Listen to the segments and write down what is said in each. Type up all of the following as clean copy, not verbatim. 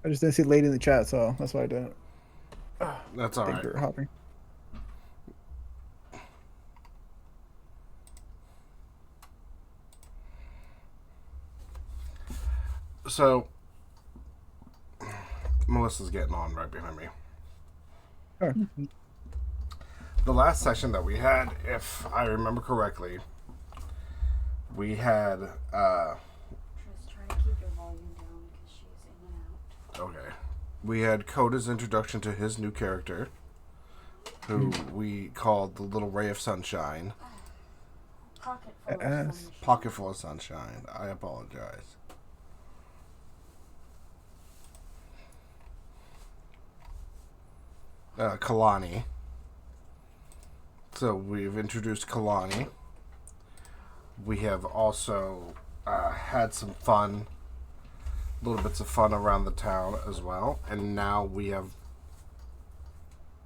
I just didn't see lady in the chat, so that's why I didn't That's all think right. we were hopping. So, Melissa's getting on right behind me. Oh, The last session that we had, if I remember correctly, we had. Just try to keep your volume down because she's in and out. Okay. We had Coda's introduction to his new character, who we called the Little Ray of Sunshine. Pocket full of Ass. sunshine. Pocket full of sunshine. I apologize. Kalani. So we've introduced Kalani. We have also had some fun, little bits of fun around the town as well. And now we have,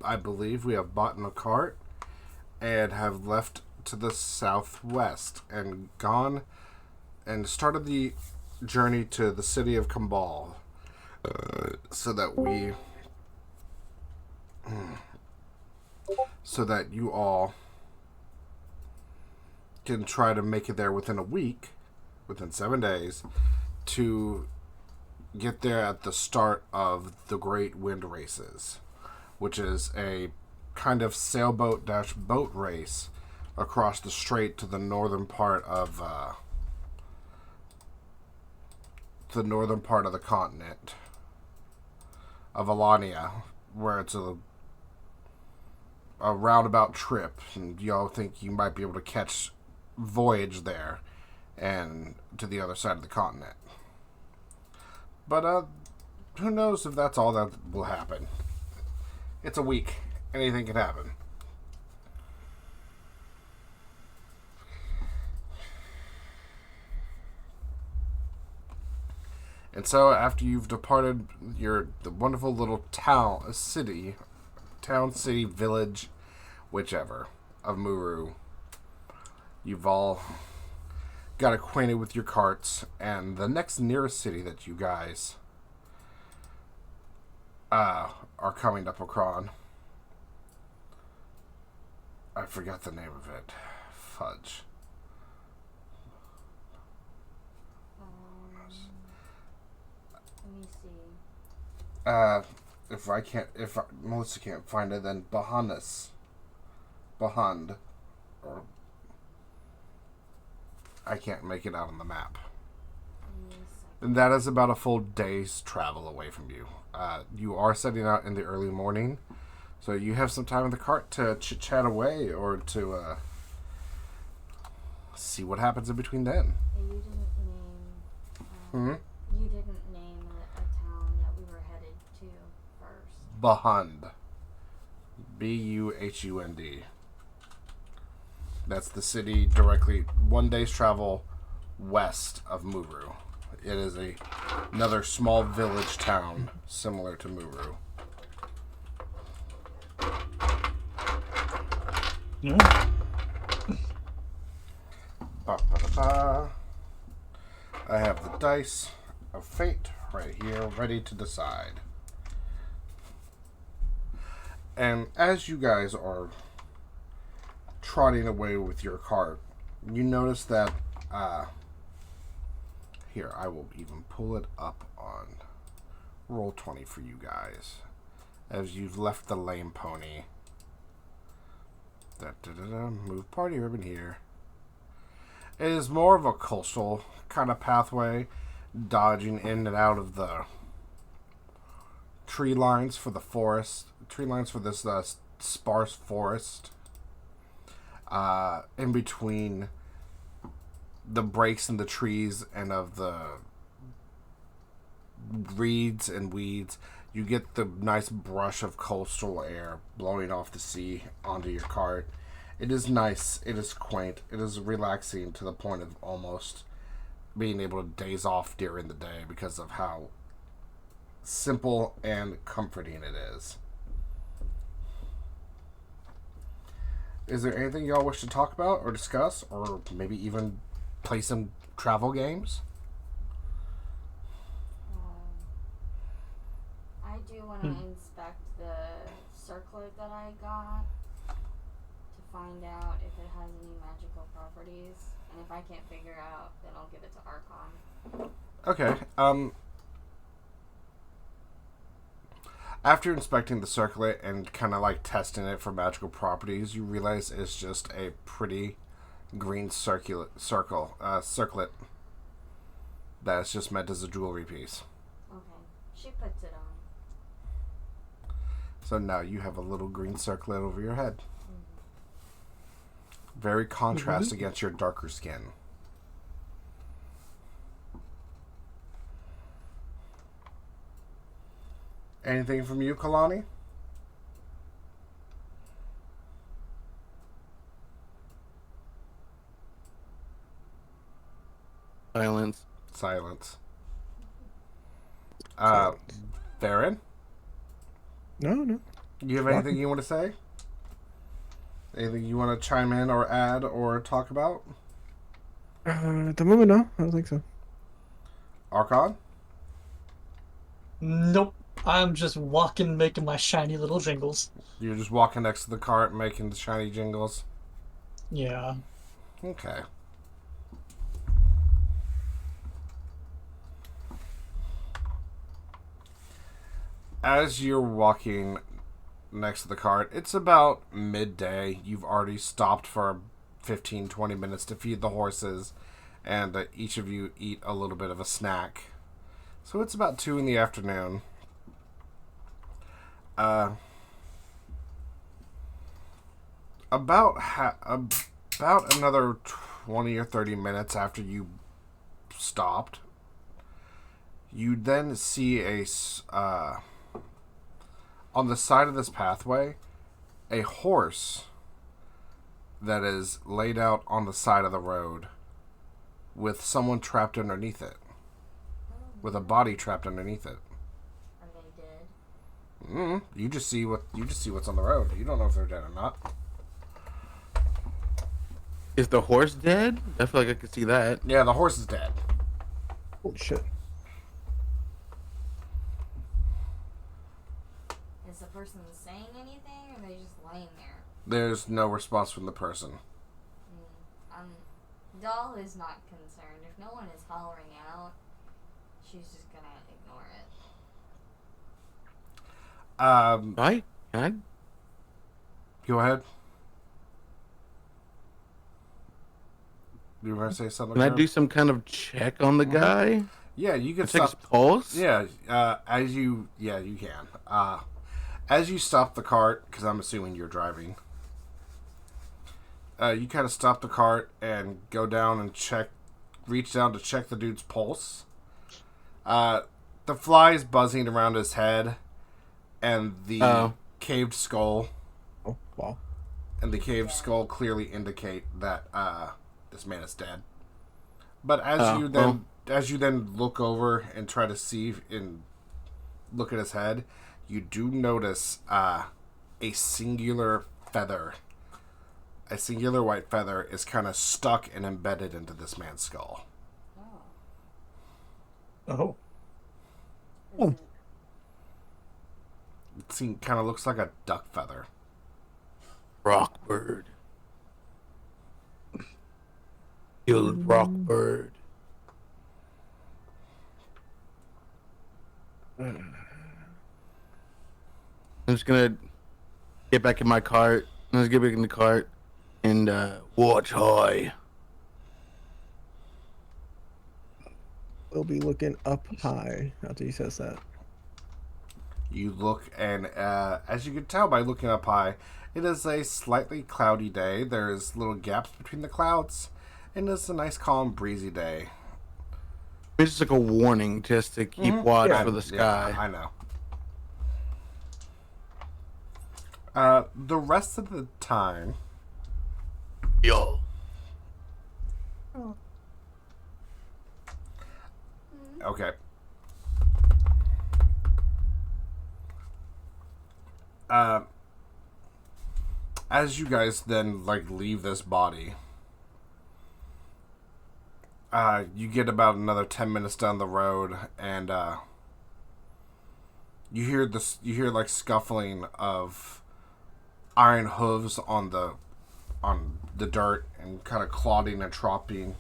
I believe, we have bought in a cart and have left to the southwest and gone and started the journey to the city of Kambal, so that we, so that you all can try to make it there within a week, within 7 days, to get there at the start of the Great Wind Races, which is a kind of sailboat dash boat race across the strait to the northern part of the continent of Alania, where it's a roundabout trip, and y'all think you might be able to catch voyage there and to the other side of the continent. But who knows if that's all that will happen. It's a week. Anything can happen. And so after you've departed the wonderful little town, city, village, whichever, of Muru, you've all got acquainted with your carts, and the next nearest city that you guys are coming up upon, I forgot the name of it. Fudge. Let me see. If Melissa can't find it, then Bahand, or I can't make it out on the map. And that is about a full day's travel away from you. You are setting out in the early morning, so you have some time in the cart to chit-chat away or to see what happens in between then. And you didn't name. You didn't name a town that we were headed to first. Bahund. Buhund. That's the city directly 1 day's travel west of Muru. It is another small village town similar to Muru. Yeah. Ba-ba-da-ba. I have the dice of fate right here, ready to decide. And as you guys are trotting away with your cart, you notice that, here, I will even pull it up on Roll20 for you guys, as you've left the lame pony. Move party ribbon here. It is more of a coastal kind of pathway, dodging in and out of the tree lines for the forest, tree lines for this sparse forest, in between the breaks in the trees and of the reeds and weeds. You get the nice brush of coastal air blowing off the sea onto your cart. It is nice. It is quaint. It is relaxing to the point of almost being able to daze off during the day because of how simple and comforting it is. Is there anything y'all wish to talk about or discuss, or maybe even play some travel games? do want to inspect the circlet that I got to find out if it has any magical properties. And if I can't figure out, then I'll give it to Archon. Okay. After inspecting the circlet and kind of like testing it for magical properties, you realize it's just a pretty green circlet that's just meant as a jewelry piece. Okay. She puts it on. So now you have a little green circlet over your head. Very contrast against your darker skin. Anything from you, Kalani? Silence. Silence. Silence. Baron? No. You have anything you want to say? Anything you want to chime in or add or talk about? At the moment, no. I don't think so. Archon? Nope. I'm just walking, making my shiny little jingles. You're just walking next to the cart making the shiny jingles? Yeah. Okay. As you're walking next to the cart, it's about midday. You've already stopped for 15-20 minutes to feed the horses, and each of you eat a little bit of a snack. So it's about 2 in the afternoon. About another 20 or 30 minutes after you stopped, you then see on the side of this pathway, a horse that is laid out on the side of the road with someone trapped underneath it. With a body trapped underneath it. Are they dead? You just see what's on the road. You don't know if they're dead or not. Is the horse dead? I feel like I could see that. Yeah, the horse is dead. Holy shit. Is the person saying anything, or are they just laying there? There's no response from the person. Doll is not concerned. If no one is hollering out, she's just gonna ignore it. Right? Can Go ahead. You want to say something? I do some kind of check on the guy? Yeah, you can Check his stop. pulse? Yeah, you can. As you stop the cart, because I'm assuming you're driving, you kind of stop the cart and go down and reach down to check the dude's pulse. The flies buzzing around his head, and the caved skull, Oh, wow. clearly indicate that this man is dead. But as you then look over and try to see and look at his head, you do notice a singular feather. A singular white feather is kind of stuck and embedded into this man's skull. Oh. Is it It kind of looks like a duck feather. Rockbird. Killed Rockbird. I'm just gonna get back in my cart. Let's get back in the cart and watch high. We'll be looking up high after he says that. You look, and as you can tell by looking up high, it is a slightly cloudy day. There's little gaps between the clouds, and it's a nice, calm, breezy day. It's just like a warning just to keep watch for the sky. Yeah, I know. The rest of the time, Yo. okay. As you guys then leave this body, you get about another 10 minutes down the road, and You hear this. You hear like scuffling of iron hooves on the dirt and kind of clodding and tropping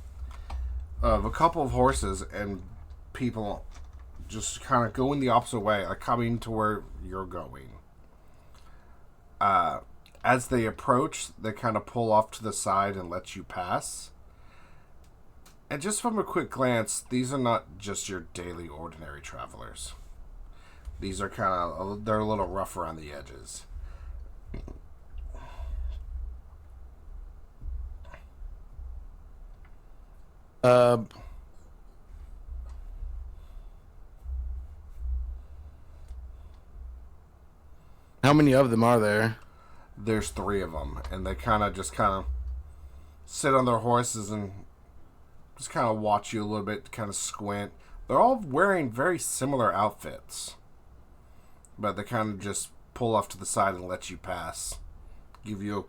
of a couple of horses and people just kind of going the opposite way, like coming to where you're going. As they approach, they kind of pull off to the side and let you pass. And just from a quick glance, these are not just your daily ordinary travelers. These are they're a little rough around the edges. How many of them are there? There's 3 of them, and they kind of sit on their horses and just kind of watch you a little bit, kind of squint. They're all wearing very similar outfits, but they kind of just pull off to the side and let you pass. Give you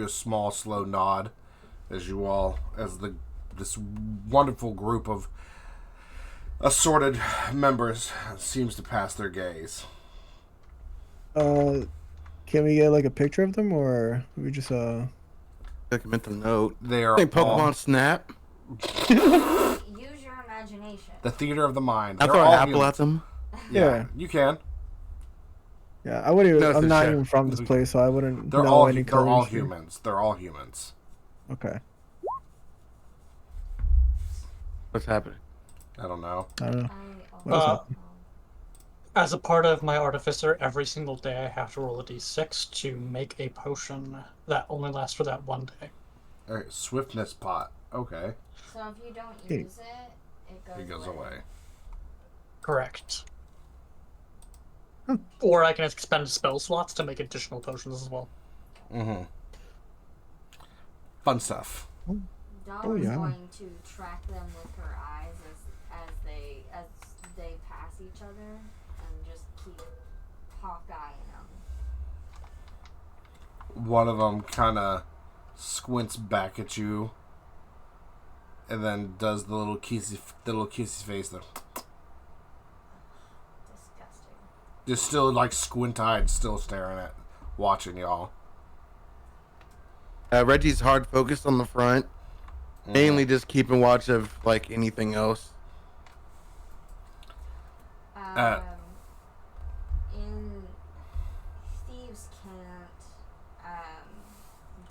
a small, slow nod as this wonderful group of assorted members seems to pass their gaze. Can we get like a picture of them, or we just Like a mental note. They are I think Pokemon all Snap. Use your imagination. the theater of the mind. I They're throw an all apple human. at them. Yeah, you can. Yeah, I wouldn't. No, it's I'm a not chef. even from this place, so I wouldn't They're know all any they're all colors. humans. They're all humans. Okay. What's happening? I don't know. I don't know. I What's also up? don't know. As a part of my artificer, every single day I have to roll a d6 to make a potion that only lasts for that one day. All right, swiftness pot. Okay, So if you don't Okay. use it, it goes away. Correct. Or I can expend spell slots to make additional potions as well. Mm-hmm. Fun stuff. Dawn is yeah. going to track them with her eyes as they pass each other and just keep hawk-eyeing them. One of them kind of squints back at you, and then does the little kissy face. There, Disgusting. just still like squint-eyed, still staring at, watching y'all. Reggie's hard focused on the front, mainly just keeping watch of like anything else. In Thieves Can't,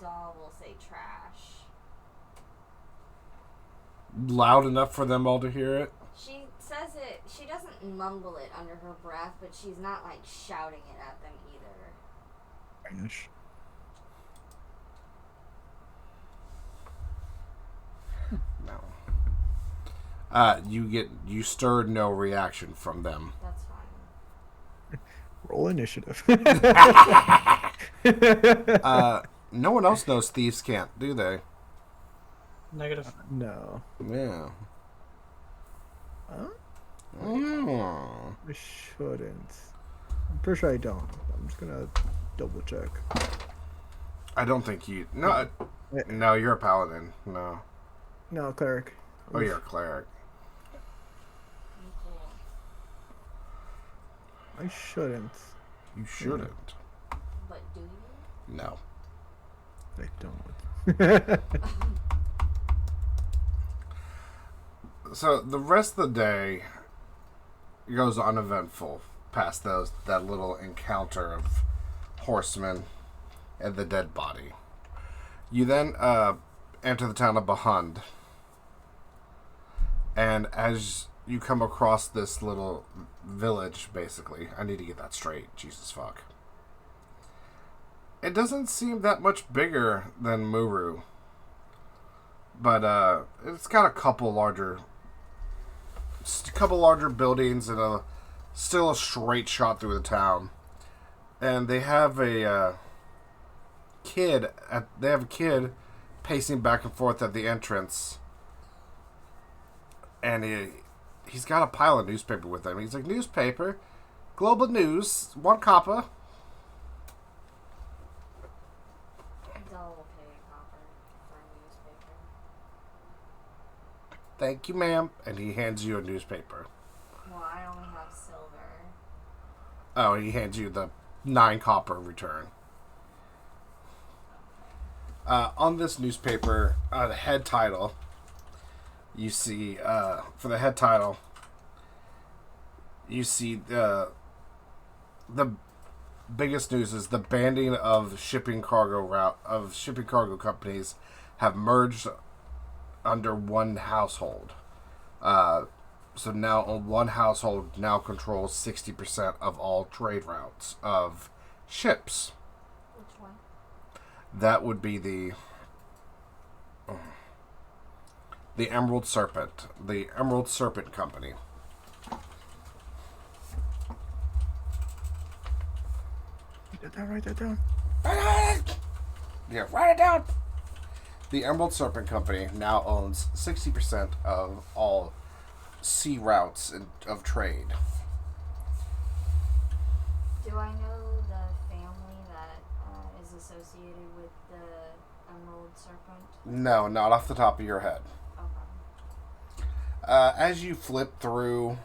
Doll will say trash. Loud enough for them all to hear it. She says it, she doesn't mumble it under her breath, but she's not like shouting it at them either. Gosh. No. You stirred no reaction from them. That's fine. Roll initiative. No one else knows thieves can't, do they? Negative. No. Yeah. Huh? Mm. I shouldn't. I'm pretty sure I don't. I'm just gonna double check. I don't think you. No, no, you're a paladin. No. No, cleric. Oh, you're a cleric. Cool. I shouldn't. You shouldn't. But do you? No. I don't. So the rest of the day goes uneventful past that little encounter of horsemen and the dead body. You then enter the town of Bahund, and as you come across this little village, basically, I need to get that straight. Jesus fuck. It doesn't seem that much bigger than Muru, but it's got a couple larger buildings and still a straight shot through the town. And they have a kid pacing back and forth at the entrance, and he's got a pile of newspaper with him. He's like, newspaper, global news, 1 copper. Doll will pay a copper for a newspaper. Thank you, ma'am. And he hands you a newspaper. Well, I only have silver. Oh, he hands you the 9 copper return. On this newspaper, the head title, you see, for the head title, you see the biggest news is the banding of shipping cargo companies have merged under one household. So now one household now controls 60% of all trade routes of ships. Which one? That would be the Emerald Serpent. The Emerald Serpent Company. Did that write that down? Yeah, write it down. The Emerald Serpent Company now owns 60% of all sea routes of trade. Do I know the family that is associated with the Emerald Serpent? No, not off the top of your head. Okay. As you flip through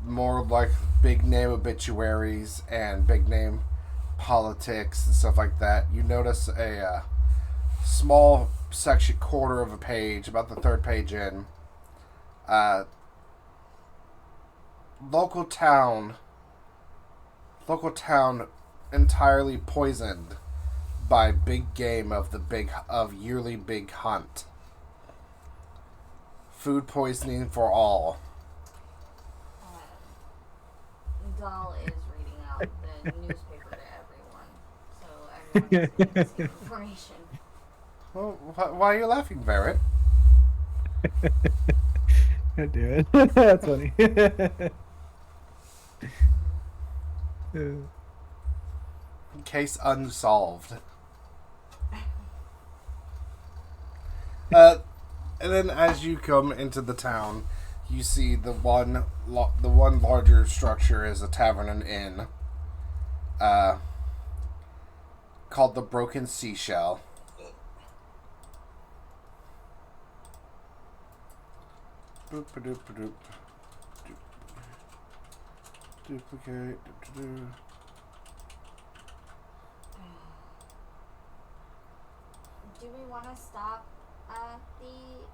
more like big name obituaries and big name politics and stuff like that, you notice a small section, quarter of a page, about the third page in. Local town entirely poisoned by big game of yearly big hunt. Food poisoning for all. Doll is reading out the newspaper to everyone, so everyone is getting the same information. Well, why are you laughing, Barrett? God damn it. That's funny. Case unsolved. And then as you come into the town, you see the one larger structure is a tavern and inn, called the Broken Seashell. Boop a doop a doop. Duplicate. Do we want to stop at the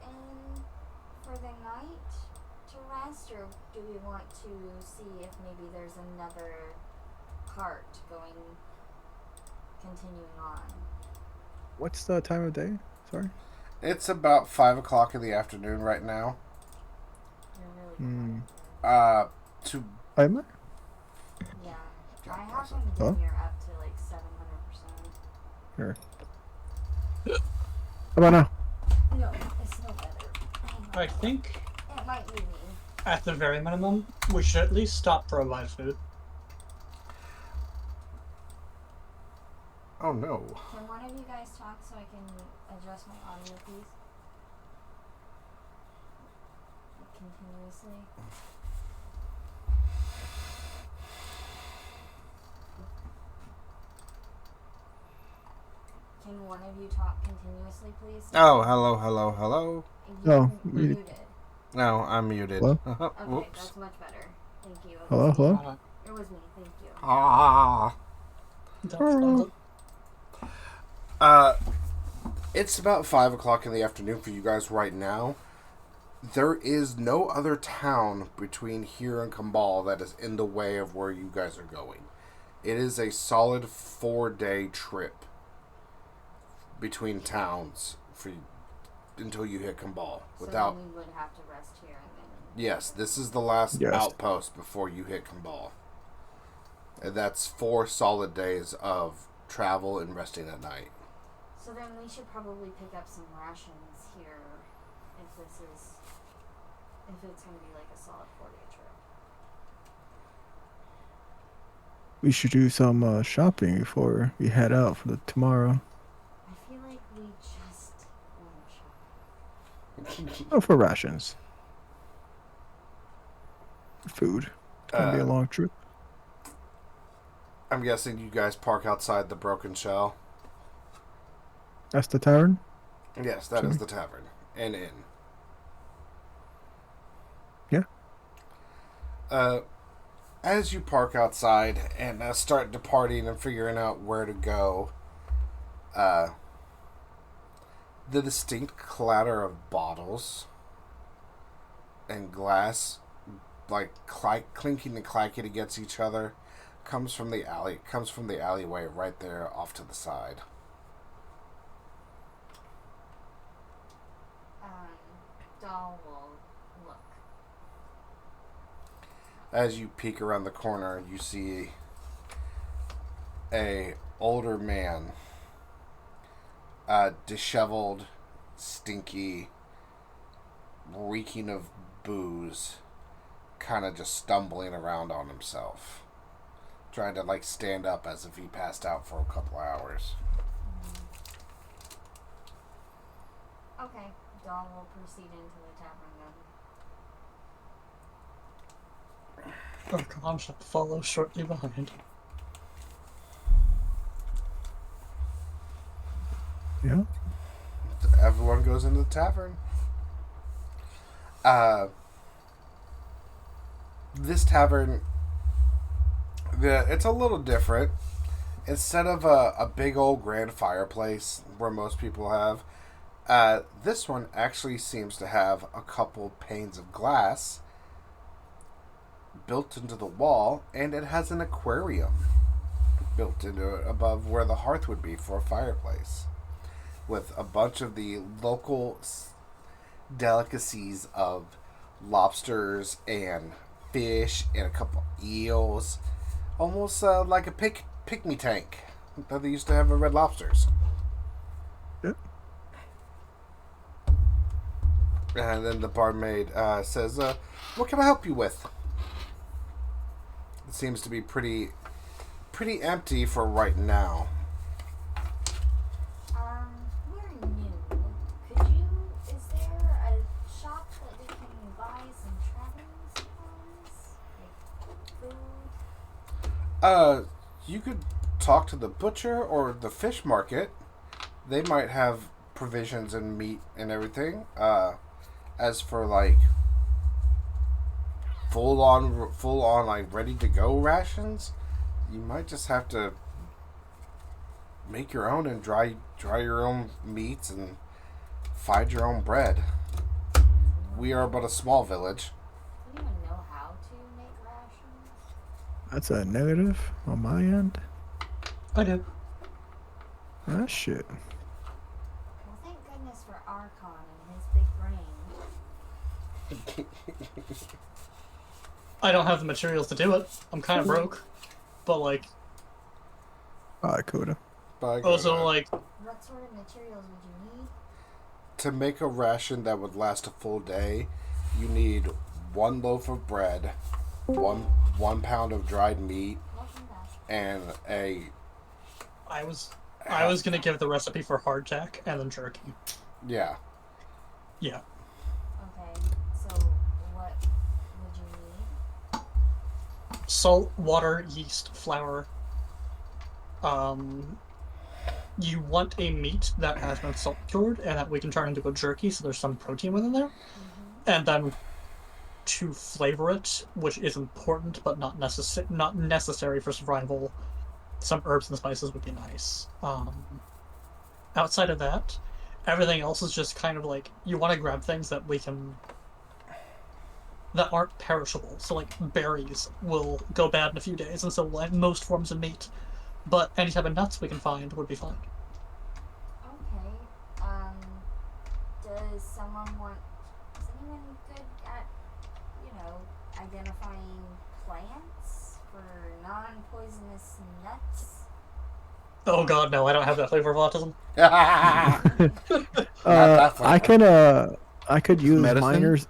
inn for the night to rest, or do we want to see if maybe there's another cart continuing on? What's the time of day? Sorry. It's about 5 o'clock in the afternoon right now. You're really quiet. To Am I? Yeah. God I bless haven't Huh? been here up to like 700%. Sure. How about now? No, it's no better. Hang on. I think, It might be me. at the very minimum, we should at least stop for a live food. Oh no. Can one of you guys talk so I can adjust my audio, please? Continuously. Can one of you talk continuously, please? Oh, hello. Oh, You're muted. No, I'm muted. Hello? Okay, Whoops. that's much better. Thank you. It Hello, was me. hello? It was me. Thank you. Ah. It's about 5 o'clock in the afternoon for you guys right now. There is no other town between here and Kambal that is in the way of where you guys are going. It is a solid 4-day trip between towns until you hit Kambal. So Without, then we would have to rest here and then. yes, this is the last Yes. outpost before you hit Kambal. And that's 4 solid days of travel and resting at night. So then we should probably pick up some rations here if it's going to be like a solid 4-day trip. We should do some shopping before we head out for tomorrow. I feel like we just want to shop. Oh, for rations. Food. It's gonna be a long trip. I'm guessing you guys park outside the Broken Shell. That's the tavern? Yes, that is the tavern and inn. Yeah. As you park outside and start departing and figuring out where to go, the distinct clatter of bottles and glass, like clinking and clacking against each other, comes from the alleyway right there off to the side. Doll will look. As you peek around the corner, you see a older man, disheveled, stinky, reeking of booze, kind of just stumbling around on himself, trying to like stand up as if he passed out for a couple hours. Okay, Doll will proceed into the tavern then. Archon shall follow shortly behind. Yeah. Everyone goes into the tavern. This tavern, it's a little different. Instead of a big old grand fireplace where most people have, this one actually seems to have a couple panes of glass built into the wall, and it has an aquarium built into it above where the hearth would be for a fireplace, with a bunch of the local delicacies of lobsters and fish and a couple eels, almost like a pick-me tank that they used to have at Red Lobsters. Yeah. And then the barmaid says, "What can I help you with?" It seems to be pretty empty for right now. We're new. Is there a shop that we can buy some traveling supplies? Like food? You could talk to the butcher or the fish market. They might have provisions and meat and everything. As for like full on like ready to go rations, you might just have to make your own and dry your own meats and find your own bread. We are but a small village. Do you even know how to make rations? That's a negative on my end. I do. Ah, shit. Well, thank goodness for Archon and his big brain. I don't have the materials to do it. I'm kind of broke. But, like, Coda. also, like, What sort of materials would you need? To make a ration that would last a full day, you need 1 loaf of bread, one pound of dried meat, Welcome back. and I was gonna give the recipe for hardtack and then jerky. yeah. Yeah. Okay, so what would you need? Salt, water, yeast, flour. You want a meat that has been salt cured and that we can turn into a jerky, so there's some protein within there. And then to flavor it, which is important but not necessary for survival, some herbs and spices would be nice. Outside of that, everything else is just kind of like you want to grab things that that aren't perishable. So like berries will go bad in a few days, and so like most forms of meat. But any type of nuts we can find would be fine. Okay. Is anyone good at, identifying plants for non-poisonous nuts? Oh god, no, I don't have that flavor of autism. I could use Medicine?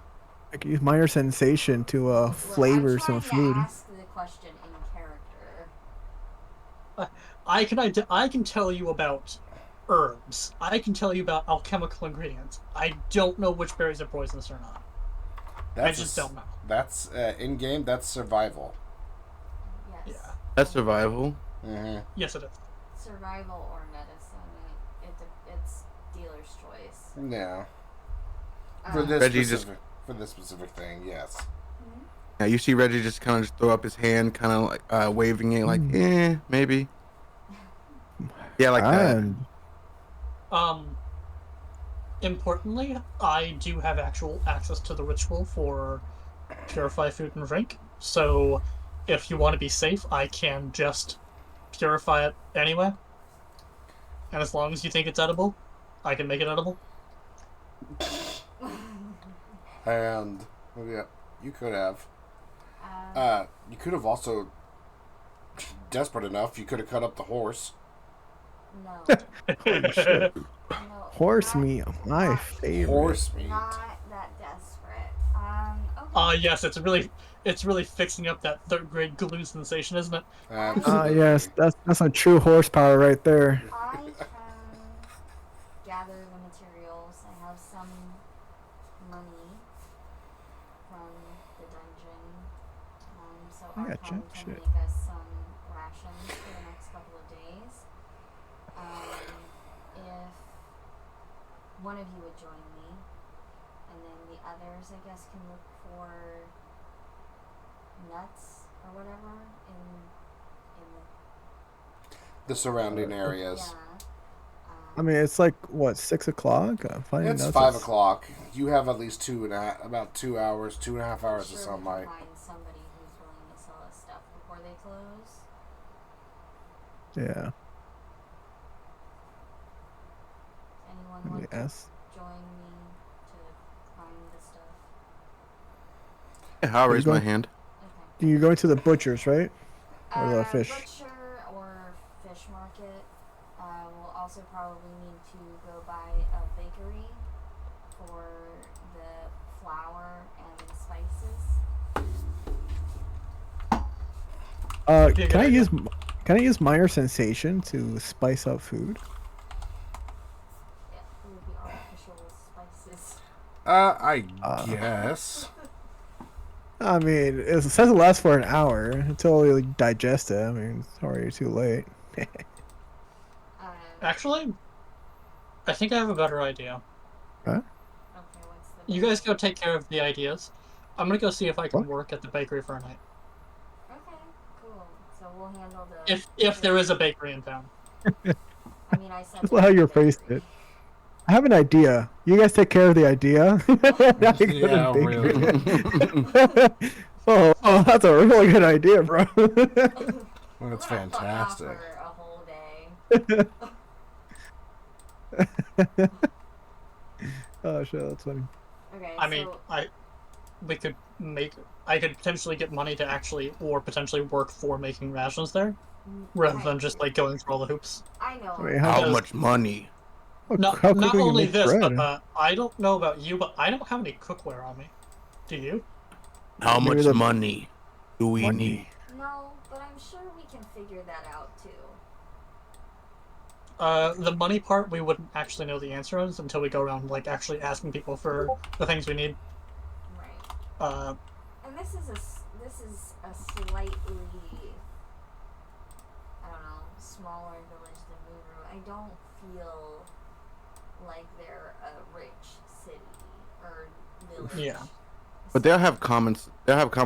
minor sensation to flavor some food. I'm trying to ask the question in character. I can tell you about herbs. I can tell you about alchemical ingredients. I don't know which berries are poisonous or not. I just don't know. That's in game. That's survival. Yes. Yeah. That's survival. Mm-hmm. Yes, it is. Survival or medicine. It's dealer's choice. Yeah. Um, For this Reggie specific thing, yes. Yeah, you see Reggie just kind of just throw up his hand, kind of like waving it, like, maybe. Yeah, like that. And Importantly, I do have actual access to the ritual for purify food and drink. So, if you want to be safe, I can just purify it anyway. And as long as you think it's edible, I can make it edible. And yeah, you could have. You could have also, desperate enough, you could have cut up the horse. No. holy shit, No. horse not- meat, my not- favorite. Horse meat. Not that desperate. Okay. Yes, it's really fixing up that third grade glue sensation, isn't it? Absolutely. Yes, that's a true horsepower right there. I can gather the materials. I have some money from the dungeon. So I got Archon jack can shit. make us some rations for the next couple of days. If one of you would join me, and then the others, I guess, can look for nuts or whatever in The surrounding the areas. I mean, it's like what, 6 o'clock? Finding It's nuts 5 is- o'clock. You have at least about 2 hours, 2.5 hours sure of we sunlight. can find somebody who's willing to sell us stuff before they close. Yeah. Anyone Let me want to ask. join me to find the stuff? Yeah, I'll you raise my going? hand. Okay. You're going to the butcher's, right? Or the fish? Butcher or fish market. We'll also probably need to go by a bakery for the flour and spices. Can I use minor sensation to spice up food? Yeah, it would be artificial spices. I guess. I mean, it says it lasts for an hour until you digest it. I mean, it's already too late. Actually, I think I have a better idea. Huh? Okay, what's the You guys go take care of the ideas. I'm gonna go see if I can What? work at the bakery for a night. Okay, cool. So we'll handle the. If there is a bakery in town. I mean, I said. That's not how you phrased it. I have an idea. You guys take care of the idea. I go to Yeah, bakery. oh, that's a really good idea, bro. That's fantastic. For a whole day. Oh shit, that's funny. Okay. I mean, I could potentially get money to actually, or potentially work for making rations there, rather than just like going through all the hoops. I know. I mean, How Because- much money? Not how quickly you only make this, bread? but I don't know about you, but I don't have any cookware on me. Do you? How Maybe much the- money do we Money. need? No, but I'm sure we can figure that out too. The money part, we wouldn't actually know the answer is until we go around like actually asking people for the things we need. Right. And this is a slightly, I don't know, smaller village than Muru. I don't feel like they're a rich city or village. Yeah. But they'll have common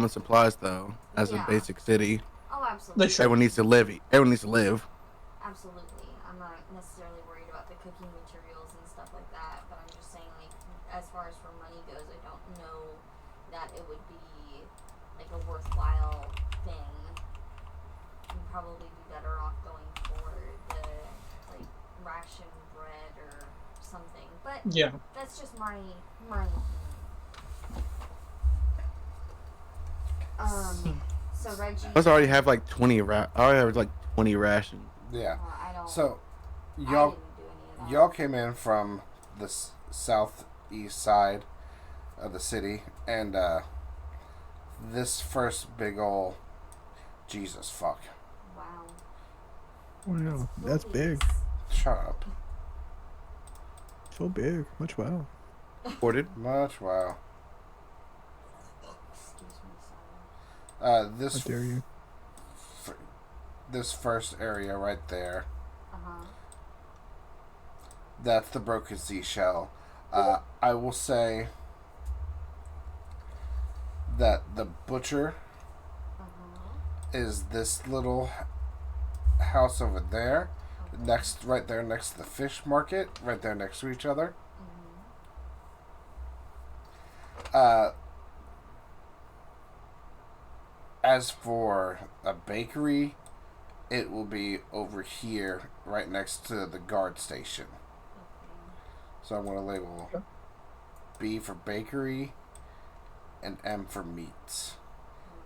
supplies though, as Yeah. a basic city. Oh, absolutely. They should. Everyone needs to live. Everyone needs to live. Absolutely. I'm not necessarily worried about the cooking materials and stuff like that, but I'm just saying, like, as far as for money goes, I don't know that it would be, like, a worthwhile thing. You'd probably be better off going for the, like, ration bread or something. But Yeah. that's just my opinion. So Reggie... I already have like 20 I already have like 20 rations. Yeah. I don't... So, I y'all didn't do any of that. y'all came in from the southeast side of the city, and this first big ol' Jesus fuck. Wow. Wow, that's big. Shut up. So big. Much wow. Ordered. Much wow. Excuse me, sorry. How This dare you? this first area right there. Uh-huh. That's the broken seashell. I will say that the butcher Uh-huh. is this little house over there, Okay. right there next to the fish market, right there next to each other. Mm-hmm. As for a bakery, it will be over here, right next to the guard station. Okay. So I'm going to label Okay. B for bakery and M for meats,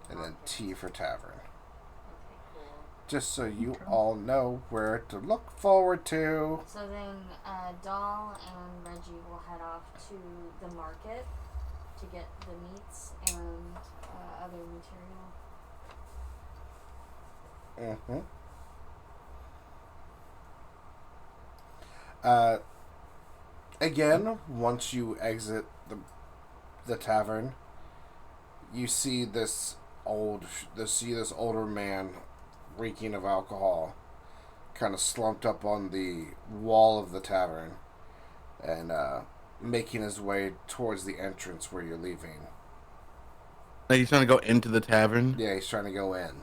and then Market. T for tavern. Okay, cool. Just so you Okay. all know where to look forward to. So then, Doll and Reggie will head off to the market to get the meats and other material. Mm-hmm. Again, once you exit the tavern, you see this older man, reeking of alcohol, kind of slumped up on the wall of the tavern, and making his way towards the entrance where you're leaving. Like he's trying to go into the tavern. Yeah, he's trying to go in.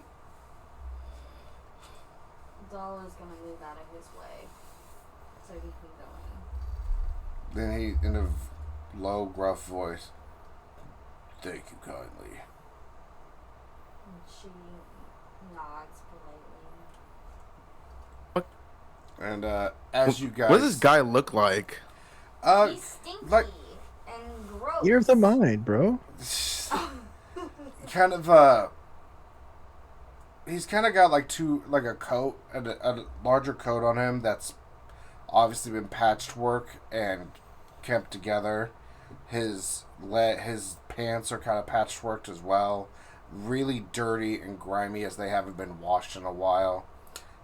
Doll is gonna move out of his way so he can go in. Then he, in a low, gruff voice, "Thank you kindly." And she nods politely. And as you guys, What does this guy look like? He's stinky like and gross. Ear of the mind, bro. kind of he's kind of got like a coat, a larger coat on him that's obviously been patched work and kept together. His pants are kind of patchworked as well, really dirty and grimy as they haven't been washed in a while.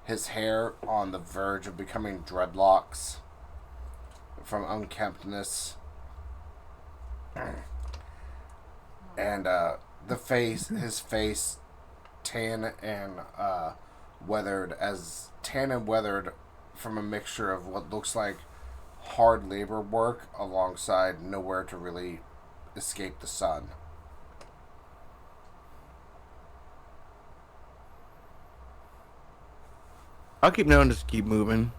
His hair on the verge of becoming dreadlocks from unkemptness. And his face tan and weathered from a mixture of what looks like hard labor work alongside nowhere to really escape the sun. I'll keep knowing, just keep moving.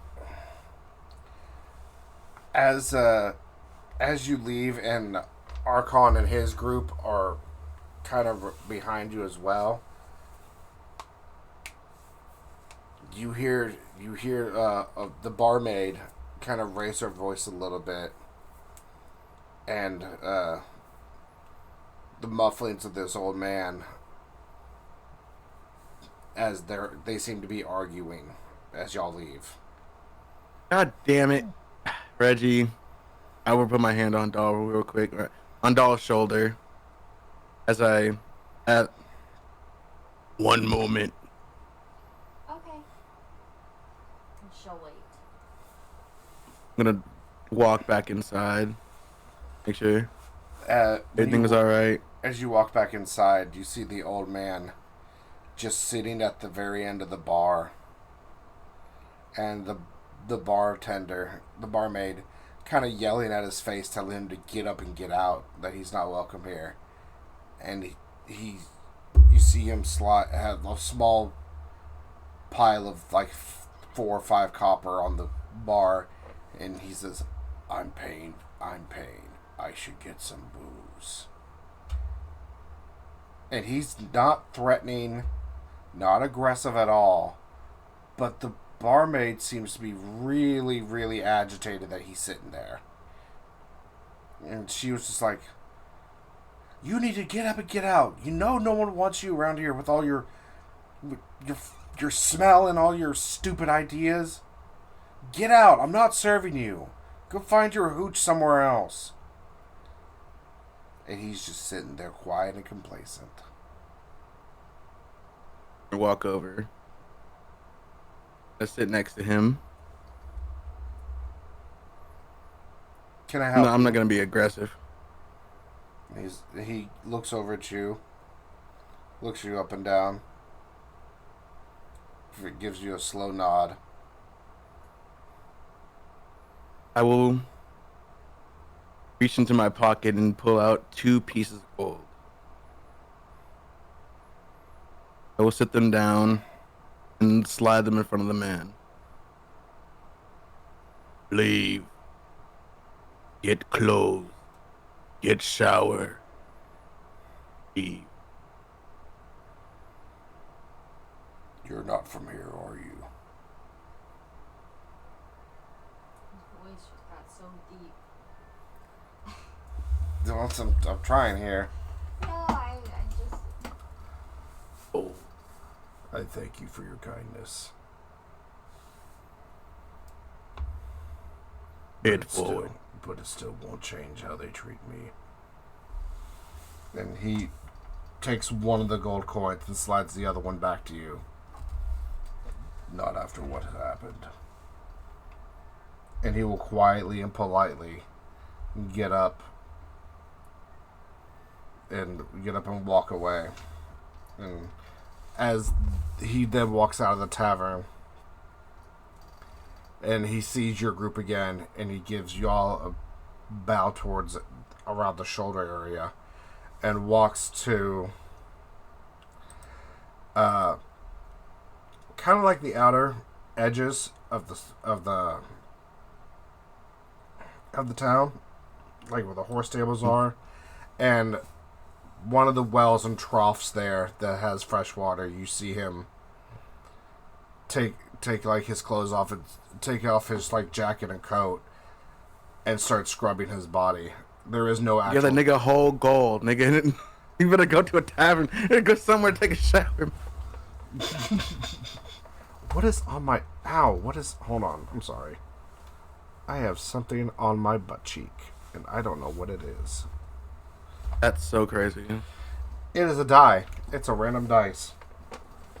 As you leave, and Archon and his group are kind of behind you as well, you hear the barmaid kind of raise her voice a little bit, and the mufflings of this old man as they seem to be arguing as y'all leave. God damn it, Reggie. I will put my hand on Doll real quick, on Doll's shoulder, as I at one moment. Okay. And she'll wait. I'm gonna walk back inside, make sure When everything is all right. As you walk back inside, you see the old man just sitting at the very end of the bar, and the barmaid, kind of yelling at his face, telling him to get up and get out, that he's not welcome here. And you see him have a small pile of like 4 or 5 copper on the bar, and he says, I'm paying. I should get some booze." And he's not threatening, not aggressive at all, but the barmaid seems to be really, really agitated that he's sitting there. And she was just like, "You need to get up and get out. You know no one wants you around here with all your smell and all your stupid ideas. Get out. I'm not serving you. Go find your hooch somewhere else." And he's just sitting there quiet and complacent. I walk over. I sit next to him. "Can I help No, I'm you?" not gonna be aggressive. He looks over at you, looks you up and down, gives you a slow nod. I will reach into my pocket and pull out 2 pieces of gold. I will sit them down and slide them in front of the man. Leave. Get clothes. Get shower. Leave. You're not from here, are you? His voice just got so deep. I'm trying here. No, I just. Oh. I thank you for your kindness. Head forward. But it still won't change how they treat me. And he takes one of the gold coins and slides the other one back to you. Not after what has happened. And he will quietly and politely get up and walk away. And as he then walks out of the tavern, and he sees your group again, and he gives y'all a bow towards around the shoulder area, and walks to kind of like the outer edges of the town, like where the horse stables are, and one of the wells and troughs there that has fresh water. You see him take like his clothes off and take off his like jacket and coat and start scrubbing his body. There is no actual... Yeah, that nigga whole gold, nigga. You better go to a tavern and go somewhere to take a shower. What is on my... Ow, what is... Hold on, I'm sorry. I have something on my butt cheek, and I don't know what it is. That's so crazy. It is a die. It's a random dice.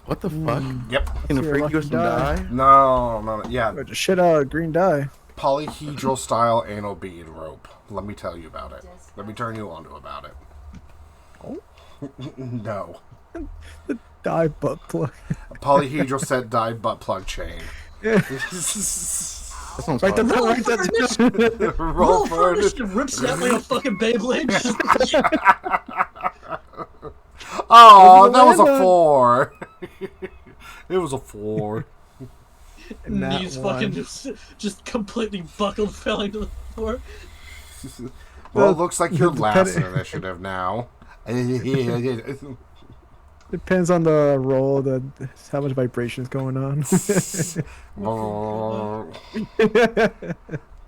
What the fuck? Yep. Can You're freak lucky you with some die. dye? No. Yeah. Just shit out a green dye. Polyhedral style anal bead rope. Let me tell you about it. Let me turn you on to about it. Oh. No. Dye butt plug. A polyhedral set dye butt plug chain. That sounds Right, fun. that's right. Roll for it. Rips that like a fucking Beyblade. Oh, that was a 4. It was a 4. Nat Knees one. fucking just completely buckled, falling to the floor. Well, it looks like you're last in Depending- initiative now. Depends on the roll, how much vibration is going on.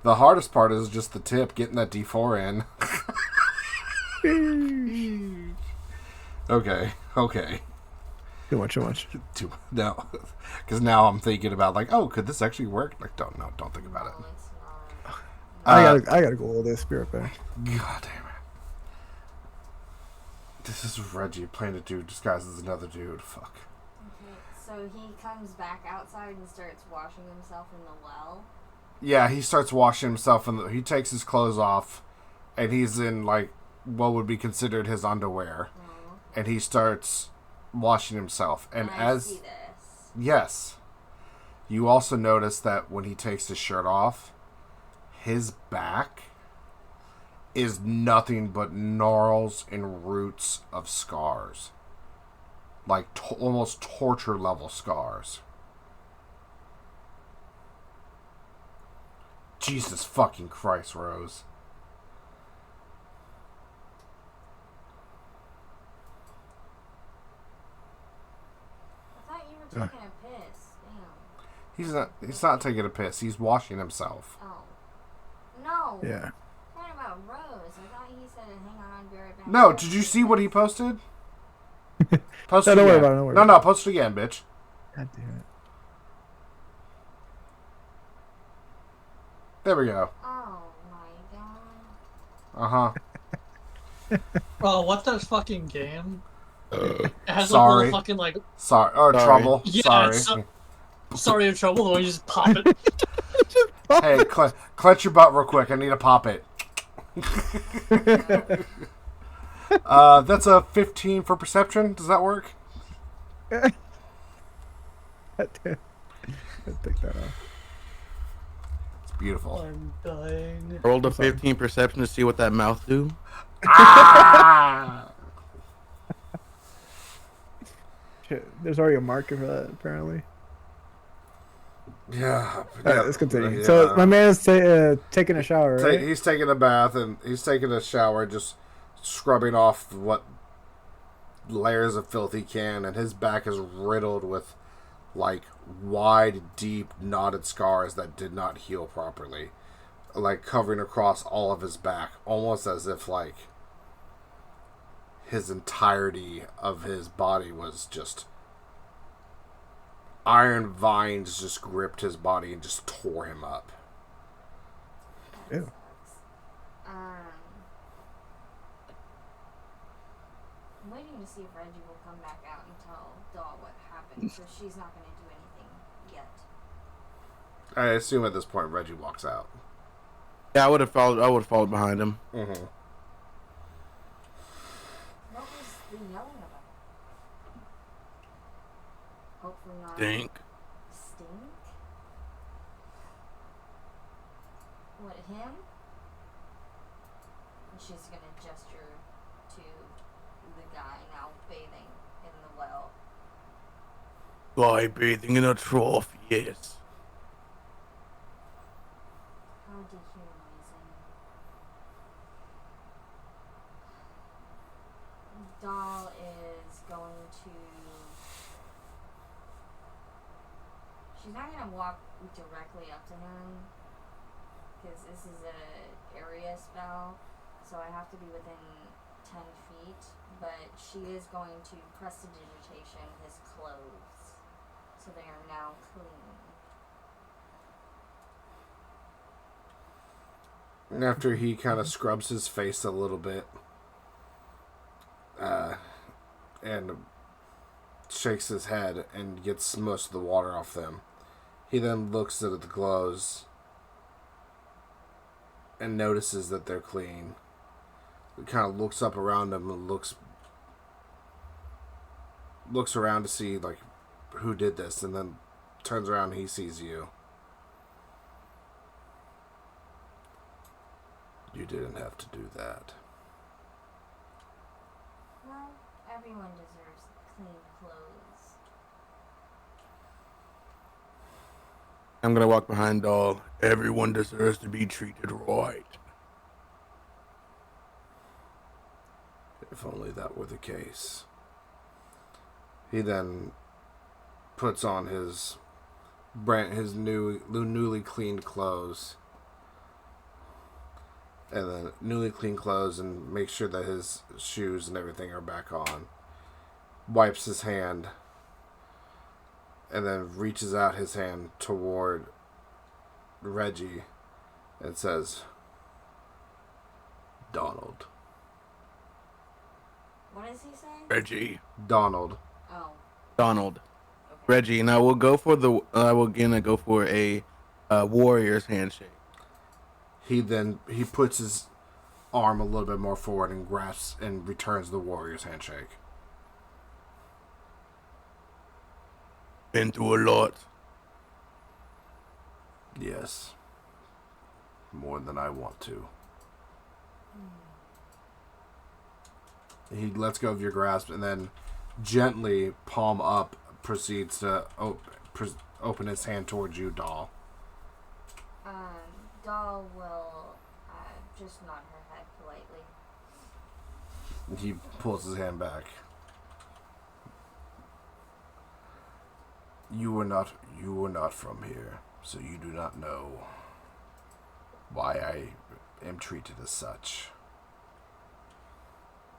The hardest part is just the tip, getting that D4 in. Okay. Too much. No, because now I'm thinking about like, oh, could this actually work? Like, don't think about it. No, it's not. I gotta go with this. Be right back. God damn it! This is Reggie playing a dude disguised as another dude. Fuck. Okay, so he comes back outside and starts washing himself in the well. Yeah, he starts washing himself, and he takes his clothes off, and he's in like what would be considered his underwear, and he starts washing himself. And I see this. yes, you also notice that when he takes his shirt off, his back is nothing but gnarls and roots of scars, like almost torture level scars. Jesus fucking Christ, Rose. I thought you were taking a piss. Damn. He's not taking a piss. He's washing himself. Oh. No. Yeah. What about Rose? I thought he said, hang on, I'll be right back. No, did you see what he posted? Post No, it don't worry again. about it, don't worry No, about post it again, bitch. God damn it. There we go. Oh my god. Uh-huh. Oh, what's that fucking game? It has Sorry. a little fucking like. Sorry. Or Sorry. trouble. Yeah, Sorry. Sorry, you're trouble. Or you just pop it. Hey, clench your butt real quick. I need to pop it. That's a 15 for perception. Does that work? God damn. I'll take that off. It's beautiful. I'm dying. Rolled a 15 perception to see what that mouth do. Ah! Shit, there's already a market for that apparently. Yeah. All right, let's continue. Yeah. So my man is taking a shower, right? He's taking a bath and he's taking a shower, just scrubbing off what layers of filth he can, and his back is riddled with like wide, deep, knotted scars that did not heal properly, like covering across all of his back, almost as if like his entirety of his body was just iron vines just gripped his body and just tore him up. Ew. I'm waiting to see if Reggie will come back out and tell Doll what happened, so she's not going to do anything yet. I assume at this point Reggie walks out. Yeah, I would have followed behind him. Mm-hmm. What was the yelling about? Hopefully not. Stink. Stink? What, him? And she's gonna gesture to the guy now bathing in the well. Guy bathing in a trough, yes. How dehumanizing. Doll is going to... She's not going to walk directly up to him, because this is a area spell, so I have to be within 10 feet, but she is going to prestidigitation his clothes, so they are now clean. And after he kind of scrubs his face a little bit, and shakes his head and gets most of the water off them, he then looks at the clothes and notices that they're clean. He kind of looks up around him and looks around to see like who did this, and then turns around and he sees you. You didn't have to do that. Well, everyone deserves clean clothes. I'm gonna walk behind Doll. Everyone deserves to be treated right. If only that were the case. He then puts on his newly cleaned clothes, and then newly cleaned clothes, and makes sure that his shoes and everything are back on. Wipes his hand, and then reaches out his hand toward Reggie and says, "Donald." What does he say? Reggie. Donald. Oh, Donald. okay. Reggie. Now we'll go for I will again go for a warrior's handshake. He puts his arm a little bit more forward and grasps and returns the warrior's handshake. Been through a lot. Yes. More than I want to. He lets go of your grasp and then gently, palm up, proceeds to open his hand towards you, Doll. Doll will just nod her head politely. He pulls his hand back. You were not from here, so you do not know why I am treated as such.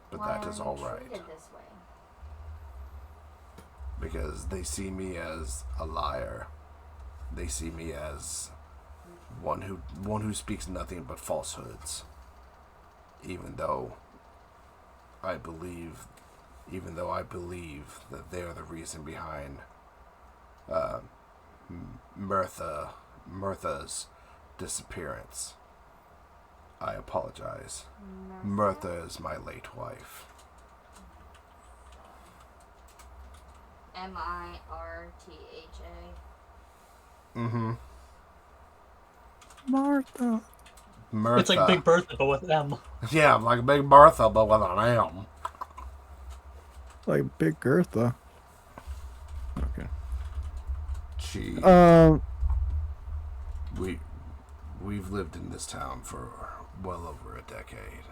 But Why that is are you all right. treated this way? Because they see me as a liar. They see me as one who speaks nothing but falsehoods. Even though I believe that they are the reason behind Mirtha's disappearance. I apologize. Mirtha is my late wife. Mirtha. Mm-hmm. Martha. Mirtha. It's like Big Bertha, but with M. Yeah, like Big Bertha, but with an M. Like Big Gertha. She, Um, we've lived in this town for well over a decade.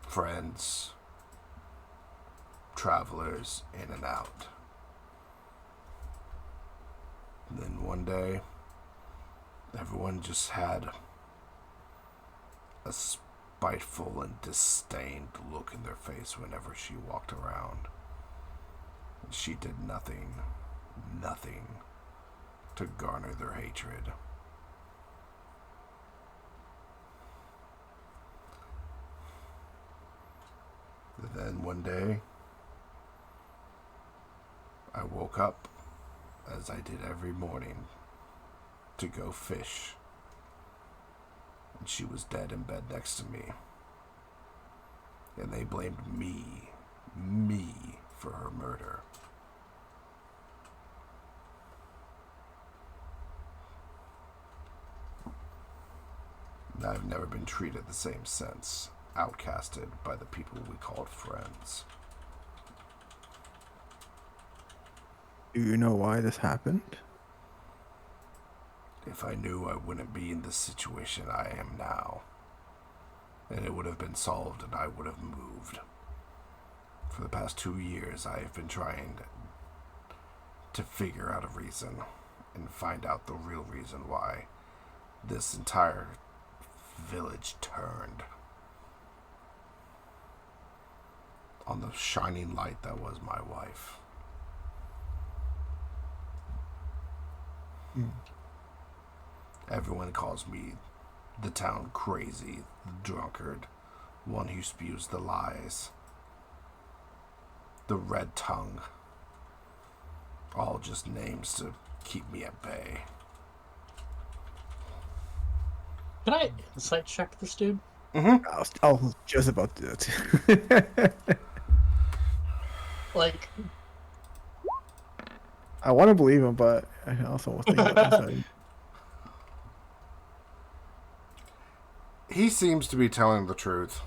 Friends, travelers, in and out. And then one day, everyone just had a spiteful and disdained look in their face whenever she walked around. She did nothing to garner their hatred. Then one day, I woke up, as I did every morning, to go fish. And she was dead in bed next to me. And they blamed me for her murder. And I've never been treated the same since, outcasted by the people we called friends. do you know why this happened? If I knew, I wouldn't be in the situation I am now. And it would have been solved and I would have moved. For the past 2 years, I have been trying to figure out a reason and find out the real reason why this entire village turned on the shining light that was my wife. Everyone calls me the town crazy, the drunkard, one who spews the lies, the red tongue. All just names to keep me at bay. Can I insight check this dude? I was just about to do that. Like, I want to believe him, but I also was thinking about this. He seems to be telling the truth.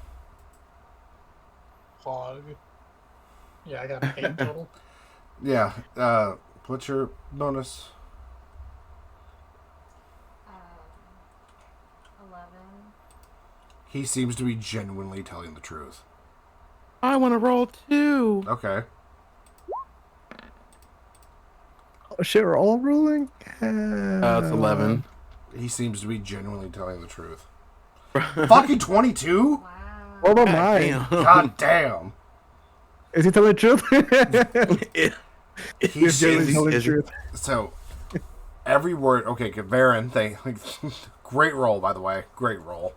hog. Yeah, I got an 8 total. Yeah, what's your bonus? 11. He seems to be genuinely telling the truth. I want to roll 2. Okay. Oh shit, we're all rolling? It's 11. He seems to be genuinely telling the truth. Fucking 22? Wow. What about God mine? damn. God damn. Is he telling the truth? He He's genuinely seems, telling the is- truth. so, every word... Okay, Varen, great roll, by the way. Great roll.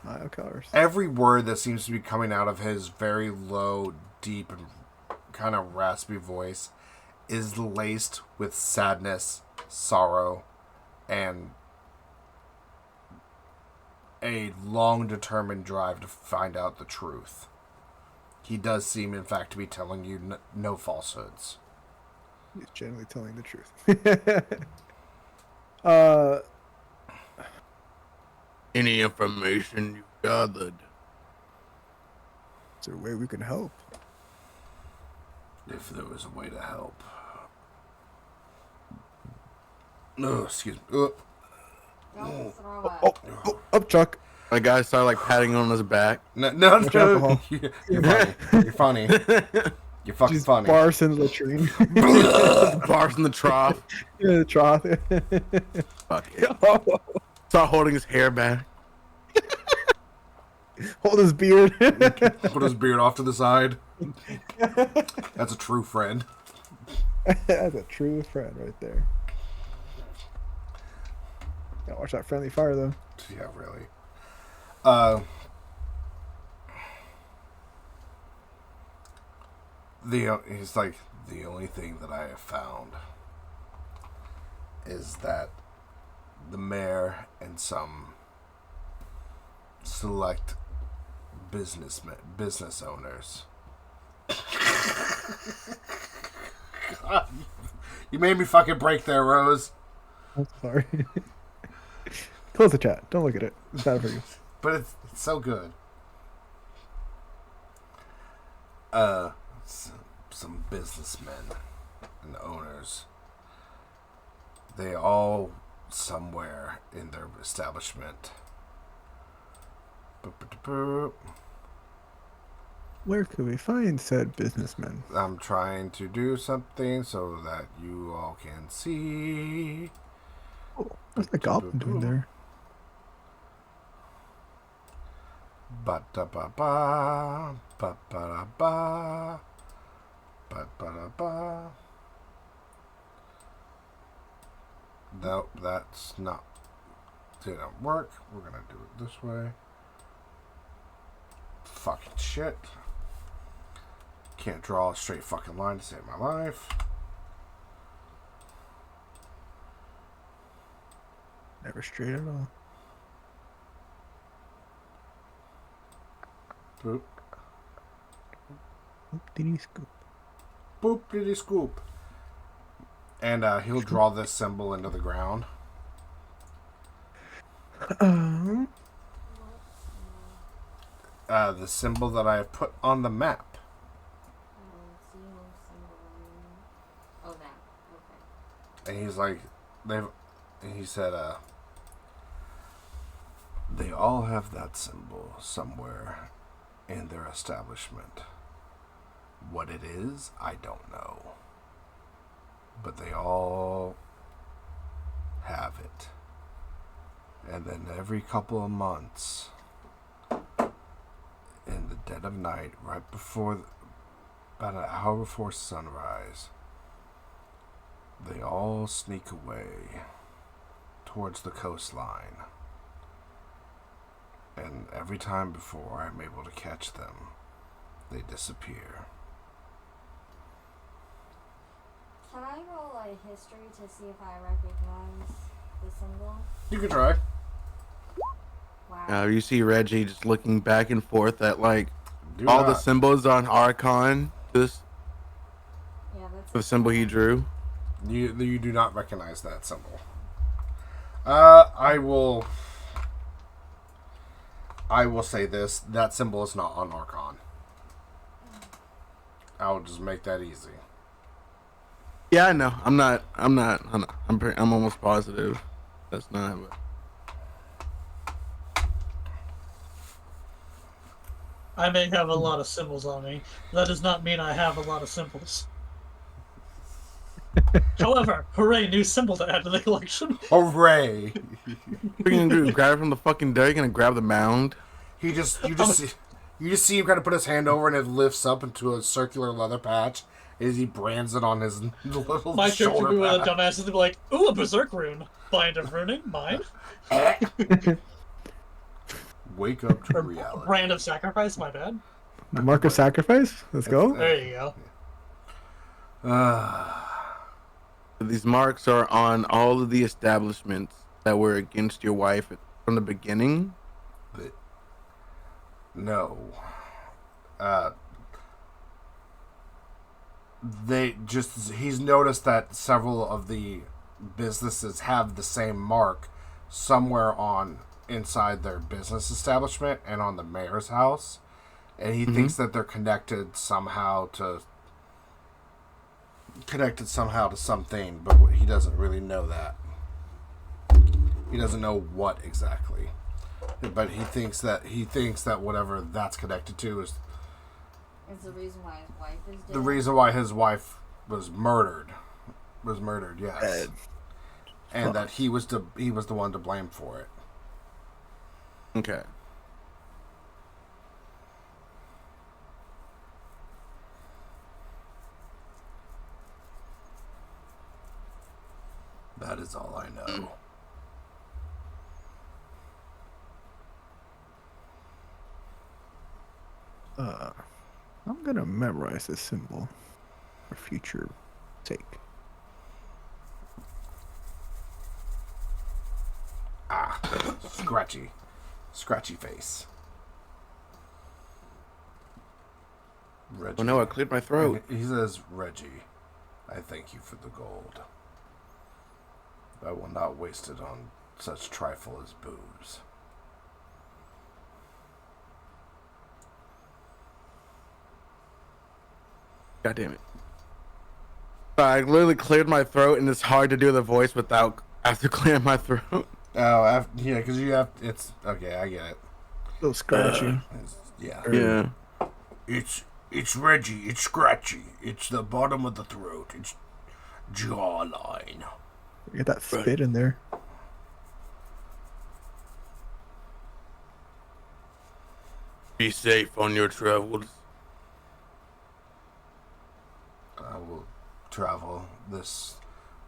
My colors. Every word that seems to be coming out of his very low, deep, and kind of raspy voice is laced with sadness, sorrow, and a long determined drive to find out the truth. He does seem, in fact, to be telling you no falsehoods. He's generally telling the truth. Any information you gathered? Is there a way we can help? If there was a way to help. No, excuse me. Don't throw up. Oh, up, Chuck. My guy started like patting on his back. No. alcohol. You're funny. You're funny. You're fucking Just funny. barfs in the latrine. Barfs in the trough. Yeah, the trough. Fuck it. Start holding his hair back. Hold his beard. Put his beard off to the side. That's a true friend. That's a true friend right there. Gotta watch that friendly fire though. Yeah, really. He's like, the only thing that I have found is that the mayor and some select business owners. God, you made me fucking break there, Rose. I'm sorry. Close the chat. Don't look at it. It's bad for you. But it's so good. Some businessmen and owners They all somewhere in their establishment. Where could we find said businessmen? I'm trying to do something so that you all can see. Oh, what's that goblin doing there? Ba-da-ba-ba, ba-ba-da-ba, ba-ba-da-ba. Nope, that's not. Didn't work. We're gonna do it this way. Fucking shit. Can't draw a straight fucking line to save my life. Never straight at all. Boop. Oop-diddy scoop. Boop diddy scoop. And he'll draw this symbol into the ground. The symbol that I have put on the map. See no symbol. Oh, that. Okay. And he's like, he said, they all have that symbol somewhere in their establishment. What it is, I don't know. But they all have it. And then every couple of months, in the dead of night, right before, about an hour before sunrise, they all sneak away towards the coastline. And every time before I'm able to catch them, they disappear. Can I roll a history to see if I recognize the symbol? You can try. Wow. You see Reggie just looking back and forth at like Do all not. the symbols on Archon. Just Yeah, that's the symbol he drew. You do not recognize that symbol. I will say this. That symbol is not on Archon. I'll just make that easy. Yeah, I know. I'm almost positive that's not. But I may have a lot of symbols on me. That does not mean I have a lot of symbols. However, hooray, new symbol to add to the collection. Hooray! what are you gonna do? Grab it from the fucking dirt? You gonna grab the mound? You just see him kind of put his hand over and it lifts up into a circular leather patch as he brands it on his little My character shoulder would be one of the pad. dumbasses to be like, ooh, a berserk rune. Bind of runing, mine. Wake up to Or reality. brand of sacrifice, my bad. The mark of sacrifice? Let's go. There you go. These marks are on all of the establishments that were against your wife from the beginning. No. He's noticed that several of the businesses have the same mark somewhere on inside their business establishment and on the mayor's house. And he thinks that they're connected somehow to something, but he doesn't really know that. He doesn't know what exactly. But he thinks that whatever that's connected to is It's the reason why his wife is dead. the reason why his wife was murdered. Yes. And that he was the one to blame for it. Okay. That is all I know. I'm gonna memorize this symbol for future sake. Scratchy face. Reggie. Oh no, I cleared my throat. He says, Reggie, I thank you for the gold. I will not waste it on such trifle as booze. God damn it. I literally cleared my throat, and it's hard to do the voice without after clearing my throat. Oh, yeah, because you have. It's okay. I get it. A little scratchy. Yeah. Yeah. It's Reggie. It's scratchy. It's the bottom of the throat. It's jawline. Get that spit in there. Be safe on your travels. I will travel this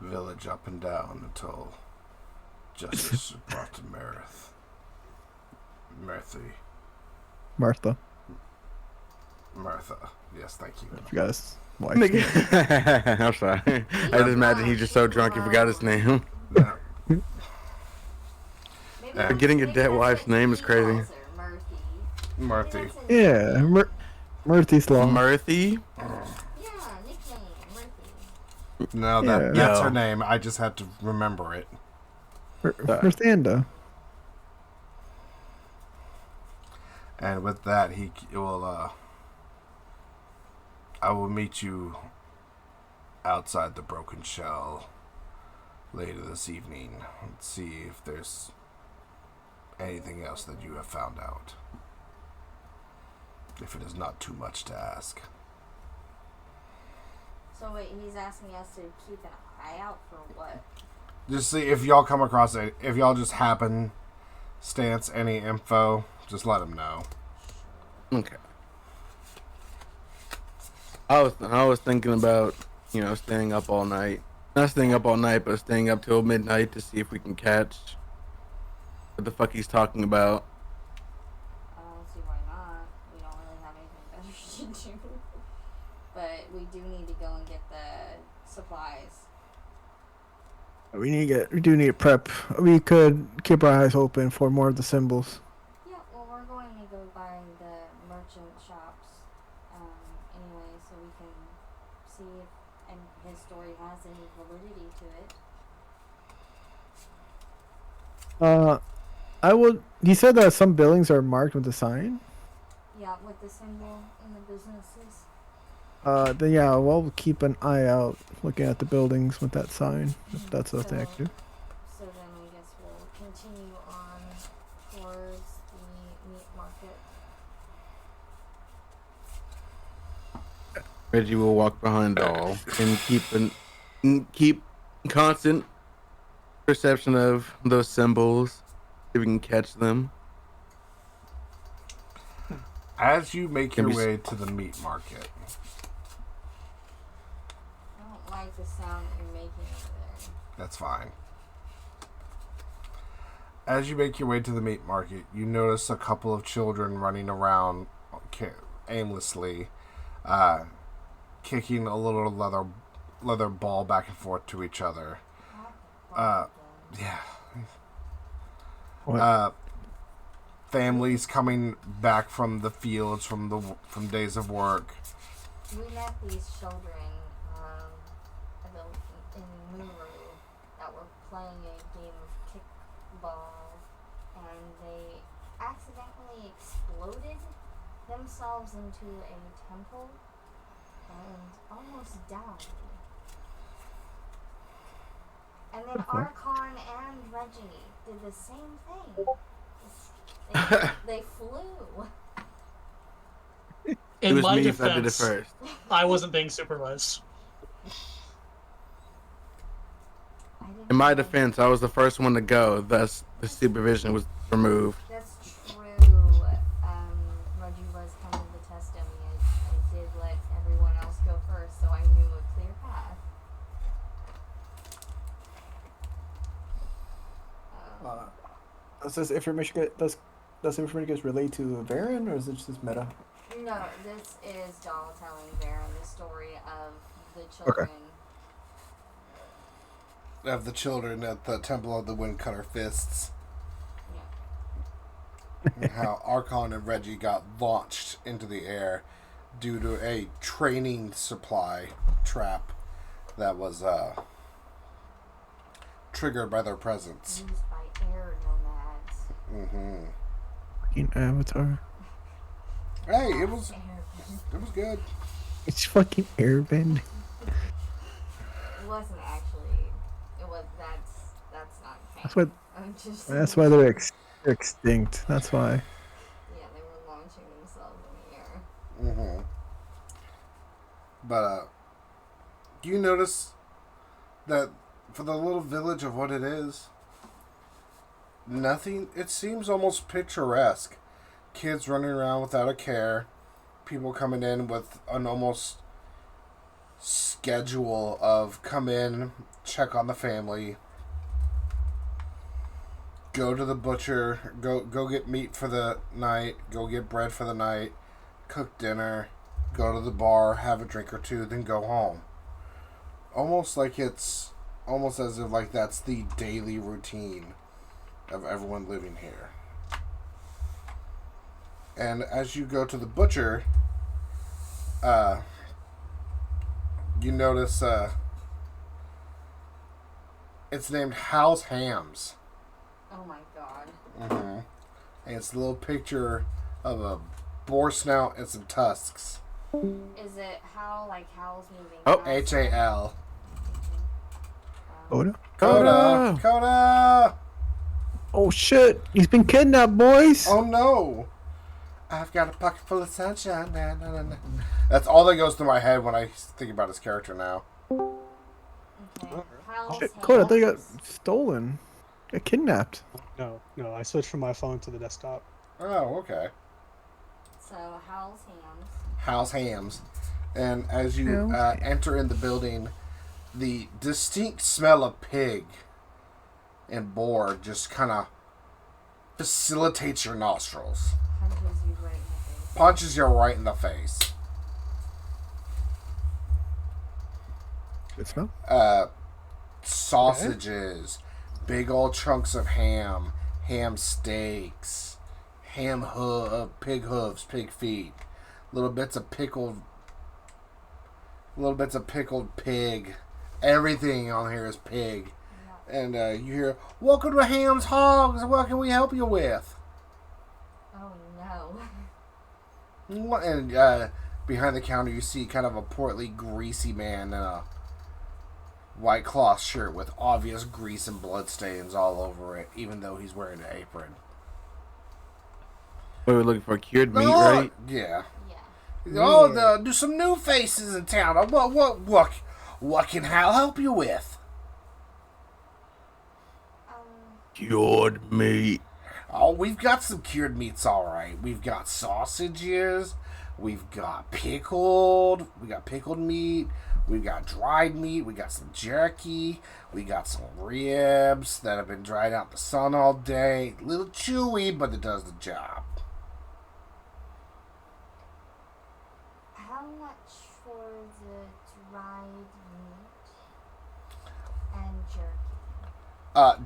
village up and down until justice is brought to Martha. Martha. Yes, thank you. I forgot his wife. I'm sorry. I just imagine he's just so drunk he forgot his name. Yeah. Maybe Getting a maybe dead that's wife's what name he is crazy. calls her, Murphy. Martha. Maybe that's his Yeah, nickname. Murthy's Law. Murthy? Yeah, nickname, Murphy. No, Yeah. that's Yo. her name. I just had to remember it. Mirthanda. And with that, he will. I will meet you outside the Broken Shell later this evening and see if there's anything else that you have found out. If it is not too much to ask. So wait, he's asking us to keep an eye out for what? Just see if y'all come across it. If y'all just happen stance any info, just let him know. Okay. I was thinking about, staying up all night. Not staying up all night, but staying up till midnight to see if we can catch what the fuck he's talking about. I don't see why not. We don't really have anything better to do. But we do need to go and get the supplies. We do need to prep. We could keep our eyes open for more of the symbols. Yeah, well, we're going to go by the merchant shops anyway, so we can see if his story has any validity to it. He said that some buildings are marked with a sign. Yeah, with the symbol in the businesses. Then yeah, we'll keep an eye out looking at the buildings with that sign, if that's a thing I can do. So then I guess we'll continue on towards the meat market. Reggie will walk behind Doll and keep constant perception of those symbols, if we can catch them. As you make Can your we way to the meat market, I don't like the sound that you're making over there. that's fine. As you make your way to the meat market, you notice a couple of children running around aimlessly, kicking a little leather ball back and forth to each other. Yeah. What? Families coming back from the fields from days of work. We met these children in Muru that were playing a game of kickball, and they accidentally exploded themselves into a temple and almost died. And then Archon and Reggie did the same thing. They flew. It In was my me if I did it defense, first. I wasn't being supervised. In my defense, I was the first one to go, thus the supervision was removed. That's true. Reggie was kind of the test dummy. I did let everyone else go first, so I knew a clear path. Does this information get relayed to Varen, or is it just meta? No, this is Doll telling Baron the story of the children. Of the children at the Temple of the Windcutter Fists. Yeah. And how Archon and Reggie got launched into the air due to a training supply trap that was triggered by their presence. Used by air nomads. Mm-hmm. Fucking Avatar. Hey, it was good. It's fucking airbend. It wasn't actually. It was. That's not. Canon. That's what. I'm just. That's why they're extinct. That's why. Yeah, they were launching themselves in the air. Mm-hmm. But do you notice that for the little village of what it is, nothing? It seems almost picturesque. Kids running around without a care. People coming in with an almost schedule of come in, check on the family, go to the butcher, go get meat for the night, go get bread for the night, cook dinner, go to the bar, have a drink or two, then go home. Almost like it's almost as if like that's the daily routine of everyone living here. And as you go to the butcher, you notice it's named Hal's Hams. Oh my god. Mm-hmm. And it's a little picture of a boar snout and some tusks. Is it how like Howl's moving? Oh, fast? H-A-L. Coda? Coda! Coda! Oh shit! He's been kidnapped, boys. Oh no! I've got a pocket full of sunshine. Na, na, na, na. That's all that goes through my head when I think about his character now. Okay. Howl's Shit, Coda, I thought you got Hams. stolen. Got kidnapped. No, I switched from my phone to the desktop. Oh, okay. So Howl's Hams. Hal's Hams. And as you enter in the building, the distinct smell of pig and boar just kind of facilitates your nostrils. Punches you right in the face. Punches you right in the face. Good smell. Sausages, big old chunks of ham, ham steaks, pig hooves, pig feet, little bits of pickled pig. Everything on here is pig. And you hear, "Welcome to Ham's Hogs. What can we help you with?" Oh no. And behind the counter, you see kind of a portly, greasy man in a white cloth shirt with obvious grease and blood stains all over it, even though he's wearing an apron. We were looking for cured meat, right? Yeah. Yeah. Oh, there's some new faces in town. What can Hal help you with? Cured meat. Oh, we've got some cured meats, all right. We've got sausages. We've got pickled. We got pickled meat. We got dried meat. We got some jerky. We got some ribs that have been dried out in the sun all day. A little chewy, but it does the job. How much for the dried meat and jerky?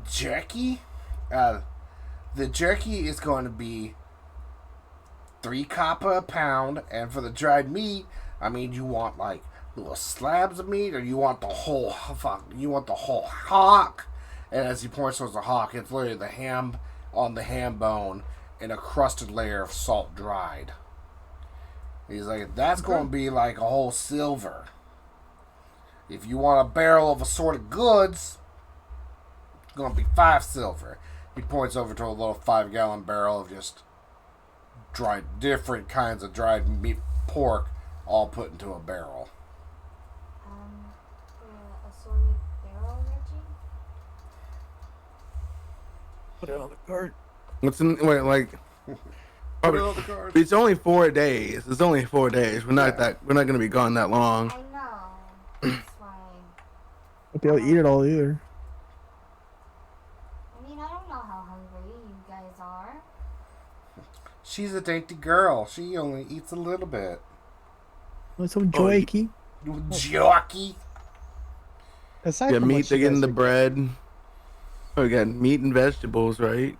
Jerky? The jerky is going to be 3 copper a pound, and for the dried meat, I mean, you want like little slabs of meat, or you want the whole hock? And as he points towards the hock, it's literally the ham on the ham bone and a crusted layer of salt dried. He's like, that's going to be like a whole silver. If you want a barrel of assorted goods, it's going to be 5 silver. He points over to a little 5-gallon barrel of just different kinds of dried meat, pork, all put into a barrel. The assorted barrel, Reggie? Put it on the cart. What's in wait like? Probably, on the card. it's only 4 days. It's only 4 days. We're not gonna be gone that long. I know. That's why. Won't be able to eat it all either. I mean, I don't know how hungry you guys are. She's a dainty girl. She only eats a little bit. Want some joikey? Jockey. Aside Yeah, from meat what to you get in guys the are bread. Oh, we got meat and vegetables, right?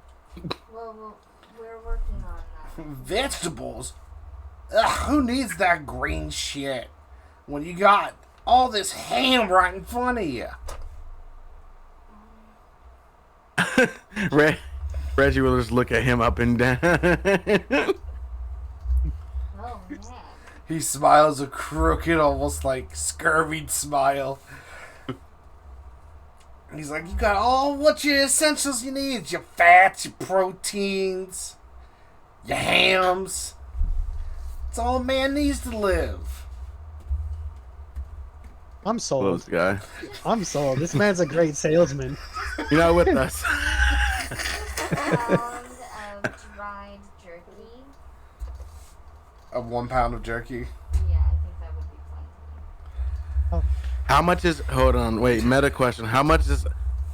Well, we're working on that. Vegetables? Ugh, who needs that green shit when you got all this ham right in front of you? Reggie will just look at him up and down. Oh man. He smiles a crooked, almost like scurvied smile. And he's like, you got all what your essentials you need. Your fats, your proteins, your hams. It's all a man needs to live. I'm sold. Close guy. I'm sold. This man's a great salesman. You're not with us. Just a pound of dried jerky. Of 1 pound of jerky. Yeah, I think that would be plenty. How much is? Hold on, wait. Meta question. How much is?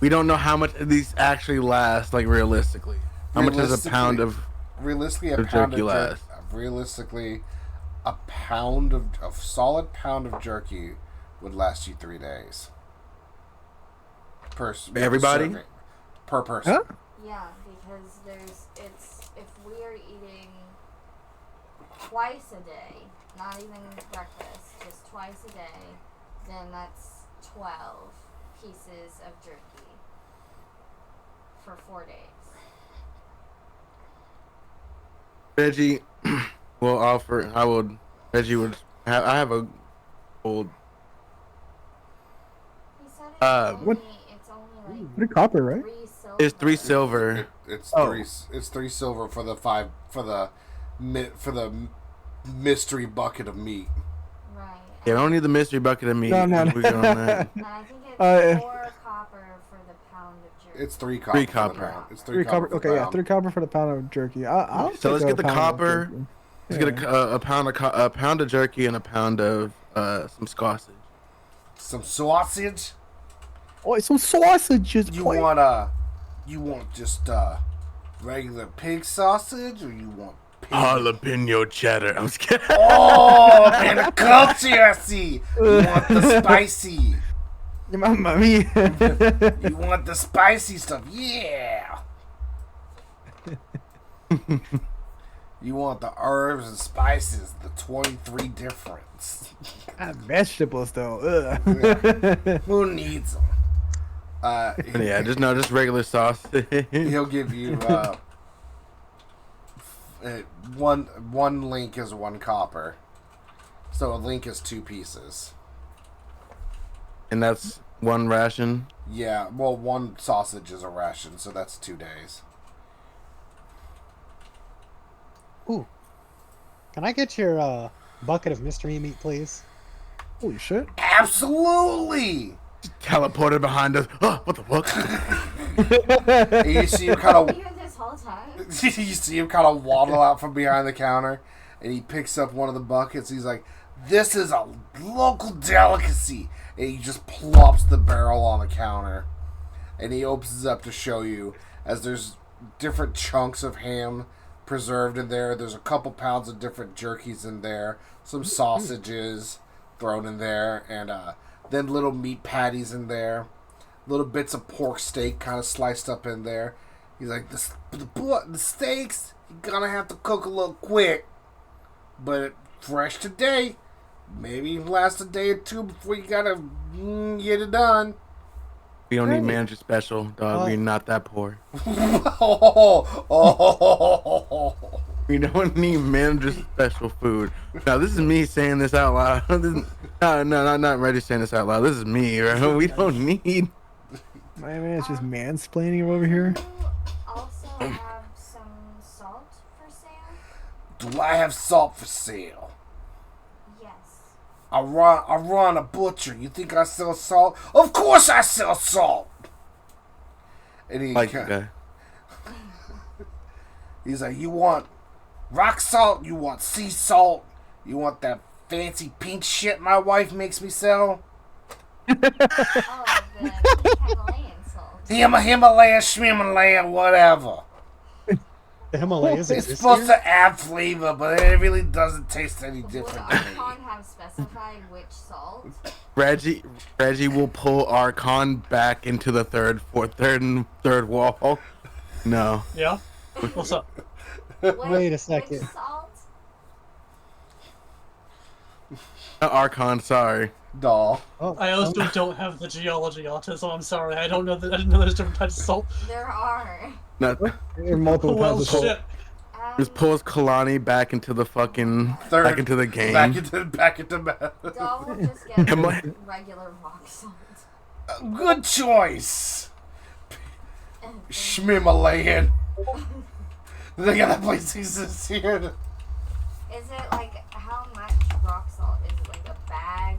We don't know how much these actually last. Like realistically, how much is a pound of? Realistically, a of pound jerky of last? Realistically, a pound of solid pound of jerky would last you 3 days. Everybody? Serving. Per person. Huh? Yeah, because if we are eating twice a day, not even breakfast, just twice a day, then that's 12 pieces of jerky for 4 days. Reggie will offer. I would. Reggie would. I have a old. He said what- it's only like Pretty copper, right? 3 silver. It's 3 silver. It's Oh. three. It's 3 silver for the 5 for the mystery bucket of meat. Right. Yeah, I don't need the mystery bucket of meat. No, no, We good on that. And I think it's Uh, 4 copper for the pound of jerky. It's 3 copper. 3 for the copper. pound. It's 3 copper. for the Okay, yeah, pound. 3 copper for the pound of jerky. I'll So let's take get the pound of copper. jerky. Let's get a pound of jerky and a pound of some sausage. Some sausage. Oh, some sausages. You boy. want just regular pig sausage, or you want pig? Jalapeno cheddar. I'm just kidding. Oh man, the culture I see. You want the spicy. Mamma mia. You want the spicy stuff. Yeah. You want the herbs and spices, the 23 difference. Vegetables though. Ugh. Who needs them? Yeah, just regular sausage. He'll give you one link is 1 copper, so a link is 2 pieces. And that's 1 ration. Yeah, well, 1 sausage is a ration, so that's 2 days. Ooh. Can I get your bucket of mystery meat, please? Holy shit. Absolutely. Teleported behind us. Oh, what the fuck? And you see him kind of Here this whole time. you see him kind of waddle out from behind the counter, and he picks up one of the buckets. He's like, "This is a local delicacy," and he just plops the barrel on the counter, and he opens it up to show you as there's different chunks of ham preserved in there. There's a couple pounds of different jerkies in there, some sausages thrown in there, and then little meat patties in there, little bits of pork steak kind of sliced up in there. He's like, the steaks, you're gonna have to cook a little quick, but fresh today. Maybe last a day or 2 before you gotta get it done. We don't need manager special, dog. We're not that poor. We don't need manager special food. Now, this is me saying this out loud. No, not ready saying this out loud. This is me, right? We don't need. My man's just mansplaining over here. Do you also have some salt for sale? Do I have salt for sale? Yes. I run a butcher. You think I sell salt? Of course I sell salt. And he Like, okay. he's like, you want rock salt? You want sea salt? You want that fancy pink shit my wife makes me sell? Oh, the Himalayan salt. Himalaya, Shmimalaya, whatever. The Himalayas It's exist supposed here? to add flavor, but it really doesn't taste any Would different to me. Archon have specified which salt? Reggie will pull Archon back into the third wall. No. Yeah? What's up? Wait a second. Which salt? Archon, sorry. Doll. Oh, I also don't have the geology autism. I'm sorry. I don't know that. I didn't know there's different types of salt. There are. No, There are multiple Well, kinds of salt. shit. just pulls Kalani back into the fucking Third. back into the game. Back into Doll will just get Am I- regular rock salt. Good choice. Schmimalayan. They got that place exists here. Is it like how much rock salt? Is it like a bag?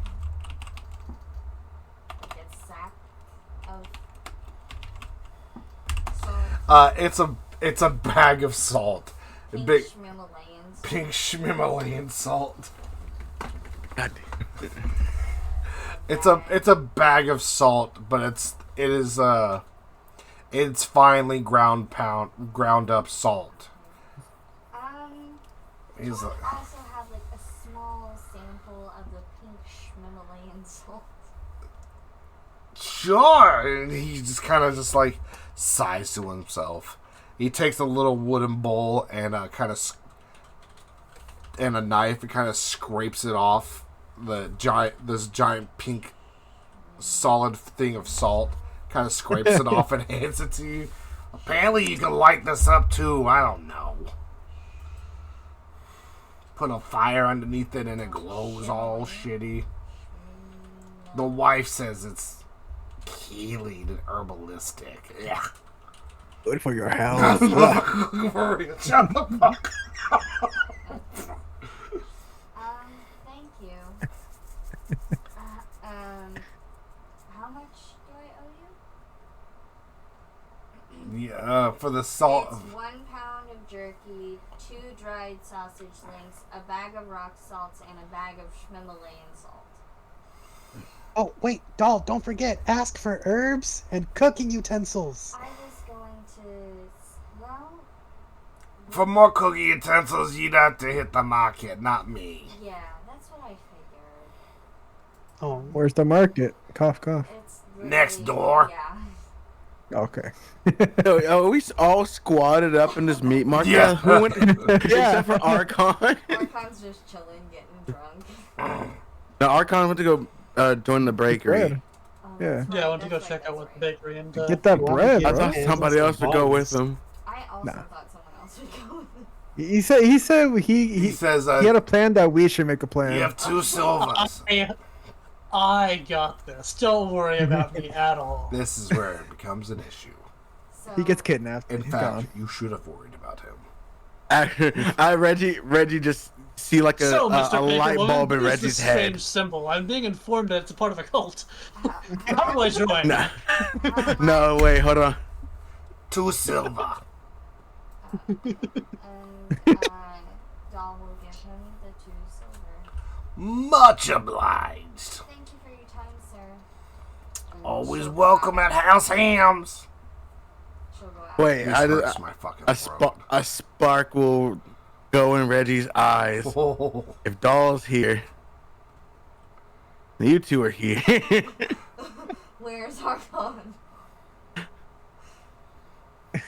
Like a sack of salt? It's a bag of salt. Pink Big Schmimalayans. pink Schmimalayan salt. God damn. It's a bag of salt, but it's finely ground up salt. We He's also like, have like a small sample of the pink Schmimalayan salt. sure. And he just kind of just like sighs to himself. He takes a little wooden bowl and and a knife and kind of scrapes it off this giant pink solid thing of salt. Kind of scrapes it off and hands it to you. Apparently, you can light this up too. I don't know. Put a fire underneath it and it glows all shitty. The wife says it's healing and herbalistic. Yeah. Good for your health. Shut the fuck up. Thank you. How much do I owe you? Yeah, for the salt. It's 1 pound of jerky, 2 dried sausage links, a bag of rock salts, and a bag of Himalayan salt. Oh, wait, doll, don't forget, ask for herbs and cooking utensils. I was going to. Well. For more cooking utensils, you'd have to hit the market, not me. Yeah, that's what I figured. Oh, Where's the market? Cough, cough. It's Next door. Yeah. Okay. Are we all squatted up in this meat market? Yeah. Who went, except for Archon. Archon's just chilling, getting drunk. No, Archon went to go join the bakery. Bread. Yeah. That's Yeah, I right, want to go that's check right, out what the that's bakery and Get that You wanna bread, get I bro. thought somebody else would go with him. I also Nah. thought someone else would go with it. He said He he says, had a plan that we should make a plan. you have 2 silvers. I got this. Don't worry about me at all. This is where it becomes an issue. So, He gets kidnapped. In He's fact, gone. you should have worried about him. Reggie just see like a, So, a Mr. light Bakerwoman, bulb in what is Reggie's this head. strange symbol? I'm being informed that it's a part of a cult. How do I join? Nah. No, wait, hold on. 2 silver. and Doll will give him the 2 silver. Much obliged. Thank you for your time, sir. And Always she'll go welcome out- at House Hams. She'll go out. Wait, This I, hurts my fucking throat. a spark will go in Reggie's eyes. Oh. If Doll's here, you two are here. Where's Archon?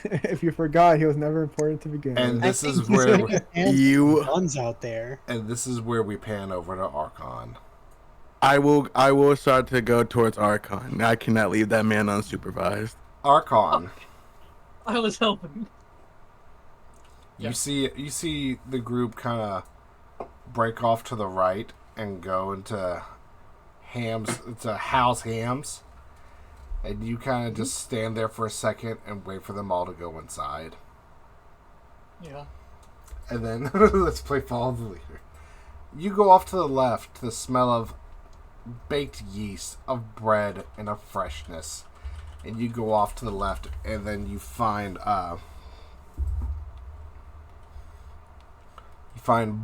If you forgot, he was never important to begin And with. this is he's where got hands You- guns out there. we pan over to Archon. I will start to go towards Archon. I cannot leave that man unsupervised. Archon, I was hoping. you see the group kind of break off to the right and go into House Hams, and you kind of just stand there for a second and wait for them all to go inside, Yeah. and then let's play follow the leader. You go off to the left to the smell of baked yeast, of bread, and of freshness. And you go off to the left, and then you find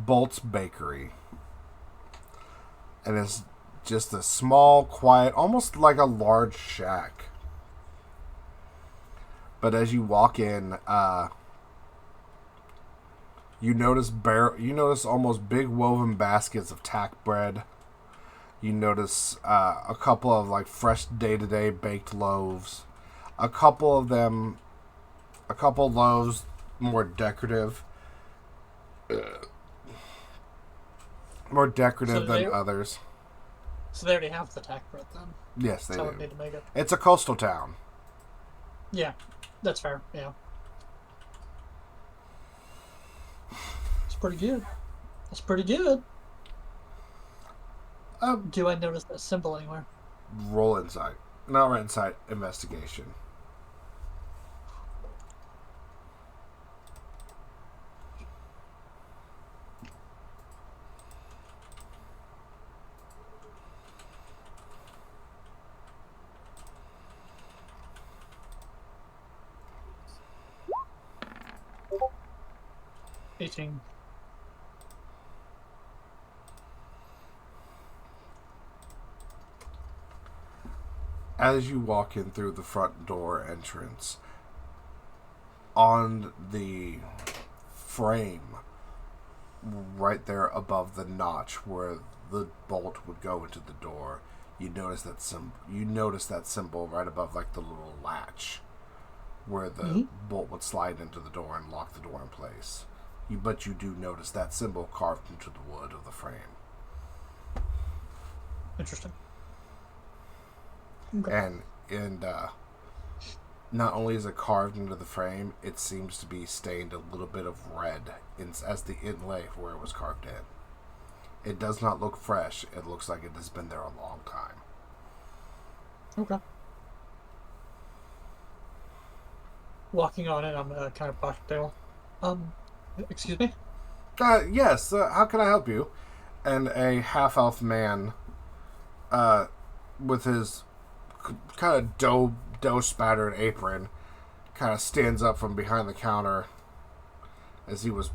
Bolt's Bakery. And it's just a small, quiet, almost like a large shack. But as you walk in, you notice almost big woven baskets of tack bread. You notice a couple of like fresh day-to-day baked loaves. A couple loaves more decorative. More decorative So than they- others. So they already have the tack bread then. Yes, they So I would do. need to make it. It's a coastal town. Yeah, that's fair. Yeah. It's pretty good. That's pretty good. Do I notice that symbol anywhere? Roll insight. Not right inside. Investigation. Eighteen. As you walk in through the front door entrance, on the frame, right there above the notch where the bolt would go into the door, you notice that symbol right above like the little latch where the bolt would slide into the door and lock the door in place. But you do notice that symbol carved into the wood of the frame. Interesting. Okay. And not only is it carved into the frame, it seems to be stained a little bit of red as the inlay where it was carved in. It does not look fresh. It looks like it has been there a long time. Okay. Walking on it, I'm kind of push down. Excuse me? Yes, how can I help you? And a half-elf man, with his kind of dough-spattered apron, kind of stands up from behind the counter as he was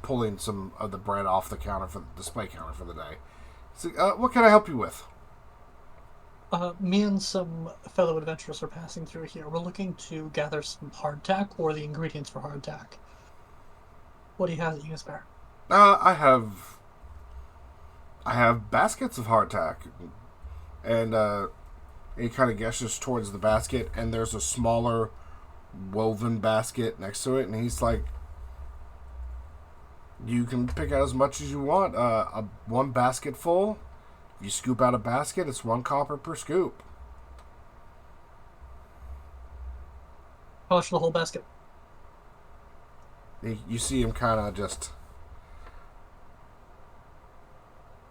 pulling some of the bread off the counter for the display counter for the day. So, what can I help you with? Me and some fellow adventurers are passing through here. We're looking to gather some hardtack or the ingredients for hardtack. What do you have that you can spare? I have baskets of hardtack, and he kind of gestures towards the basket, and there's a smaller woven basket next to it, and he's like, "You can pick out as much as you want. One basket full. If you scoop out a basket, it's 1 copper per scoop." How much for the whole basket? You see him kind of just,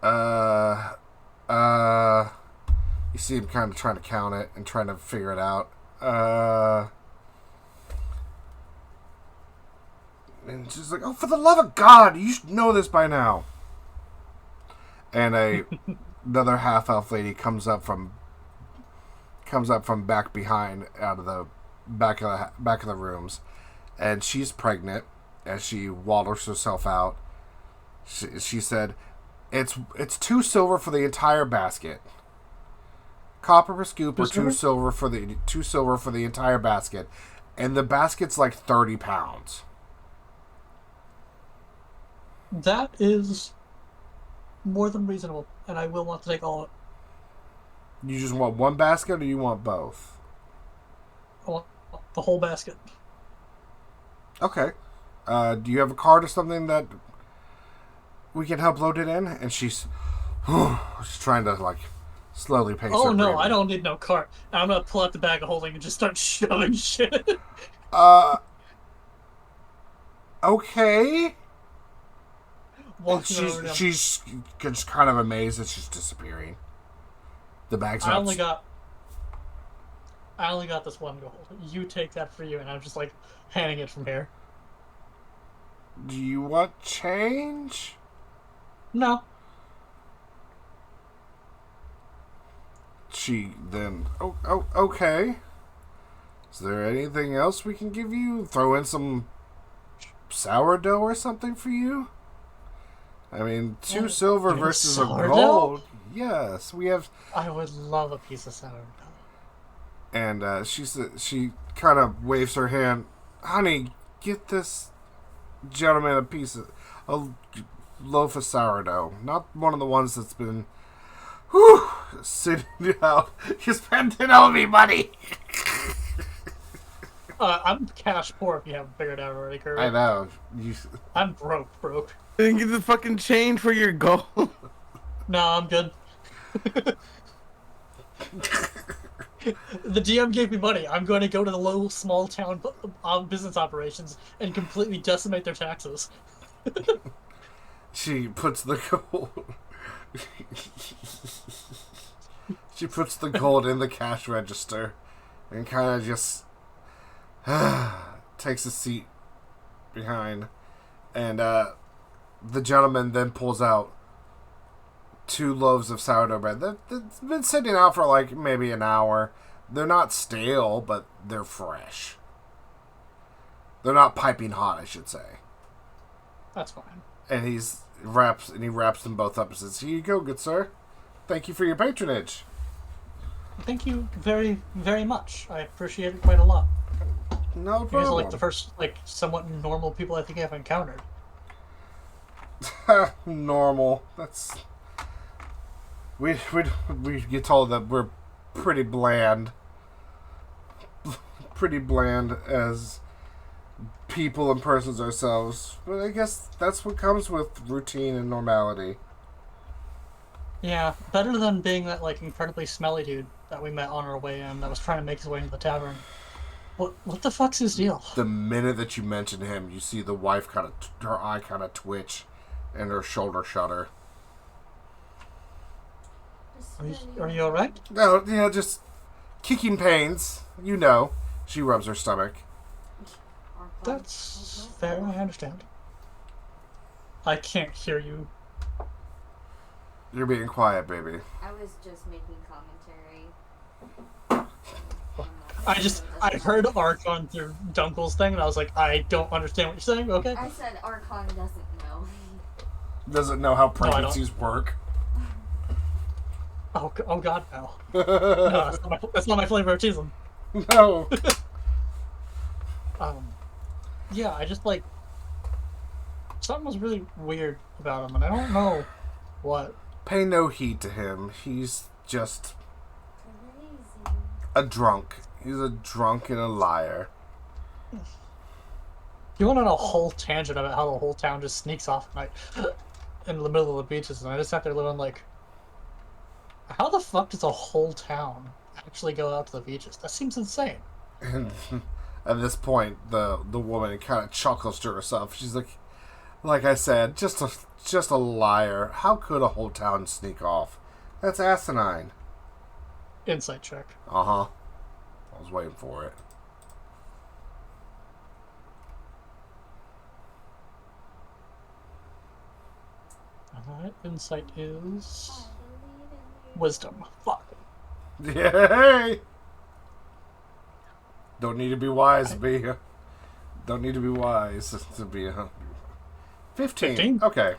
you see him kind of trying to count it and trying to figure it out. And she's like, "Oh, for the love of God, you should know this by now." And another half-elf lady comes up from back behind, out of the back of the rooms, and she's pregnant. As she waddles herself out, she said, "It's 2 silver for the entire basket. Copper per scoop, or 2 silver for the entire basket, and the basket's like 30 pounds." That is more than reasonable, and I will want to take all of it. You just want one basket, or you want both? I want the whole basket. Okay. Do you have a card or something that we can help load it in? And she's trying to like slowly pace. Oh her no, breathing. I don't need no cart. I'm gonna pull out the bag of holding and just start shoving shit. Okay. And Walking over to him. she's just kind of amazed that she's disappearing. The bag's I up. only got this one gold. You take that for you, and I'm just like handing it from here. Do you want change? No. She then, okay. Is there anything else we can give you? Throw in some sourdough or something for you? I mean, 2 silver versus sourdough? a gold. Yes, we have. I would love a piece of sourdough. And she kind of waves her hand. "Honey, get this gentleman a loaf of sourdough. Not one of the ones that's been sitting out. You're spending all me money." I'm cash poor if you haven't figured out already, Kirby. I know. I'm broke. Didn't get the fucking change for your gold. No, I'm good. The DM gave me money. I'm going to go to the local small town business operations and completely decimate their taxes. She puts the gold. She puts the gold in the cash register and kind of just takes a seat behind. And the gentleman then pulls out 2 loaves of sourdough bread that's been sitting out for like maybe an hour. They're not stale, but they're fresh. They're not piping hot, I should say. That's fine. And he wraps them both up and says, "Here you go, good sir. Thank you for your patronage." Thank you very, very much. I appreciate it quite a lot. No You guys are problem. like the first, like, somewhat normal people I think I've encountered. Normal. That's we get told that we're pretty bland. Pretty bland as people and persons ourselves. But I guess that's what comes with routine and normality. Yeah, better than being that, like, incredibly smelly dude that we met on our way in that was trying to make his way into the tavern. What the fuck's his deal? The minute that you mention him, you see the wife her eye kind of twitch and her shoulder shudder. Are you alright? No, yeah, just kicking pains. You know. She rubs her stomach. That's fair, I understand. I can't hear you. You're being quiet, baby. I was just making commentary. I heard Archon through Dunkel's thing, and I was like, I don't understand what you're saying, okay? I said Archon doesn't know. Doesn't know how I don't. pregnancies work. Oh god, no. No, that's not my flavor of cheese. No. Yeah, I just, like, something was really weird about him, and I don't know what. Pay no heed to him. He's just Crazy. a drunk. He's a drunk and a liar. You went on a whole tangent about how the whole town just sneaks off at night in the middle of the beaches, and I just sat there living like, how the fuck does a whole town actually go out to the beaches? That seems insane. And at this point, the woman kind of chuckles to herself. She's like I said, just a liar. How could a whole town sneak off? That's asinine. Insight check. Uh-huh. I was waiting for it. Alright, insight is wisdom. Fuck. Yay! Don't need to be wise to be. Don't need to be wise to be a 15. Okay.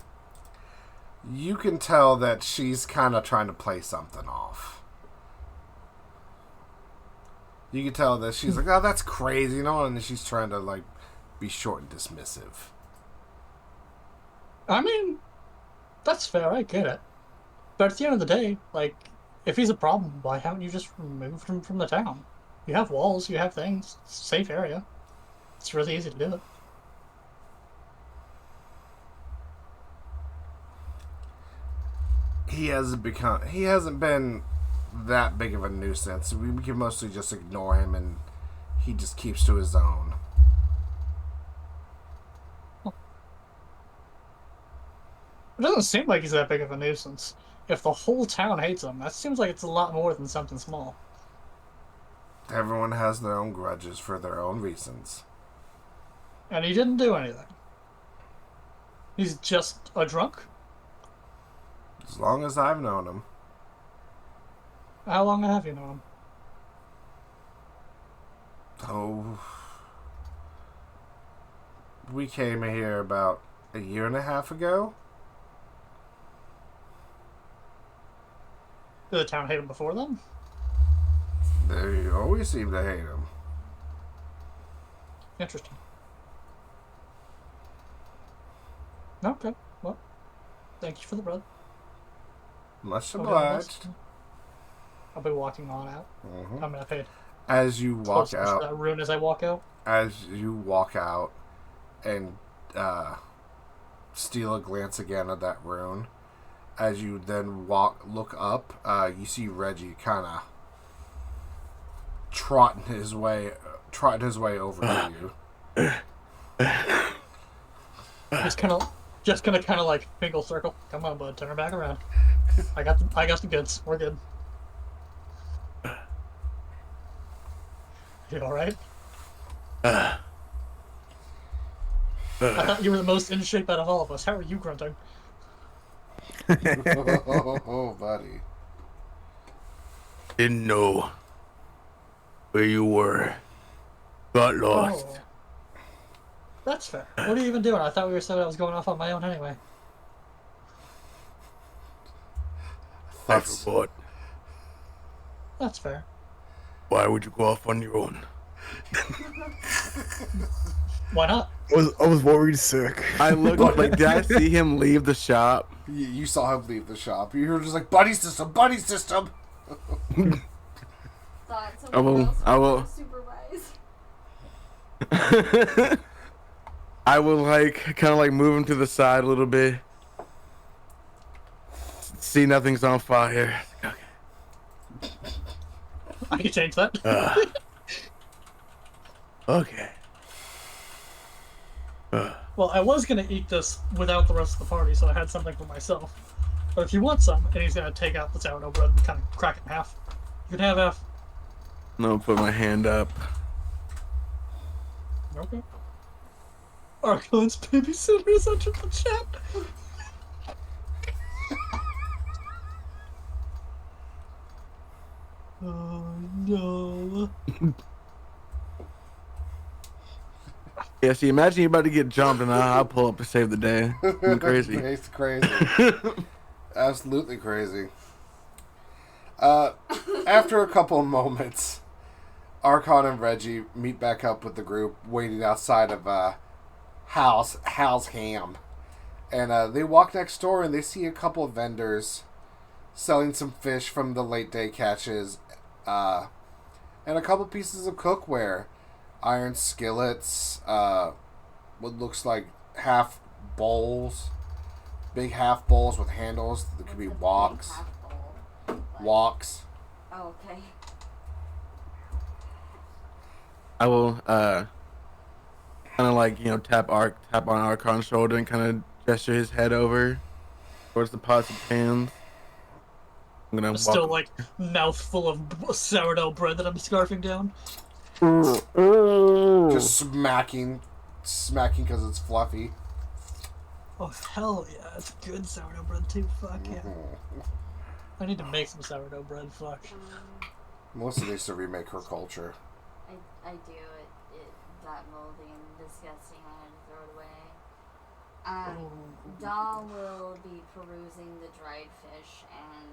You can tell that she's kind of trying to play something off. You can tell that she's like, "Oh, that's crazy," you know, and she's trying to like be short and dismissive. I mean, that's fair, I get it. But at the end of the day, like, if he's a problem, why haven't you just removed him from the town? You have walls, you have things. It's a safe area. It's really easy to do it. He hasn't been that big of a nuisance. We can mostly just ignore him, and he just keeps to his own. It doesn't seem like he's that big of a nuisance. If the whole town hates him, that seems like it's a lot more than something small. Everyone has their own grudges for their own reasons. And he didn't do anything. He's just a drunk? As long as I've known him. How long have you known him? Oh. We came here about a year and a half ago. Did the town hate him before then? They always seem to hate him. Interesting. Okay, well, thank you for the bread. Much I'll do my obliged. best. I'll be walking on out. Mhm. I'm gonna pay As you walk close to out, that rune as I walk out. And steal a glance again at that rune, as you then look up, you see Reggie kind of trotting his way over to you. Just gonna kind of like finger circle. Come on, bud, turn her back around. I got the goods. We're good. You alright? Uh, I thought you were the most in shape out of all of us. How are you grunting? Oh, buddy. Didn't know where you were. Got lost. Oh. That's fair. What are you even doing? I thought we were said I was going off on my own anyway. I That's forgot. That's fair. Why would you go off on your own? Why not? I was worried sick. I looked like, did I see him leave the shop? you saw him leave the shop. You were just like, buddy system, buddy system. Thought someone else I was will. gonna supervise. I will like kind of like move him to the side a little bit. See nothing's on fire. Okay. I can change that. Okay. Well, I was gonna eat this without the rest of the party, so I had something for myself. But if you want some, and he's gonna take out the sourdough bread and kind of crack it in half, you can have half. No, put my hand up. Okay. Archon's babysitter is under the chat. Oh no. Yeah, see, imagine you're about to get jumped and I'll pull up to save the day. I'm crazy. It's crazy. Absolutely crazy. After a couple of moments, Archon and Reggie meet back up with the group waiting outside of Hal's Ham. And they walk next door and they see a couple of vendors selling some fish from the late day catches and a couple pieces of cookware. Iron skillets, what looks like half bowls, big half bowls with handles that could be woks. Woks. Oh, okay. I will kind of like, you know, tap on Archon's shoulder and kind of gesture his head over towards the pots and pans. I'm gonna walk. Still like mouthful of sourdough bread that I'm scarfing down. Just smacking because it's fluffy. Oh hell yeah, it's good sourdough bread too. Fuck yeah. I need to make some sourdough bread. Fuck. Melissa needs to remake her culture. I do. It got moldy and disgusting. I had to throw it away. Doll will be perusing the dried fish and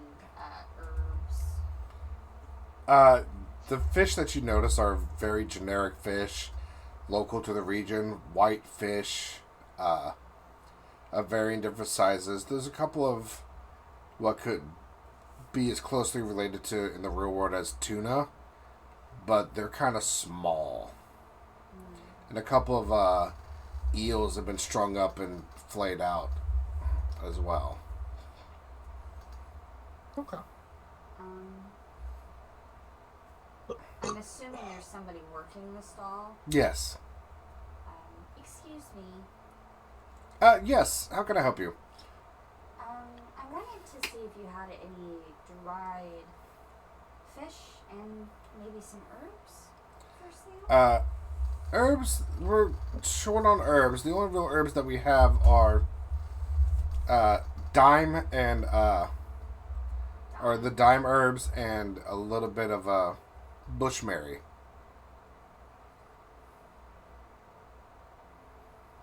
herbs. The fish that you notice are very generic fish, local to the region. White fish, of varying different sizes. There's a couple of what could be as closely related to in the real world as tuna, but they're kind of small. And a couple of eels have been strung up and flayed out as well. Okay. I'm assuming there's somebody working the stall. Yes. Excuse me. Yes. How can I help you? I wanted to see if you had any dried fish and maybe some herbs for sale. Herbs, we're short on herbs. The only real herbs that we have are dime and or the dime herbs and a little bit of bushberry.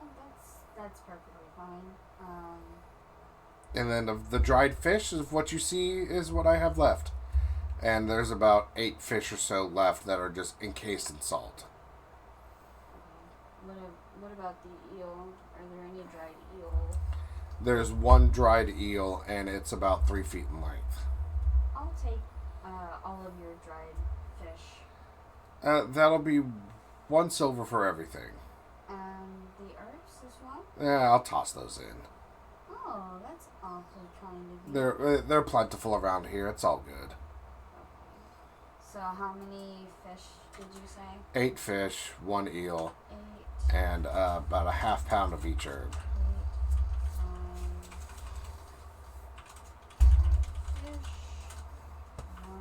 Oh, that's perfectly fine. And then of the dried fish is what you see is what I have left. And there's about 8 fish or so left that are just encased in salt. What about the eel? Are there any dried eel? There's 1 dried eel and it's about 3 feet in length. I'll take all of your dried fish. That'll be 1 silver for everything. And the herbs as well? Yeah, I'll toss those in. Oh, that's awfully kind of you. They're plentiful around here. It's all good. Okay. So how many fish did you say? 8 fish, 1 eel, 8. and about a half pound of each herb. 8 fish, 1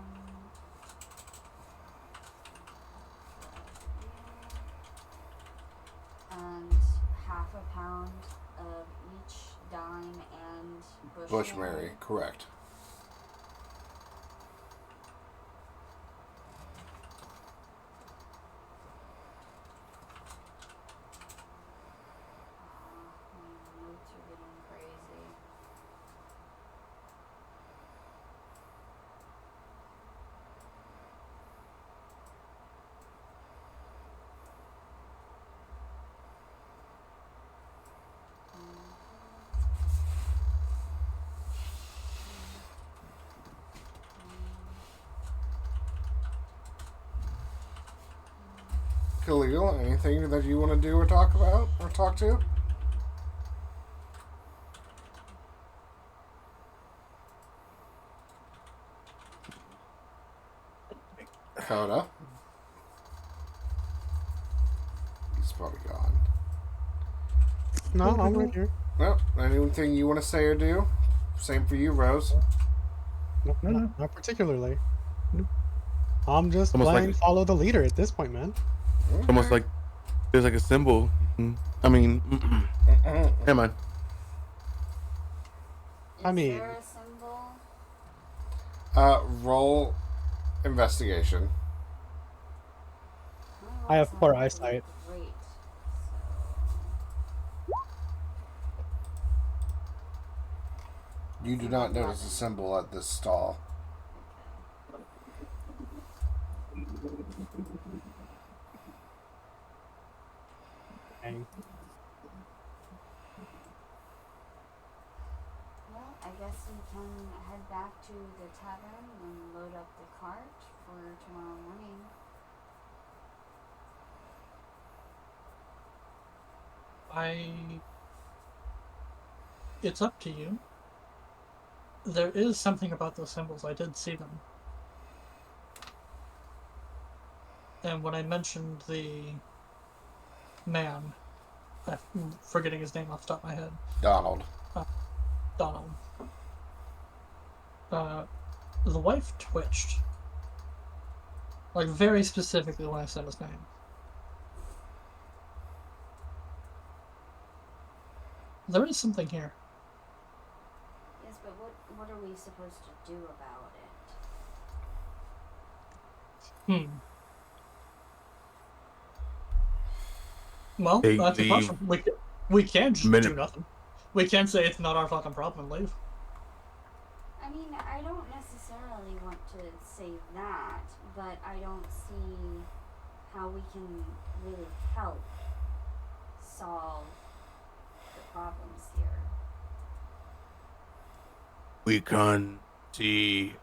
pound of each dime and Bushberry, correct. My notes are getting crazy. Khalil, anything that you want to do or talk about or talk to? Coda. He's probably gone. No, I'm right here. Well, anything you want to say or do? Same for you, Rose. No, No. not particularly. I'm just Almost playing like- follow the leader at this point, man. Okay. Almost like there's like a symbol. I mean, never mind. I Is mean- there a symbol? Roll investigation. I have My poor rolls aren't eyesight. Great. You do not notice a symbol at this stall. Dang. Well, I guess we can head back to the tavern and load up the cart for tomorrow morning. It's up to you. There is something about those symbols. I did see them. And when I mentioned the man, I'm forgetting his name off the top of my head, Donald. Donald. The wife twitched. Like, very specifically when I said his name. There is something here. Yes, but what are we supposed to do about it? Well, They that's a leave question. We can't just minute- do nothing. We can't say it's not our fucking problem and leave. I mean, I don't necessarily want to say that, but I don't see how we can really help solve the problems here. We can see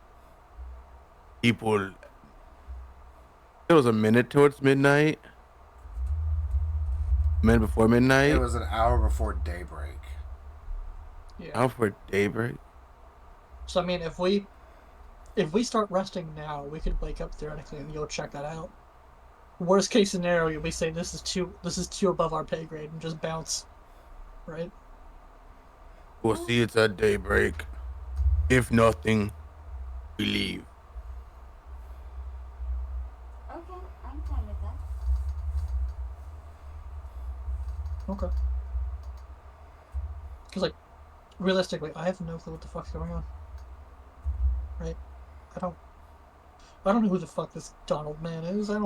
people. It was a minute towards midnight. A minute before midnight. It was an hour before daybreak. Yeah. Out for daybreak. So I mean, if we start resting now, we could wake up theoretically and go check that out. Worst case scenario, we say this is too above our pay grade and just bounce, right? We'll see it's at daybreak. If nothing, we leave. Okay, I'm fine with that. Okay. Because like, realistically, I have no clue what the fuck's going on. Right? I don't know who the fuck this Donald man is. I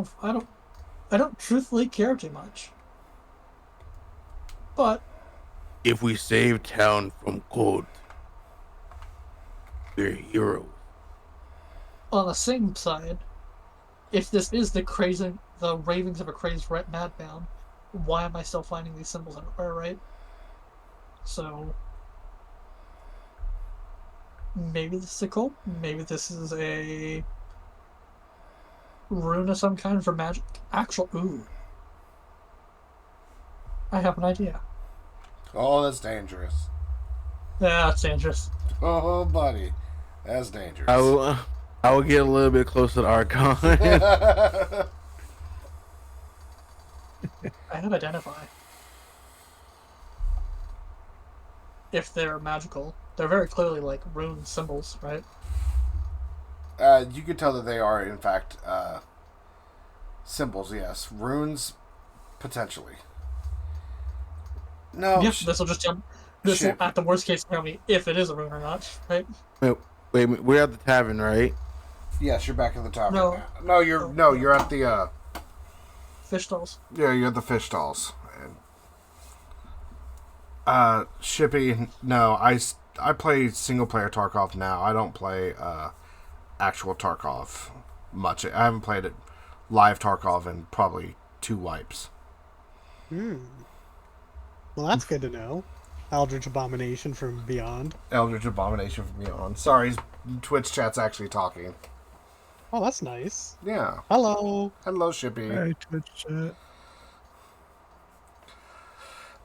don't truthfully care too much. But If we save town from cold, we're heroes. on the same side, if this is the ravings of a crazed madman, why am I still finding these symbols everywhere, right? So maybe this is a cult. Maybe this is a rune of some kind for magic. Ooh. I have an idea. Oh, that's dangerous. Yeah, that's dangerous. Oh, buddy. That's dangerous. I will get a little bit closer to Archon. I have identify. If they're magical, they're very clearly like rune symbols, right? You could tell that they are, in fact, symbols, yes. Runes, potentially. No. Yeah, this will just tell. This will, Shit. at the worst case, tell me if it is a rune or not, right? Wait, we're at the tavern, right? Yes, you're back at the tavern. No. No, you're at the Fish stalls. yeah, you're at the fish stalls. Shippy, no, I play single player Tarkov now. I don't play actual Tarkov much. I haven't played it live Tarkov in probably 2 wipes. Well, that's good to know. Eldritch Abomination from Beyond. Eldritch Abomination from Beyond. Sorry, Twitch chat's actually talking. Oh, that's nice. Yeah. Hello. Hello, Shippy. Hey, Twitch chat.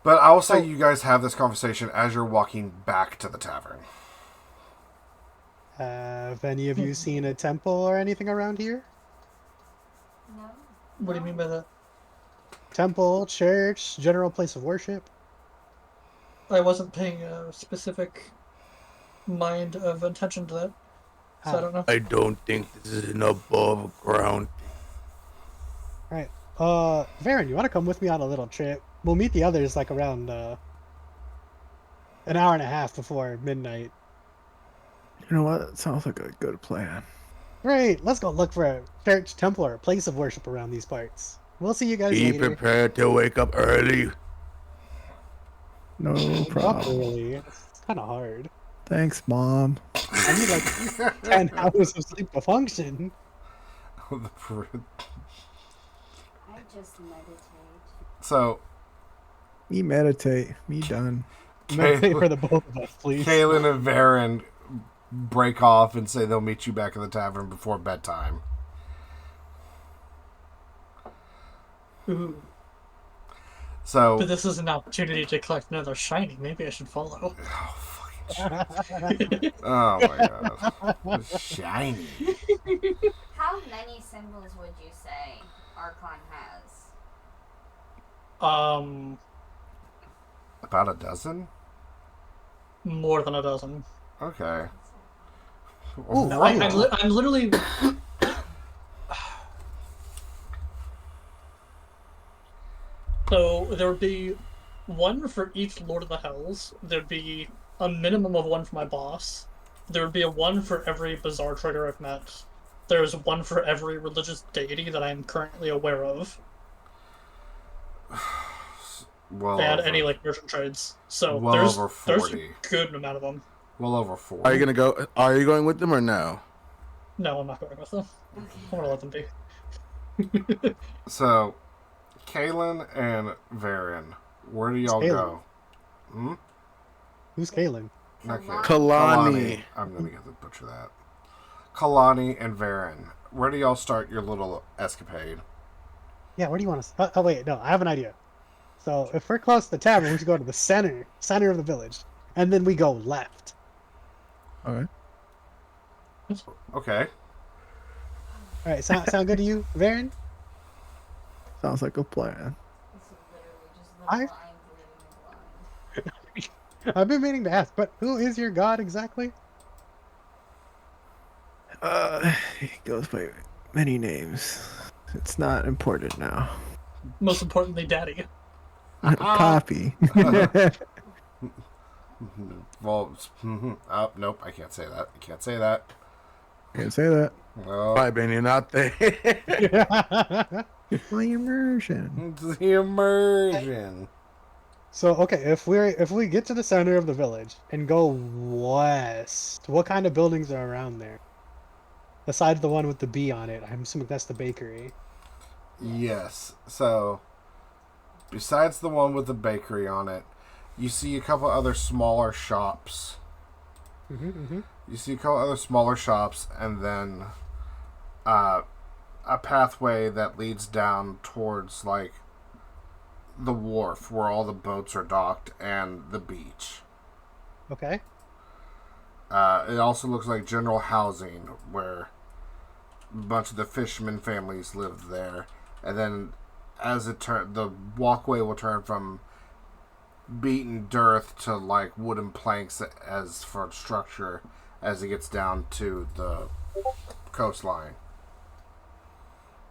But I will say you guys have this conversation as you're walking back to the tavern. Have any of you seen a temple or anything around here? No. What do you mean by that? Temple, church, general place of worship? I wasn't paying a specific mind of attention to that, so I don't know. I don't think this is an above ground. Right. Varen, you want to come with me on a little trip? We'll meet the others like around an hour and a half before midnight. You know what? That sounds like a good plan. Great. Let's go look for a church, temple, or a place of worship around these parts. We'll see you guys Be later. prepared to wake up early. No Not problem. really. It's kind of hard. Thanks, Mom. I need like 10 hours of sleep to function. I just meditate. So, Me meditate. Me done. Meditate for the both of us, please. Kaylin and Varen break off and say they'll meet you back at the tavern before bedtime. Ooh. So, But this is an opportunity to collect another shiny. Maybe I should follow. oh my god. Shiny. How many symbols would you say Archon has? About a dozen? More than a dozen. Okay. Ooh, I'm literally. So there would be one for each Lord of the Hells. There'd be a minimum of one for my boss. There would be a one for every bizarre trader I've met. There's one for every religious deity that I'm currently aware of, Well and over, any like merchant trades. So well there's over there's 40. a good amount of them. Well over 40. Are you gonna go? Are you going with them or no? No, I'm not going with them. Okay. I want to let them be. So, Kaylin and Varen, where do y'all Kaylin. go? Hmm? Who's Kaylin? Not Kaylin. Kalani. I'm gonna get to butcher that. Kalani and Varen, where do y'all start your little escapade? Yeah, where do you want to... Oh, wait, no, I have an idea. So, if we're close to the tavern, we should go to the center of the village. And then we go left. Okay. Okay. Alright, sound good to you, Varen? Sounds like a plan. This is literally just the I- blind leading the blind. I've been meaning to ask, but who is your god exactly? He goes by many names. It's not important now. Most importantly, Daddy. Copy. Well, oh, nope, I can't say that. I can't say that. Can't say that. No. Bye, Ben. You're not there. My immersion. It's the immersion. So, okay, if we get to the center of the village and go west, what kind of buildings are around there? Besides the one with the B on it, I'm assuming that's the bakery. Yes. So, besides the one with the bakery on it, you see a couple other smaller shops. You see a couple other smaller shops, and then a pathway that leads down towards like the wharf where all the boats are docked and the beach. Okay. It also looks like general housing where a bunch of the fishermen families live there, and then as it the walkway will turn from beaten dirt to like wooden planks as for structure as it gets down to the coastline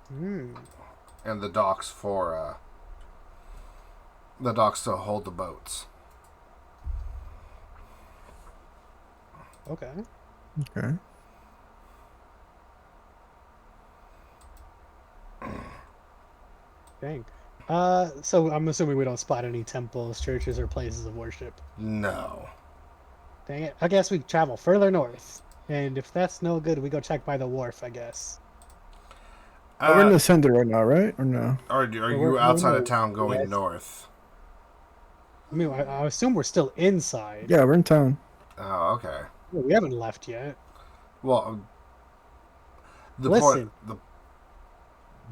and the docks for The docks to hold the boats. Okay. Okay. Dang. So I'm assuming we don't spot any temples, churches, or places of worship. No. Dang it. I guess we travel further north. And if that's no good, we go check by the wharf, I guess. But we're in the center right now, right? Or no? Are We're you outside of no town going west. north? I mean, I assume we're still inside. Yeah, we're in town. Oh, okay. Well, we haven't left yet. Well, the Listen. point. The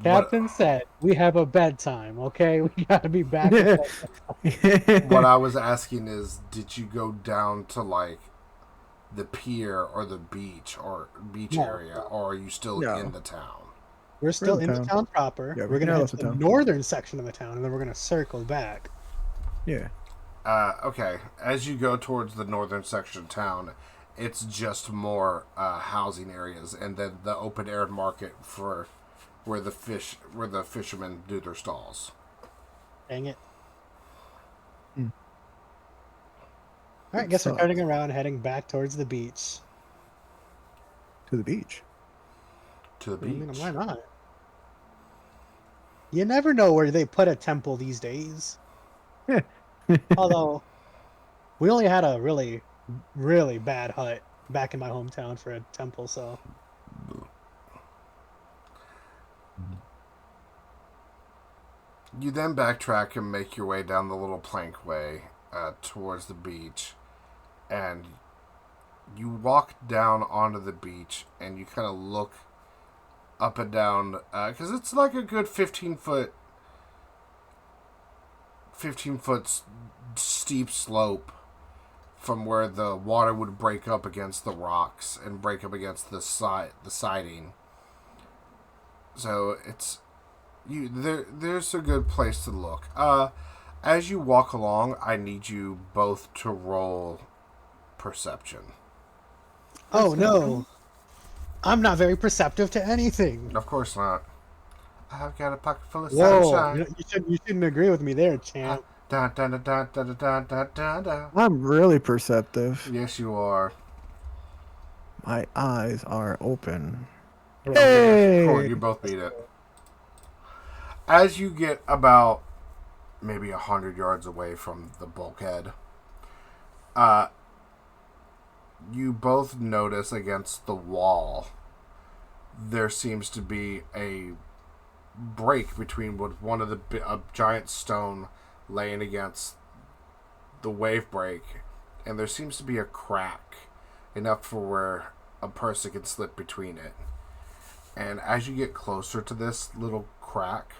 Captain said we have a bedtime, okay? We gotta be back. what I was asking is, did you go down to like the pier or the beach or beach No. area, or are you still No. in the town? We're still in the town. town proper. Yeah, we're gonna yeah, head left to the the town. northern section of the town, and then we're gonna circle back. Yeah. Okay. As you go towards the northern section of town, it's just more housing areas, and then the open air market for where the fishermen do their stalls. Dang it! Mm. All right, guess we're Sucks. turning around, heading back towards the beach. To the beach. To the I mean, beach. why not? You never know where they put a temple these days. Although, we only had a really, really bad hut back in my hometown for a temple, so. You then backtrack and make your way down the little plankway towards the beach, and you walk down onto the beach, and you kind of look up and down because it's like a good 15 foot steep slope from where the water would break up against the rocks and break up against the siding. So it's there's a good place to look. As you walk along, I need you both to roll perception. Oh no! I'm not very perceptive to anything. Of course not. I've got a pocket full of Whoa! sunshine. You shouldn't agree with me there, champ. Da, da, da, da, da, da, da, da, da. I'm really perceptive. Yes, you are. My eyes are open. Cool, Hey! you both beat it. As you get about maybe 100 yards away from the bulkhead, you both notice against the wall there seems to be a break between one of a giant stone laying against the wave break, and there seems to be a crack enough for where a person can slip between it. And as you get closer to this little crack,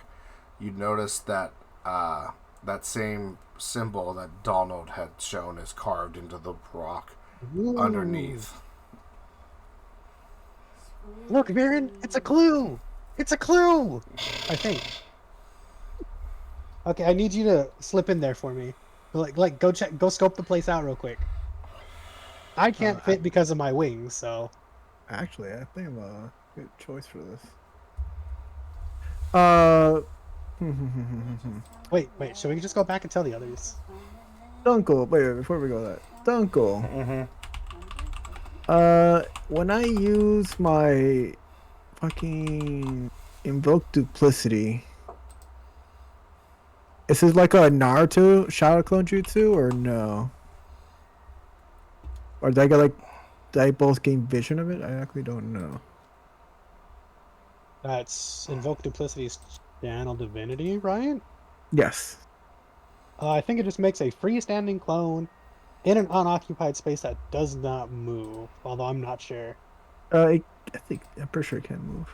you notice that that same symbol that Donald had shown is carved into the rock Ooh. underneath. Look, Viren, it's a clue. It's a clue. I think. Okay, I need you to slip in there for me. Like, go scope the place out real quick. I can't fit because of my wings, so. Actually, I think I'm a good choice for this. Wait. Should we just go back and tell the others? Dunkel. Wait, before we go that. Dunkel. Mm-hmm. When I use my fucking invoke duplicity, is this like a Naruto shadow clone jutsu or no? Or did I both gain vision of it? I actually don't know. That's invoke duplicity's channel divinity, right? Yes. I think it just makes a freestanding clone in an unoccupied space that does not move. Although I'm not sure. I'm pretty sure it can move.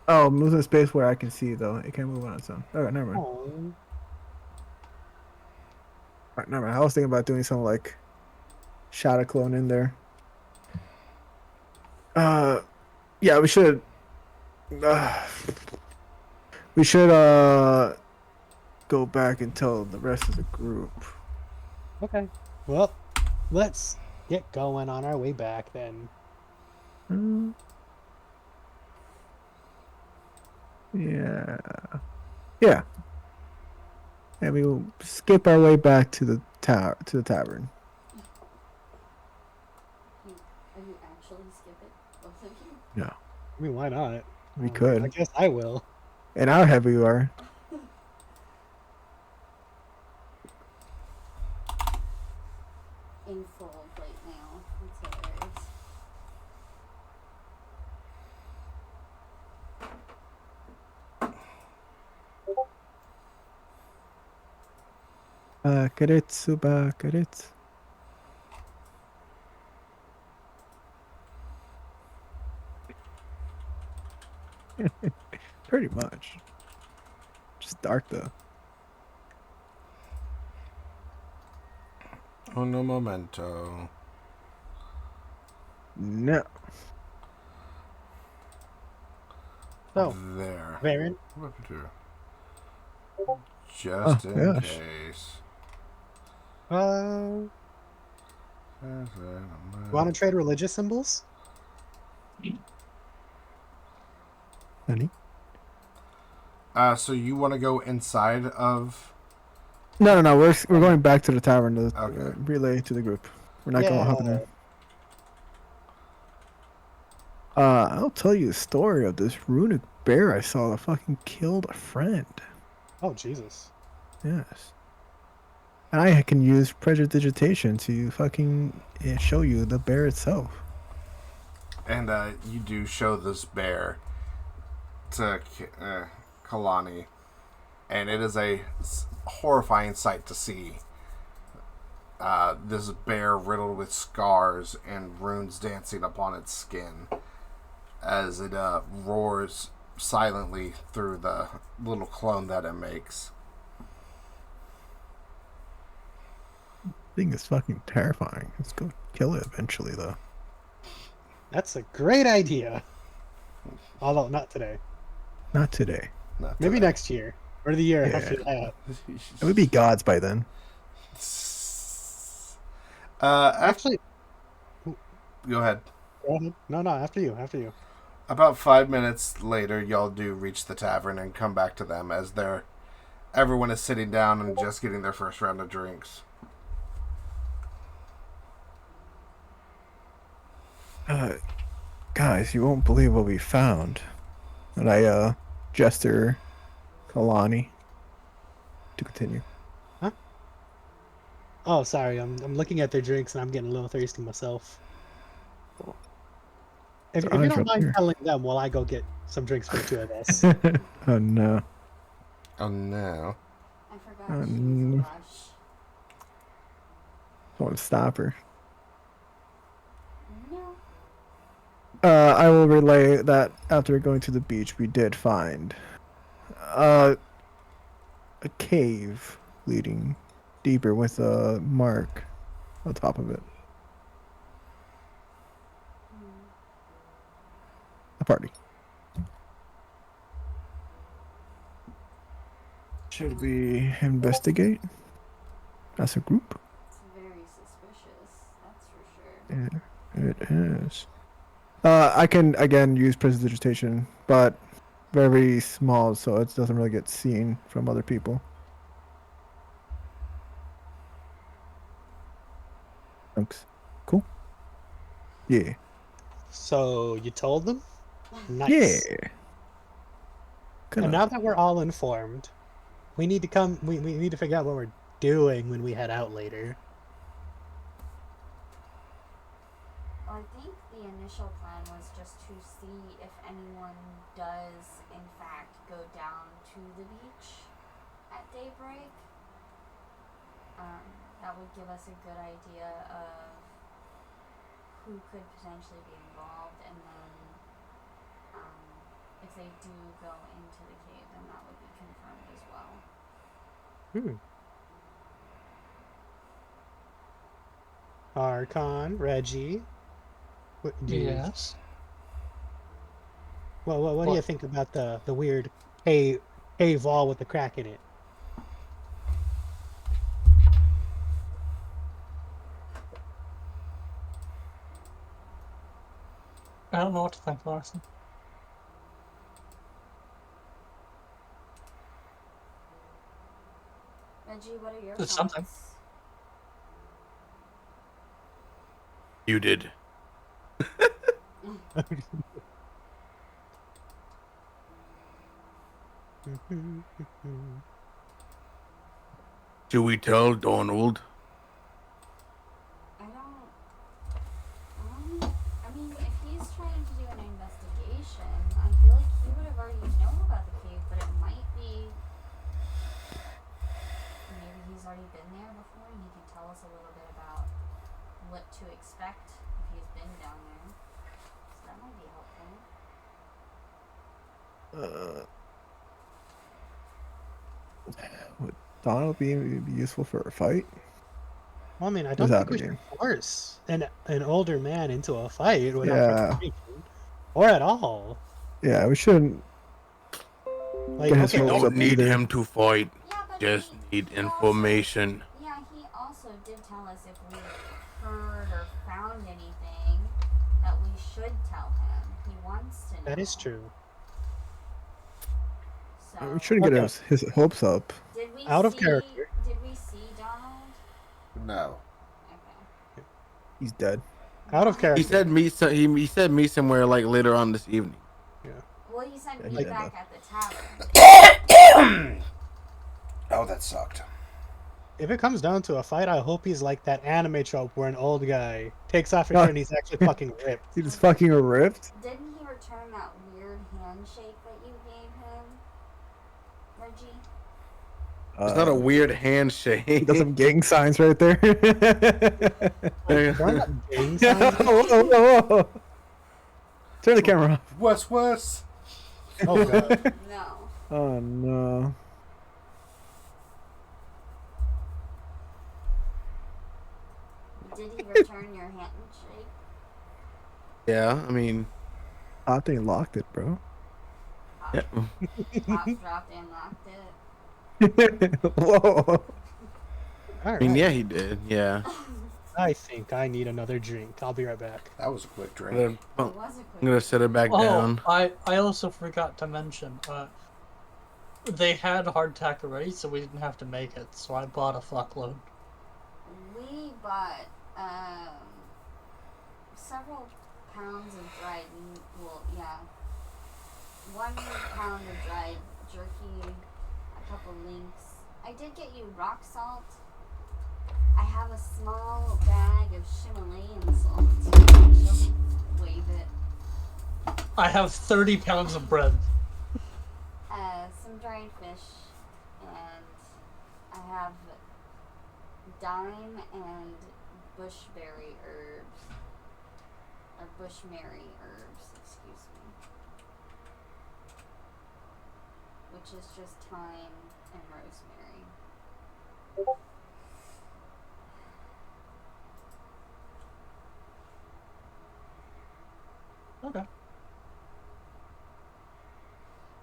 Oh, moves in a space where I can see though. It can't move on its own. Alright, never mind. Oh. Alright, never mind. I was thinking about doing some like shadow clone in there. Yeah, we should. We should go back and tell the rest of the group. Okay. Well, let's get going on our way back then. Yeah. Yeah. And we will skip our way back to the tower to the tavern. Are you actually skip it? Both of you? No. I mean, why not? We I could. guess I will. And how heavy we are. In full plate mail. That's hilarious. Bakaretsu, bakaretsu. Pretty much. Just dark though. Uno momento. No. So, There. Baron, What to do? Oh Just in gosh. case. you want to trade religious symbols? Honey? So you want to go inside of? No. We're going back to the tavern to Okay. relay to the group. We're not going Yeah. hopping in. I'll tell you the story of this runic bear I saw that fucking killed a friend. Oh, Jesus. Yes. And I can use prestidigitation to fucking show you the bear itself. And you do show this bear to Kalani, and it is a horrifying sight to see. This bear riddled with scars and runes dancing upon its skin as it roars silently through the little clone that it makes. Thing is fucking terrifying. Let's go kill it eventually, though. That's a great idea. Although, not today. Not today. Not Maybe today. next year. Or the year Yeah. after that. It would be gods by then. Actually, Go ahead. go ahead. No, after you. About 5 minutes later, y'all do reach the tavern and come back to them as everyone is sitting down and just getting their first round of drinks. Guys, you won't believe what we found. And I gesture Kalani to continue. Huh? Oh, sorry. I'm looking at their drinks and I'm getting a little thirsty myself. If you don't mind telling them while I go get some drinks for the two of us. Oh no. Oh no. I forgot she was a rush. Won't stop her. No. I will relay that after going to the beach, we did find a cave leading deeper with a mark on top of it. A party. Should we investigate as a group? It's very suspicious, that's for sure. Yeah, it is. I can again use prestidigitation, but very small, so it doesn't really get seen from other people. Thanks. Cool. Yeah. So, you told them? Nice. Yeah. Good And enough. now that we're all informed, we need to we need to figure out what we're doing when we head out later. Well, I think the initial plan was just to see if anyone does, in fact, go down to the beach at daybreak. That would give us a good idea of who could potentially be involved, and then if they do go into the cave, then that would be confirmed as well. Archon, Reggie. Yes. Well, what do you think about the weird cave wall with the crack in it? I don't know what to think, Larson. Reggie, what are your It's thoughts? something. You did. Should we tell Donald? I mean, if he's trying to do an investigation, I feel like he would have already known about the cave, but it might be. Maybe he's already been there before and he can tell us a little bit about what to expect if he's been down there. So that might be helpful. Would Donald be useful for a fight? Well, I mean, I don't Without think we a should game. force an older man into a fight without Yeah. preparation, or at all. Yeah, we shouldn't Like, get his okay, hopes Don't up need either. him to fight. Yeah, but Just need he also- information. Yeah, he also did tell us if we heard or found anything that we should tell him. He wants to know. that is true. So, We shouldn't get Okay. his hopes up. did we Out of see, character. Did we see Donald? No. Okay. He's dead. Out of character. He said meet. He said meet somewhere like later on this evening. Well, he said Yeah, meet he back did at the tavern. Oh, that sucked. If it comes down to a fight, I hope he's like that anime trope where an old guy takes off his shirt and he's actually fucking ripped. He just fucking ripped. Didn't he return that weird handshake that you gave him, Reggie? It's not a weird He handshake. does some gang signs right there. We're not gang Yeah, signs. whoa, whoa, whoa. Turn the camera off. Wes. Oh god. No. Oh no. Did he return your handshake? Yeah, I mean, I think he locked it, bro. yeah. Pops dropped and locked it. Whoa. All I mean, right. yeah, he did. Yeah. I think I need another drink. I'll be right back. That was a quick I'm drink. gonna, It I'm was a quick. gonna set it back down. I also forgot to mention, they had hardtack already, so we didn't have to make it. So I bought a fuckload. We bought several pounds of dried meat. Well, yeah, 1 pound of dried jerky, a couple links. I did get you rock salt. I have a small bag of Himalayan salt. She'll wave it. I have 30 pounds of bread. Some dried fish, and I have thyme and bushberry herbs, or bushberry herbs, excuse me, which is just thyme and rosemary. Okay.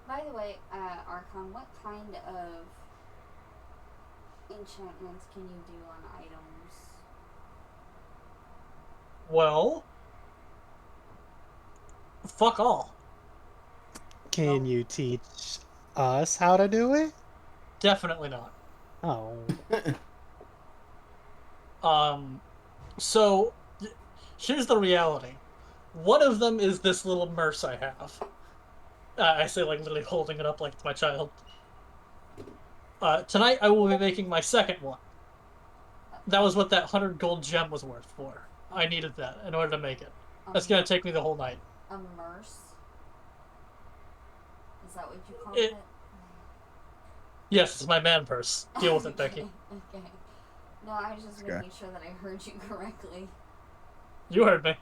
By the way, Archon, what kind of enchantments can you do on items? Well, fuck all. Can you teach us how to do it? Definitely not. Oh. So here's the reality. One of them is this little merce I have. I say, like, literally holding it up like it's my child. Tonight I will be making my second one. That was what that 100 gold gem was worth for. I needed that in order to make it. That's gonna take me the whole night. A merce? Is that what you call It- it? Yes, it's my man purse. Deal with it, Becky. Okay. No, I was just Okay. making sure that I heard you correctly. You heard me.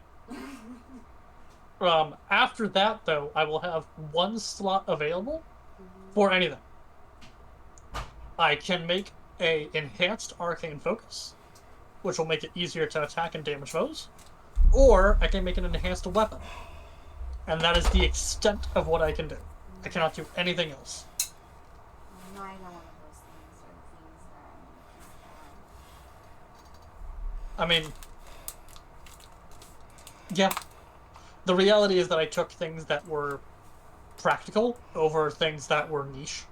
After that, though, I will have 1 slot available for anything. I can make a enhanced arcane focus, which will make it easier to attack and damage foes, or I can make an enhanced weapon, and that is the extent of what I can do. I cannot do anything else. Neither one of those things are things that I'm looking for. I mean, yeah. The reality is that I took things that were practical over things that were niche.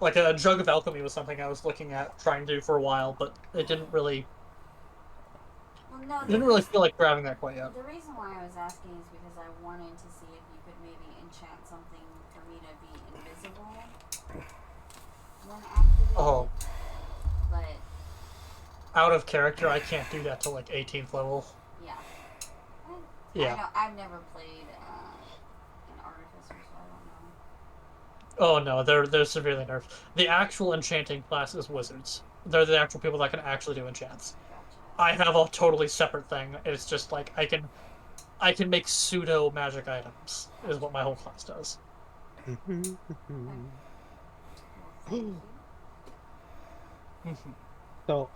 Like a jug of alchemy was something I was looking at trying to do for a while, but it didn't really Well, no, feel like grabbing that quite yet. the reason why I was asking is because I wanted to see if you could maybe enchant something for me to be invisible when activated. Oh, But out of character, I can't do that till like 18th level. yeah, Yeah. I know, I've never played an artificer, so I don't know. Oh no, they're severely nerfed. The actual enchanting class is wizards. They're the actual people that can actually do enchants. Gotcha. I have a totally separate thing. It's just like I can make pseudo magic items. Is what my whole class does. Well, thank you. So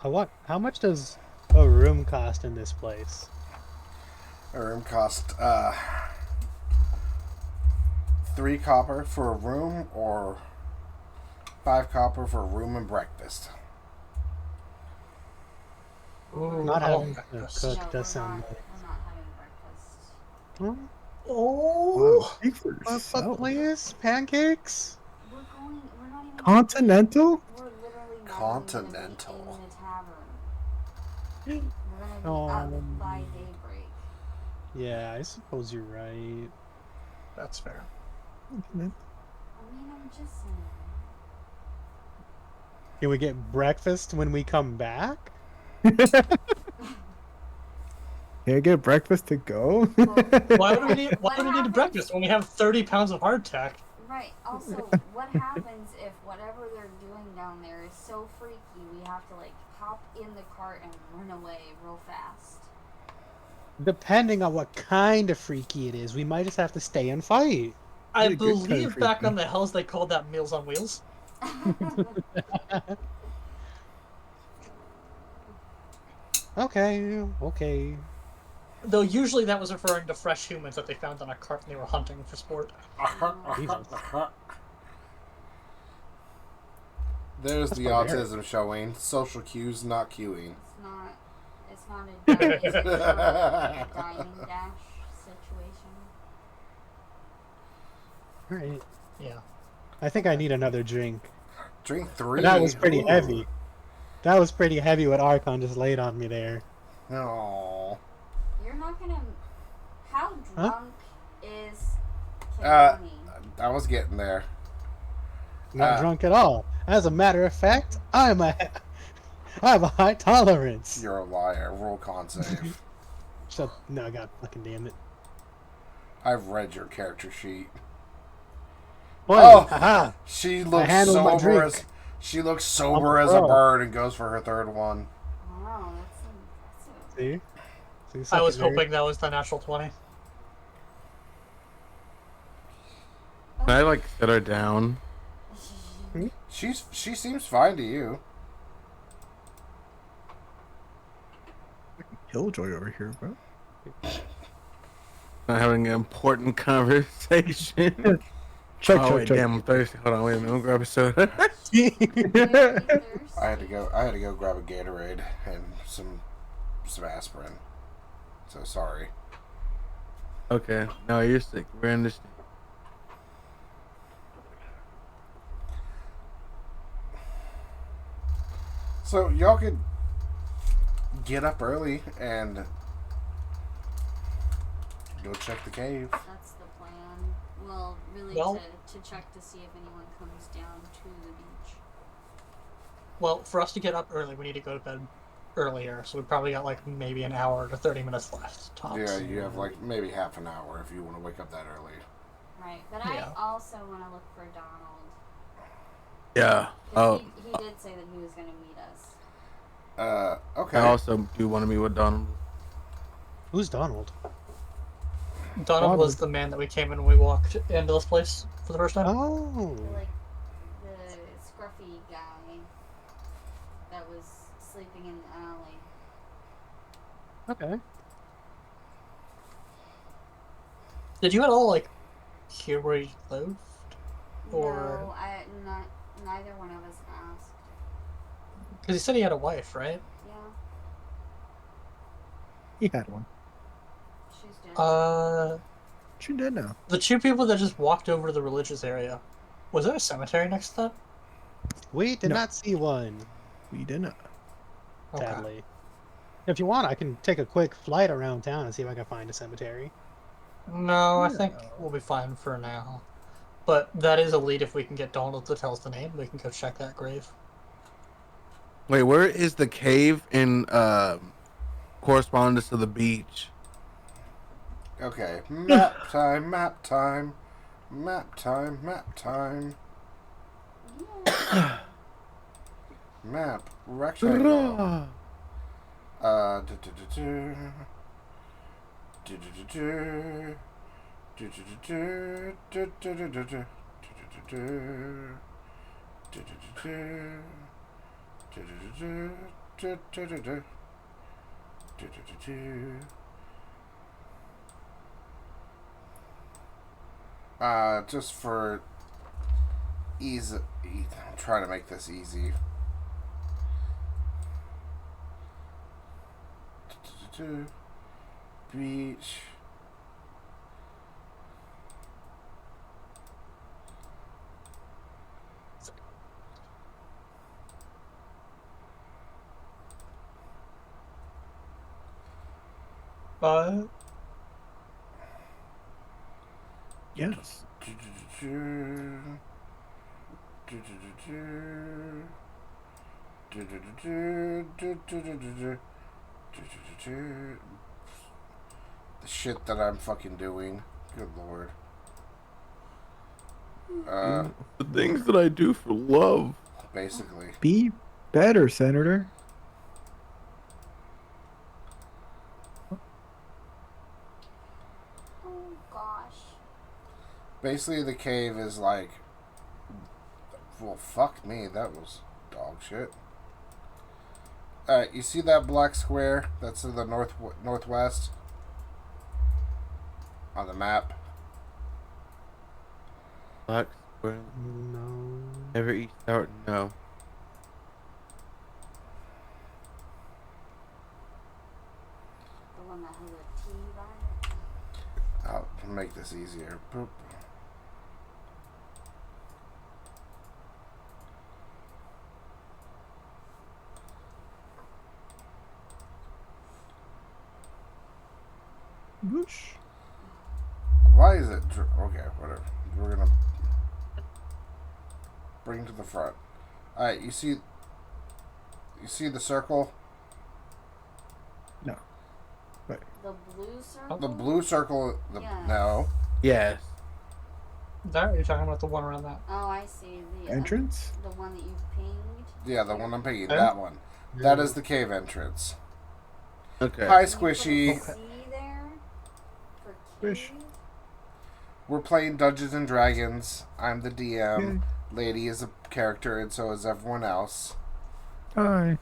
how much does a room cost in this place? A room cost 3 copper for a room, or 5 copper for a room and breakfast. Ooh, Not I having want to breakfast. cook No, does sound we're not having breakfast. like. Oh, Speak for But yourself. please, pancakes. We're not even Continental? We're literally not Continental. even gonna be in the tavern. We're gonna be out by daybreak. Yeah, I suppose you're right. that's fair. I mean, I'm just saying. Can we get breakfast when we come back? Can I get breakfast to go? Why do we need happens- breakfast when we have 30 pounds of hardtack? Right. Also, what happens if whatever they're doing down there is so freaky we have to like hop in the cart and run away real fast? Depending on what kind of freaky it is, we might just have to stay and fight. I Be a good kind of believe back freaky. on the Hells they called that Meals on Wheels. Okay. Though usually that was referring to fresh humans that they found on a cart and they were hunting for sport. Jesus. There's That's the barbaric. autism showing. Social cues not cueing. It's not a dying, it's not a dying dash situation. Alright. Yeah. I think I need another drink. Drink 3. That was pretty Ooh. heavy. That was pretty heavy what Archon just laid on me there. Aww. You're not gonna. How Huh? drunk is Kilani? I was getting there. Not drunk at all. As a matter of fact, I have a high tolerance. You're a liar. Roll con save. No, God fucking damn it. I've read your character sheet. Oh, Oh! haha. She looks handled my sober drink. as sober I'm a as a pro. bird and goes for her third one. Wow, that's impressive. See? I was suck it, nerd. hoping that was the natural 20. Can I like sit her down? She seems fine to you. Killjoy over here, bro. Not having an important conversation. Check. Wait, damn, I'm thirsty. Hold on, wait a minute. I'll grab a soda. Very thirsty. I had to go grab a Gatorade and some aspirin. So sorry. Okay, no, you're sick. We understand. So y'all could get up early and go check the cave. That's the plan. Well, really Well- to check to see if anyone comes down to the beach. Well, for us to get up early, we need to go to bed earlier, so we probably got like maybe an hour to 30 minutes left, tops. Yeah, you have like maybe half an hour if you want to wake up that early. Right, but Yeah. I also want to look for Donald. Yeah. 'Cause Oh, he did say that he was going to meet us. Okay. I also do want to meet with Donald. Who's Donald? Donald was the man that we came in when we walked into this place for the first time. Oh. Like the scruffy guy that was sleeping in the alley. Okay. Did you at all like hear where he lived? Or No, neither one of us asked. because he said he had a wife, right? Yeah, He had one. she's dead. She did now. The two people that just walked over to the religious area. Was there a cemetery next to that? We did No. not see one, We did not. Okay. sadly. If you want, I can take a quick flight around town and see if I can find a cemetery. No, I think we'll be fine for now. But that is a lead if we can get Donald to tell us the name. We can go check that grave. Wait, where is the cave in correspondence to the beach? Okay, map time, map time, map time, map time. Map rectangle. Just for ease, I'm trying to make this easy. Beach. Yes. The shit that I'm fucking doing. Good lord. The things that I do for love. Basically. Be better, Senator. Oh gosh. Basically, the cave is like. Well, fuck me. That was dog shit. Alright, you see that black square that's in the northwest? On the map? Black square. No. Never eat sour. No. The one that has a T by it. I'll make this easier. Boop. Whoosh. Why is it... Okay, whatever. We're gonna... Bring to the front. Alright, you see... You see the circle? No. Wait. The blue circle? The blue circle... Yes. No. Yes. That you're talking about the one around that. Oh, I see. The Entrance? The one that you've pinged. Yeah, the one I'm picking. Okay. That one. That is the cave entrance. Okay. Hi, Can you Squishy. put a C there for Squish. cave? We're playing Dungeons and Dragons. I'm the DM. Yay. Lady is a character, and so is everyone else. Hi.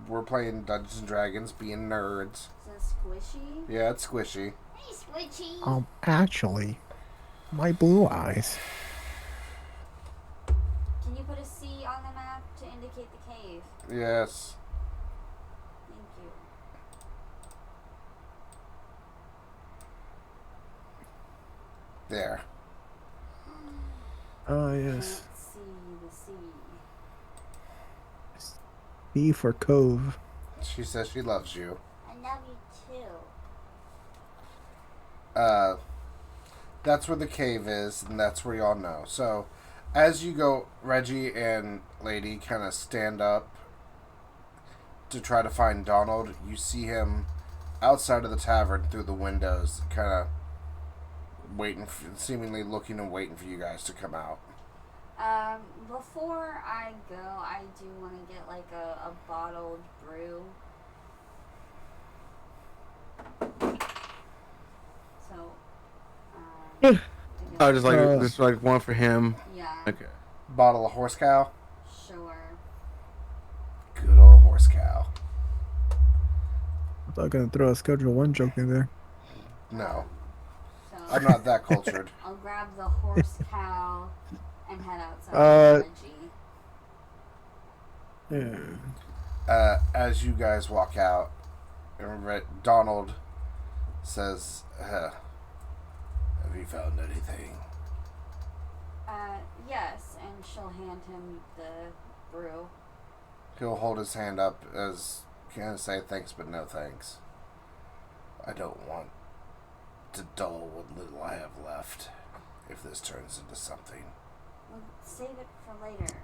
We're playing Dungeons and Dragons, being nerds. Is that squishy? Yeah, it's Squishy. Hey, squishy. Actually, my blue eyes. Can you put a C on the map to indicate the cave? Yes. Thank you. There. Ah, yes. Can't see the C. B for cove. She says she loves you. I love you too. That's where the cave is, and that's where y'all know. So, as you go, Reggie and Lady kind of stand up to try to find Donald. You see him outside of the tavern through the windows, kind of waiting, seemingly looking and waiting for you guys to come out. Before I go, I do want to get like a bottled brew. So, Oh, just like Uh, just like one for him. yeah, Okay. Bottle of horse cow. sure. Good old horse cow. I thought I was gonna throw a Schedule 1 joke in there. No, So I'm not that cultured. I'll grab the horse cow and head outside with Reggie. Yeah. As you guys walk out, Donald says, "Have you found anything?" Yes, and she'll hand him the brew. He'll hold his hand up as kind of say thanks, but no thanks. I don't want to dull what little I have left if this turns into something. Well, save it for later,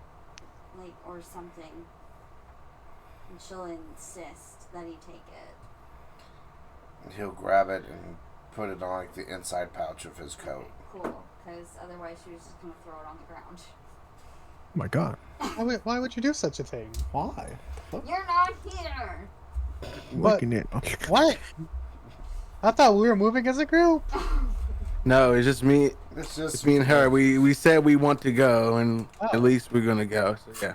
like, or something. And she'll insist that he take it. And he'll grab it and put it on like the inside pouch of his coat. Okay, cool, because otherwise she was just gonna throw it on the ground. Oh my god. Why would you do such a thing? Why? You're not here. What? Looking at What? I thought we were moving as a group. No, it's just me. It's It's just me and her. We said we want to go, and at least we're gonna go. So yeah.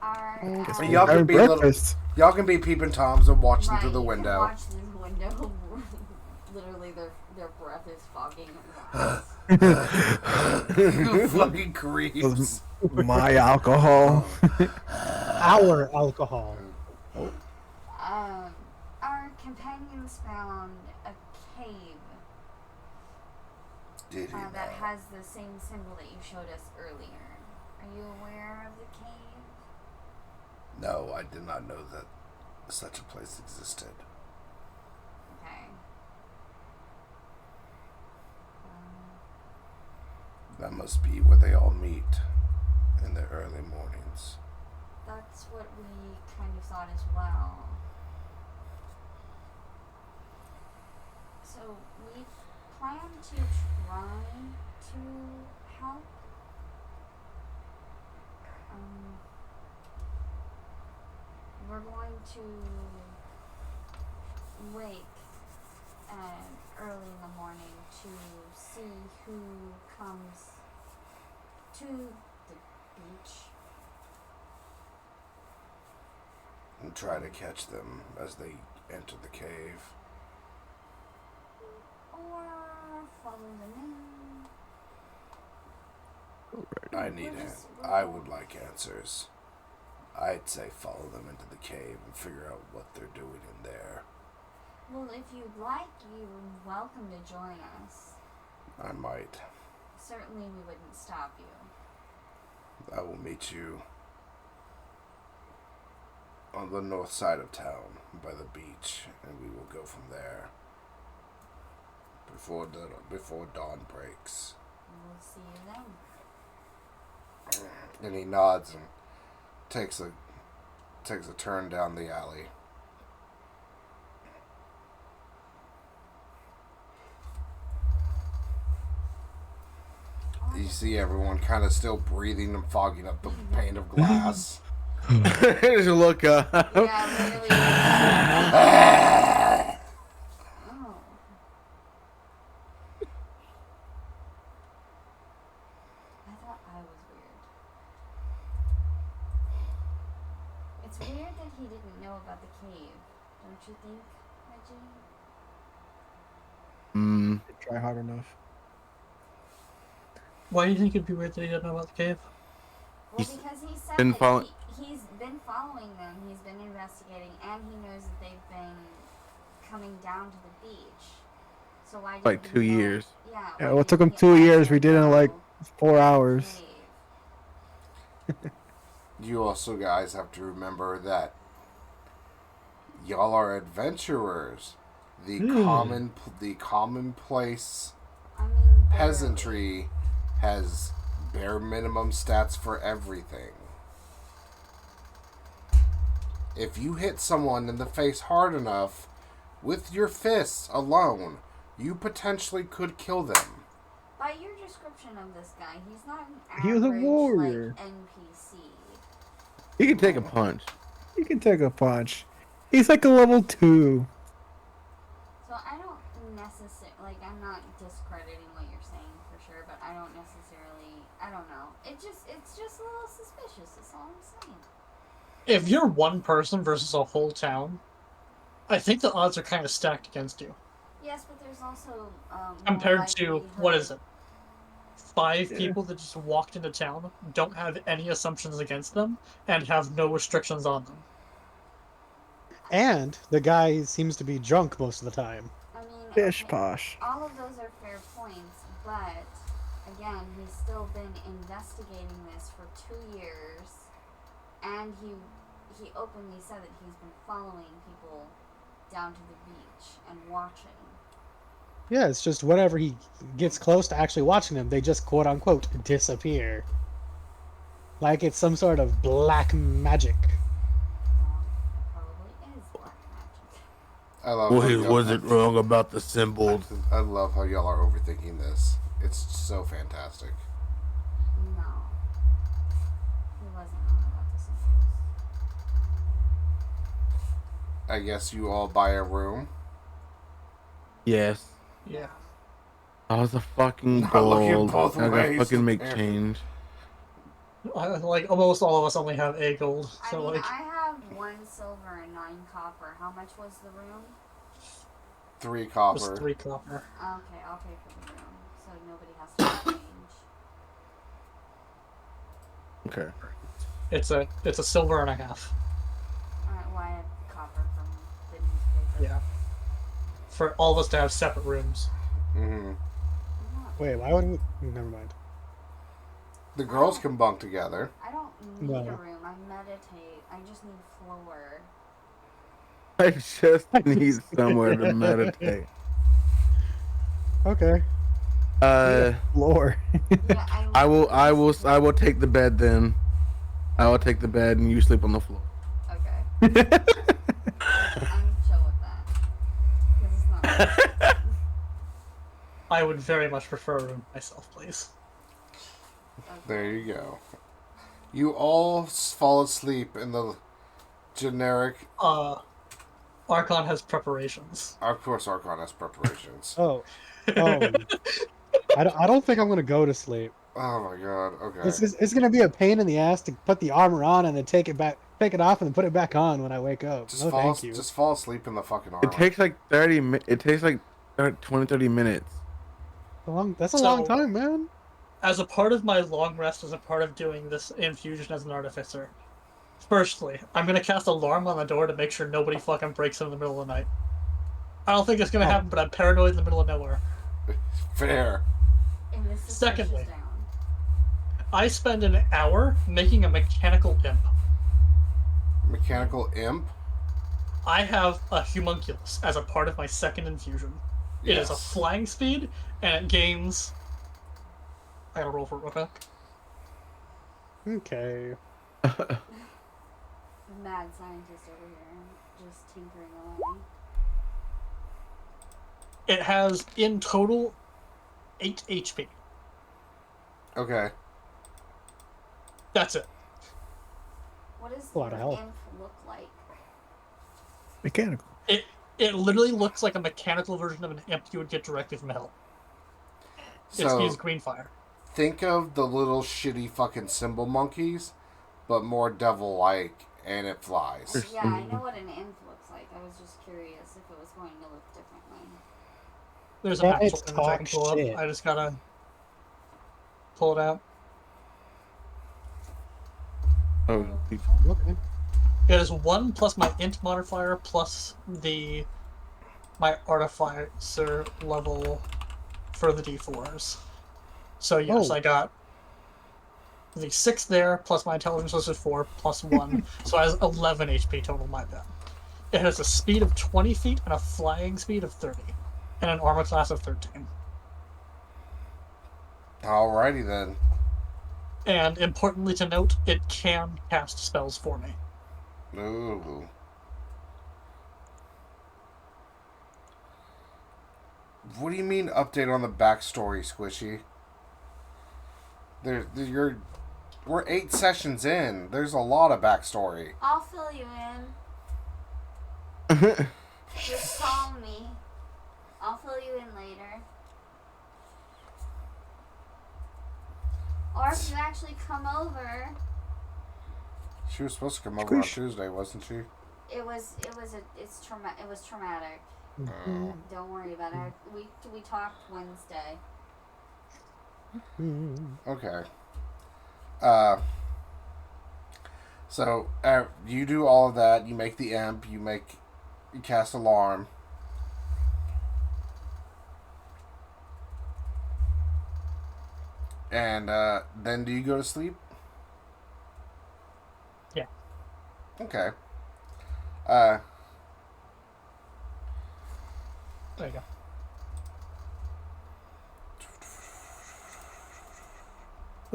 Our, Y'all can be breakfast. y'all can be peeping toms and watch them right, through the you can window. watch through the window. Literally, their breath is fogging. Fucking creeps. My alcohol. Our alcohol. Our companions found a cave Did he that know? has the same symbol that you showed us earlier. Are you aware of the cave? No, I did not know that such a place existed. Okay. That must be where they all meet in the early mornings. That's what we kind of thought as well. So we plan to try to help. We're going to wake early in the morning to see who comes to the beach. And try to catch them as they enter the cave. Or follow them in. I need I would like answers. I'd say follow them into the cave and figure out what they're doing in there. Well, if you'd like, you're welcome to join us. I might. Certainly we wouldn't stop you. I will meet you on the north side of town by the beach, and we will go from there before dawn breaks. We'll see you then. And he nods and takes a turn down the alley. You see everyone kind of still breathing and fogging up the pane of glass. Just look up. Yeah, literally. Oh. I thought I was weird. It's weird that he didn't know about the cave, don't you think, Reggie? Try hard enough. Why do you think it'd be weird that he didn't know about the cave? Well, He's because he said been that he's been following them, he's been investigating, and he knows that they've been coming down to the beach. So why did Like he 2 know- years. Yeah, Yeah, why well, it took didn't him he 2 years. also We did it in like know 4 the hours. cave? You also guys have to remember that y'all are adventurers. The commonplace I mean, peasantry has bare minimum stats for everything. If you hit someone in the face hard enough with your fists alone, you potentially could kill them. By your description of this guy, he's not an He was a average, warrior. like, NPC. He can take a punch. He can take a punch. He's like a level 2. So I don't necessarily, like, I'm not discrediting what you're saying for sure, but I don't necessarily, I don't know. It's just a little suspicious, that's all I'm saying. If you're one person versus a whole town, I think the odds are kind of stacked against you. Yes, but there's also, Compared to, what is likelihood- it? 5 Yeah. people that just walked into town, don't have any assumptions against them, and have no restrictions on them. And the guy seems to be drunk most of the time. I mean, Bish okay, posh. all of those are fair points, but again, he's still been investigating this for 2 years, and he openly said that he's been following people down to the beach and watching. Yeah, it's just whenever he gets close to actually watching them, they just quote unquote disappear. Like it's some sort of black magic. Well, it probably is black magic. I love. Was it wrong about the symbols? I love how y'all are overthinking this. It's so fantastic. No. He wasn't wrong about the symbols. I guess you all buy a room. Yes. Yeah. I was a fucking Not looking gold. both I ways, gotta fucking make apparently. change. Like almost all of us only have a gold, I so mean, like I have 1 silver and 9 copper. How much was the room? 3 it was copper. 3 copper. Okay, I'll pay for the room, so nobody has to change. Okay. It's a silver and a half. Alright, well, I had copper from the newspaper. Yeah. For all of us to have separate rooms. Mm-hmm. I'm not- Wait, why would we? Never mind. The girls can bunk together. I don't need No. a room. I meditate. I just need floor. I just need somewhere to meditate. Okay. Floor. Yeah, I will take the bed then. I will take the bed and you sleep on the floor. Okay. I'm chill with that. 'Cause it's not. I would very much prefer a room myself, please. There you go. You all fall asleep in the generic. Archon has preparations. Of course, Archon has preparations. Oh. I don't think I'm gonna go to sleep. Oh my god. Okay. It's gonna be a pain in the ass to put the armor on and then take it off and then put it back on when I wake up. No, thank you. Just fall asleep in the fucking armor. It takes like 30 It takes like 20, 30 minutes. That's a So- long time, man. As a part of my long rest, as a part of doing this infusion as an artificer, firstly, I'm gonna cast alarm on the door to make sure nobody fucking breaks in the middle of the night. I don't think it's gonna happen, but I'm paranoid in the middle of nowhere. Fair. And this is Secondly. down. I spend an hour making a mechanical imp. Mechanical imp. I have a homunculus as a part of my second infusion. It is a Yes. flying speed, and it gains... I gotta roll for it real quick. Okay. The mad scientist over here, just tinkering away. It has, in total, 8 HP. Okay. That's it. What does A lot of the health. imp look like? Mechanical. It literally looks like a mechanical version of an imp you would get directly from hell. It So spews green fire. think of the little shitty fucking symbol monkeys, but more devil-like, and it flies. Yeah, I know what an imp looks like. I was just curious if it was going to look differently. There's an That actual is image I can talk pull up. shit. I just gotta pull it out. Oh, Okay. It is 1 plus my int modifier plus my artificer level for the d4s. So yes, Oh. I got the 6 there plus my intelligence was 4 plus 1, so it has 11 HP total. My bad. It has a speed of 20 feet and a flying speed of 30, and an armor class of 13. Alrighty then. And importantly to note, it can cast spells for me. Ooh. What do you mean update on the backstory, Squishy? We're 8 sessions in. There's a lot of backstory. I'll fill you in. Just call me. I'll fill you in later. Or if you actually come over, She was supposed to come over on Squish. Tuesday, wasn't she? it was traumatic. Oh. Don't worry about it. We talked Wednesday. Okay. So you do all of that. You make the imp. You cast alarm. And then do you go to sleep? Yeah. Okay. There you go.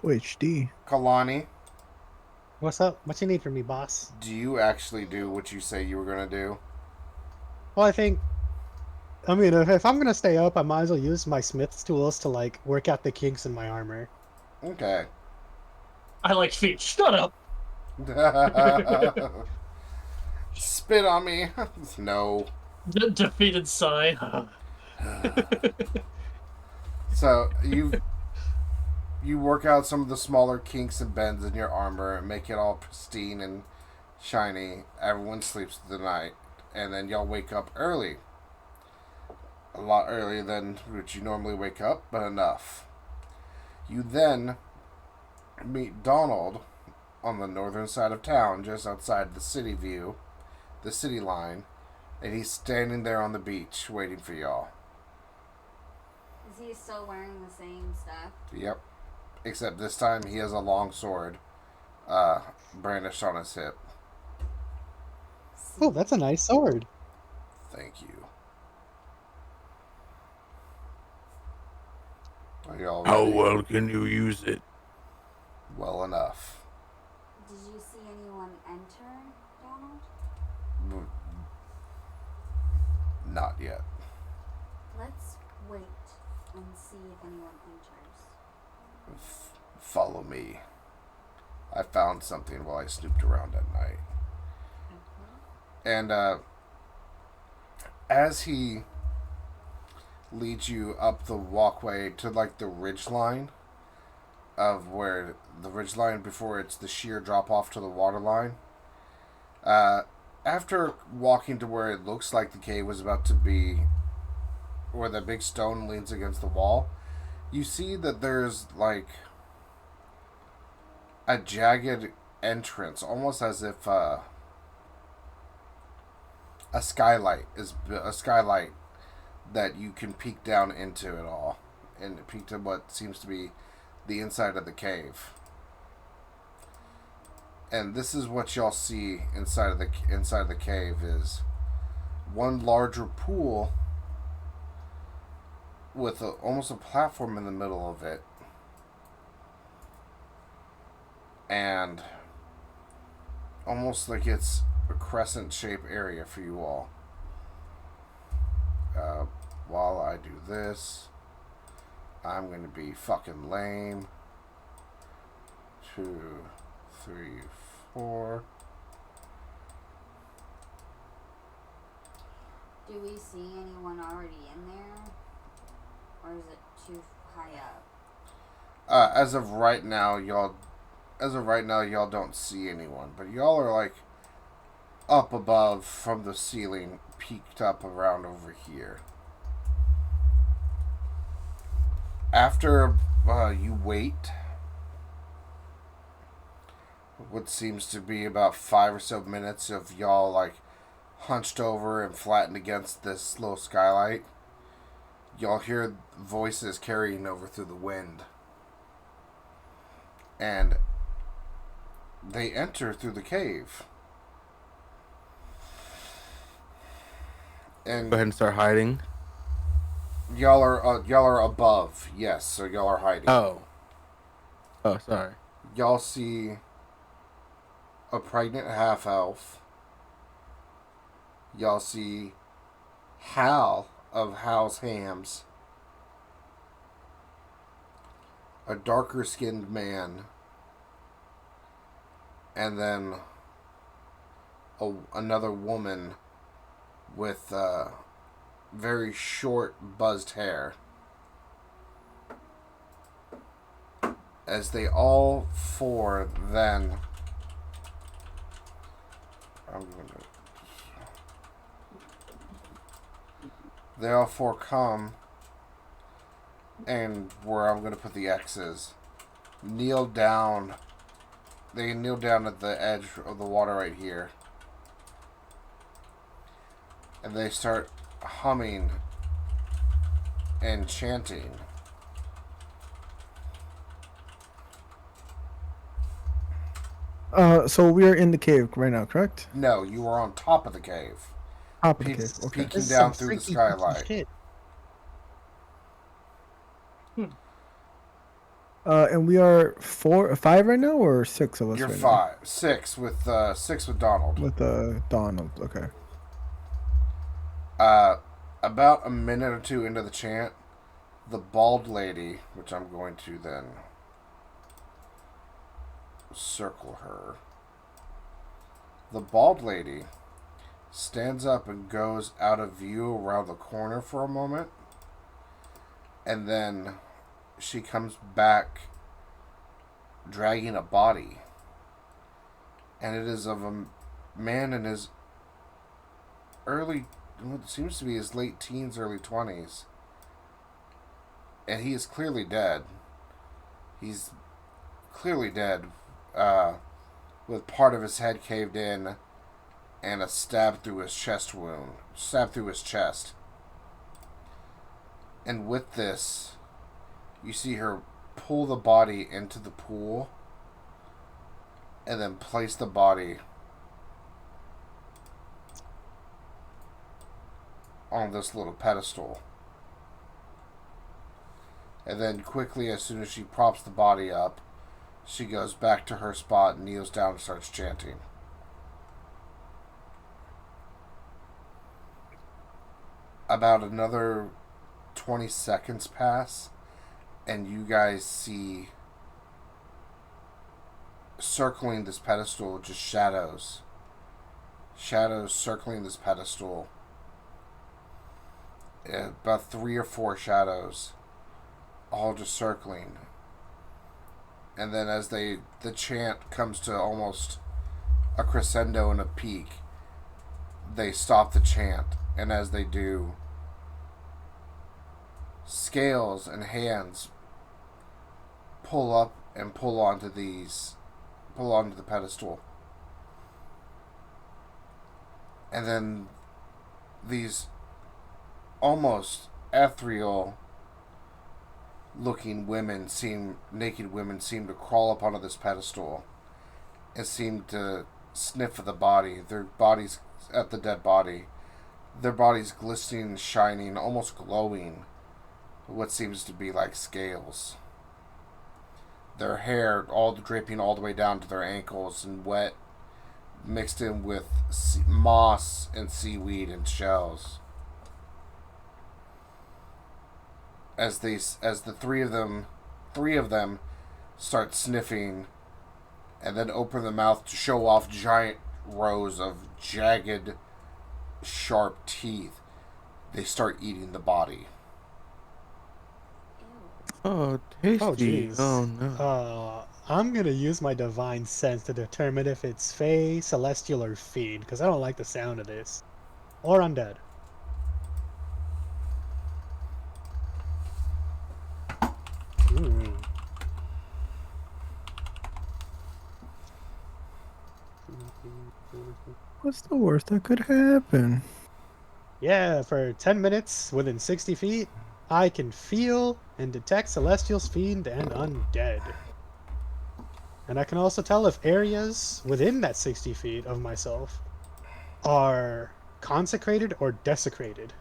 OHD. Kalani, What's up? What you need from me, boss? do you actually do what you say you were gonna do? Well, I mean, if I'm gonna stay up, I might as well use my smith's tools to like work out the kinks in my armor. Okay. I like feet. Shut up. Spit on me. No. Defeated sigh. So you work out some of the smaller kinks and bends in your armor and make it all pristine and shiny. Everyone sleeps through the night, and then y'all wake up early. A lot earlier than which you normally wake up, but enough. You then meet Donald on the northern side of town, just outside the city view, the city line, and he's standing there on the beach waiting for y'all. Is he still wearing the same stuff? Yep. Except this time he has a long sword brandished on his hip. Oh, that's a nice sword. Thank you. Are y'all How ready? well can you use it? Well enough. Did you see anyone enter, Donald? Not yet. Let's wait and see if anyone enters. Follow me. I found something while I snooped around at night. Okay. And as he leads you up the walkway to like the ridge line of where the ridge line before it's the sheer drop off to the water line. After walking to where it looks like the cave was about to be, where the big stone leans against the wall, you see that there's like a jagged entrance, almost as if a skylight that you can peek down into it all, and peek to what seems to be the inside of the cave. And this is what y'all see inside of the cave is one larger pool with almost a platform in the middle of it, and almost like it's a crescent shaped area for you all. While I do this, I'm going to be fucking lame. 2, 3, 4. Do we see anyone already in there? Or is it too high up? As of right now, y'all don't see anyone, but y'all are like up above from the ceiling, peeked up around over here. After you wait what seems to be about 5 or so minutes of y'all like hunched over and flattened against this little skylight, y'all hear voices carrying over through the wind. And they enter through the cave. And Go ahead and start hiding. y'all are above, yes, so y'all are hiding. Oh, sorry. Y'all see a pregnant half elf. Y'all see Hal of Hal's Hams, a darker skinned man, and then another woman with very short buzzed hair. As they all four then they all four come, and where I'm gonna put the X's, kneel down. They kneel down at the edge of the water right here, and they start humming and chanting. So we are in the cave right now, correct? No, you are on top of the cave, Top of the cave. Okay. peeking This is down some through the freaky, freaky skylight. shit. And we are 5 right now, or 6 of us You're right now? 6 with Donald. With Donald. Okay. About a minute or two into the chant, the bald lady, which I'm going to then circle her. The bald lady stands up and goes out of view around the corner for a moment, and then she comes back dragging a body, and it is of a man in his what seems to be his late teens, early 20s, and he is clearly dead. He's clearly dead, with part of his head caved in and a stab through his chest. And with this, you see her pull the body into the pool and then place the body on this little pedestal. And then quickly, as soon as she props the body up, she goes back to her spot and kneels down and starts chanting. About another 20 seconds pass, and you guys see circling this pedestal just shadows. Shadows circling this pedestal. About 3 or 4 shadows, all just circling. And then as the chant comes to almost a crescendo and a peak, they stop the chant. And as they do, scales and hands pull up and pull onto the pedestal. And then these almost ethereal looking naked women seem to crawl up onto this pedestal and seem to sniff at the body, their bodies at the dead body, their bodies glistening and shining, almost glowing, what seems to be like scales. Their hair all dripping all the way down to their ankles and wet, mixed in with moss and seaweed and shells. As the three of them start sniffing and then open the mouth to show off giant rows of jagged, sharp teeth, they start eating the body. Oh, tasty. Oh, jeez. Oh, no. I'm gonna use my divine sense to determine if it's Fey, Celestial, or Fiend, because I don't like the sound of this. Or undead. Ooh. What's the worst that could happen? Yeah, for 10 minutes within 60 feet, I can feel and detect Celestials, Fiend, and Undead. And I can also tell if areas within that 60 feet of myself are consecrated or desecrated.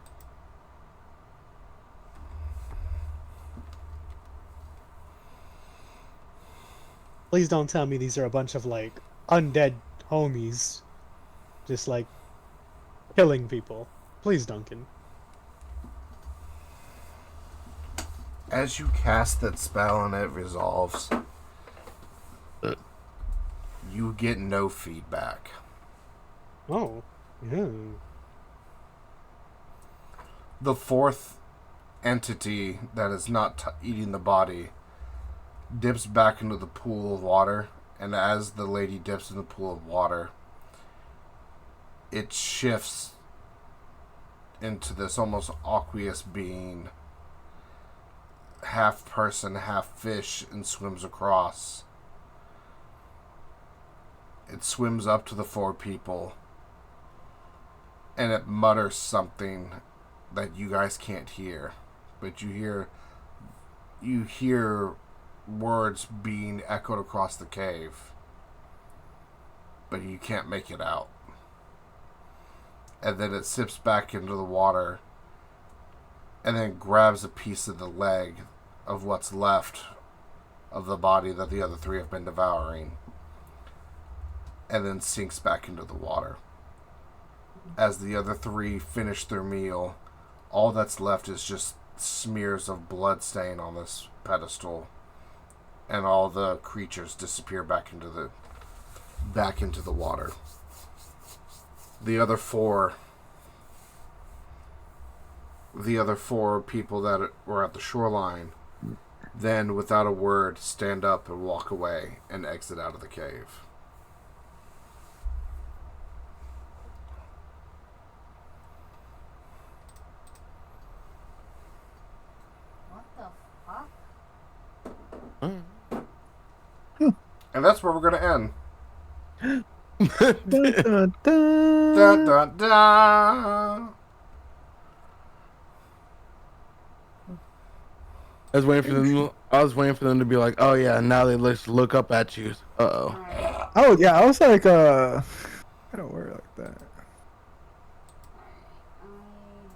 Please don't tell me these are a bunch of, like, undead homies just, like, killing people. Please, Duncan. As you cast that spell and it resolves, you get no feedback. Oh, yeah. The fourth entity that is not eating the body dips back into the pool of water, and as the lady dips in the pool of water, it shifts into this almost aqueous being, half person, half fish, and swims across. It swims up to the 4 people, and it mutters something that you guys can't hear, but you hear words being echoed across the cave. but you can't make it out. And then it sips back into the water and then grabs a piece of the leg of what's left of the body that the other three have been devouring, and then sinks back into the water. As the other three finish their meal, all that's left is just smears of blood stain on this pedestal, and all the creatures disappear back into the water. The other four people that were at the shoreline then, without a word, stand up and walk away and exit out of the cave. What the fuck? And that's where we're going to end. Dun, dun, dun. Dun, dun, dun. I was waiting for them to be like, oh yeah, now they look up at you. Uh-oh. Alright. Oh yeah, I was like, I don't worry like that. Alright.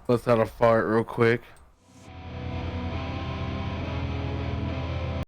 Let's have a fart real quick.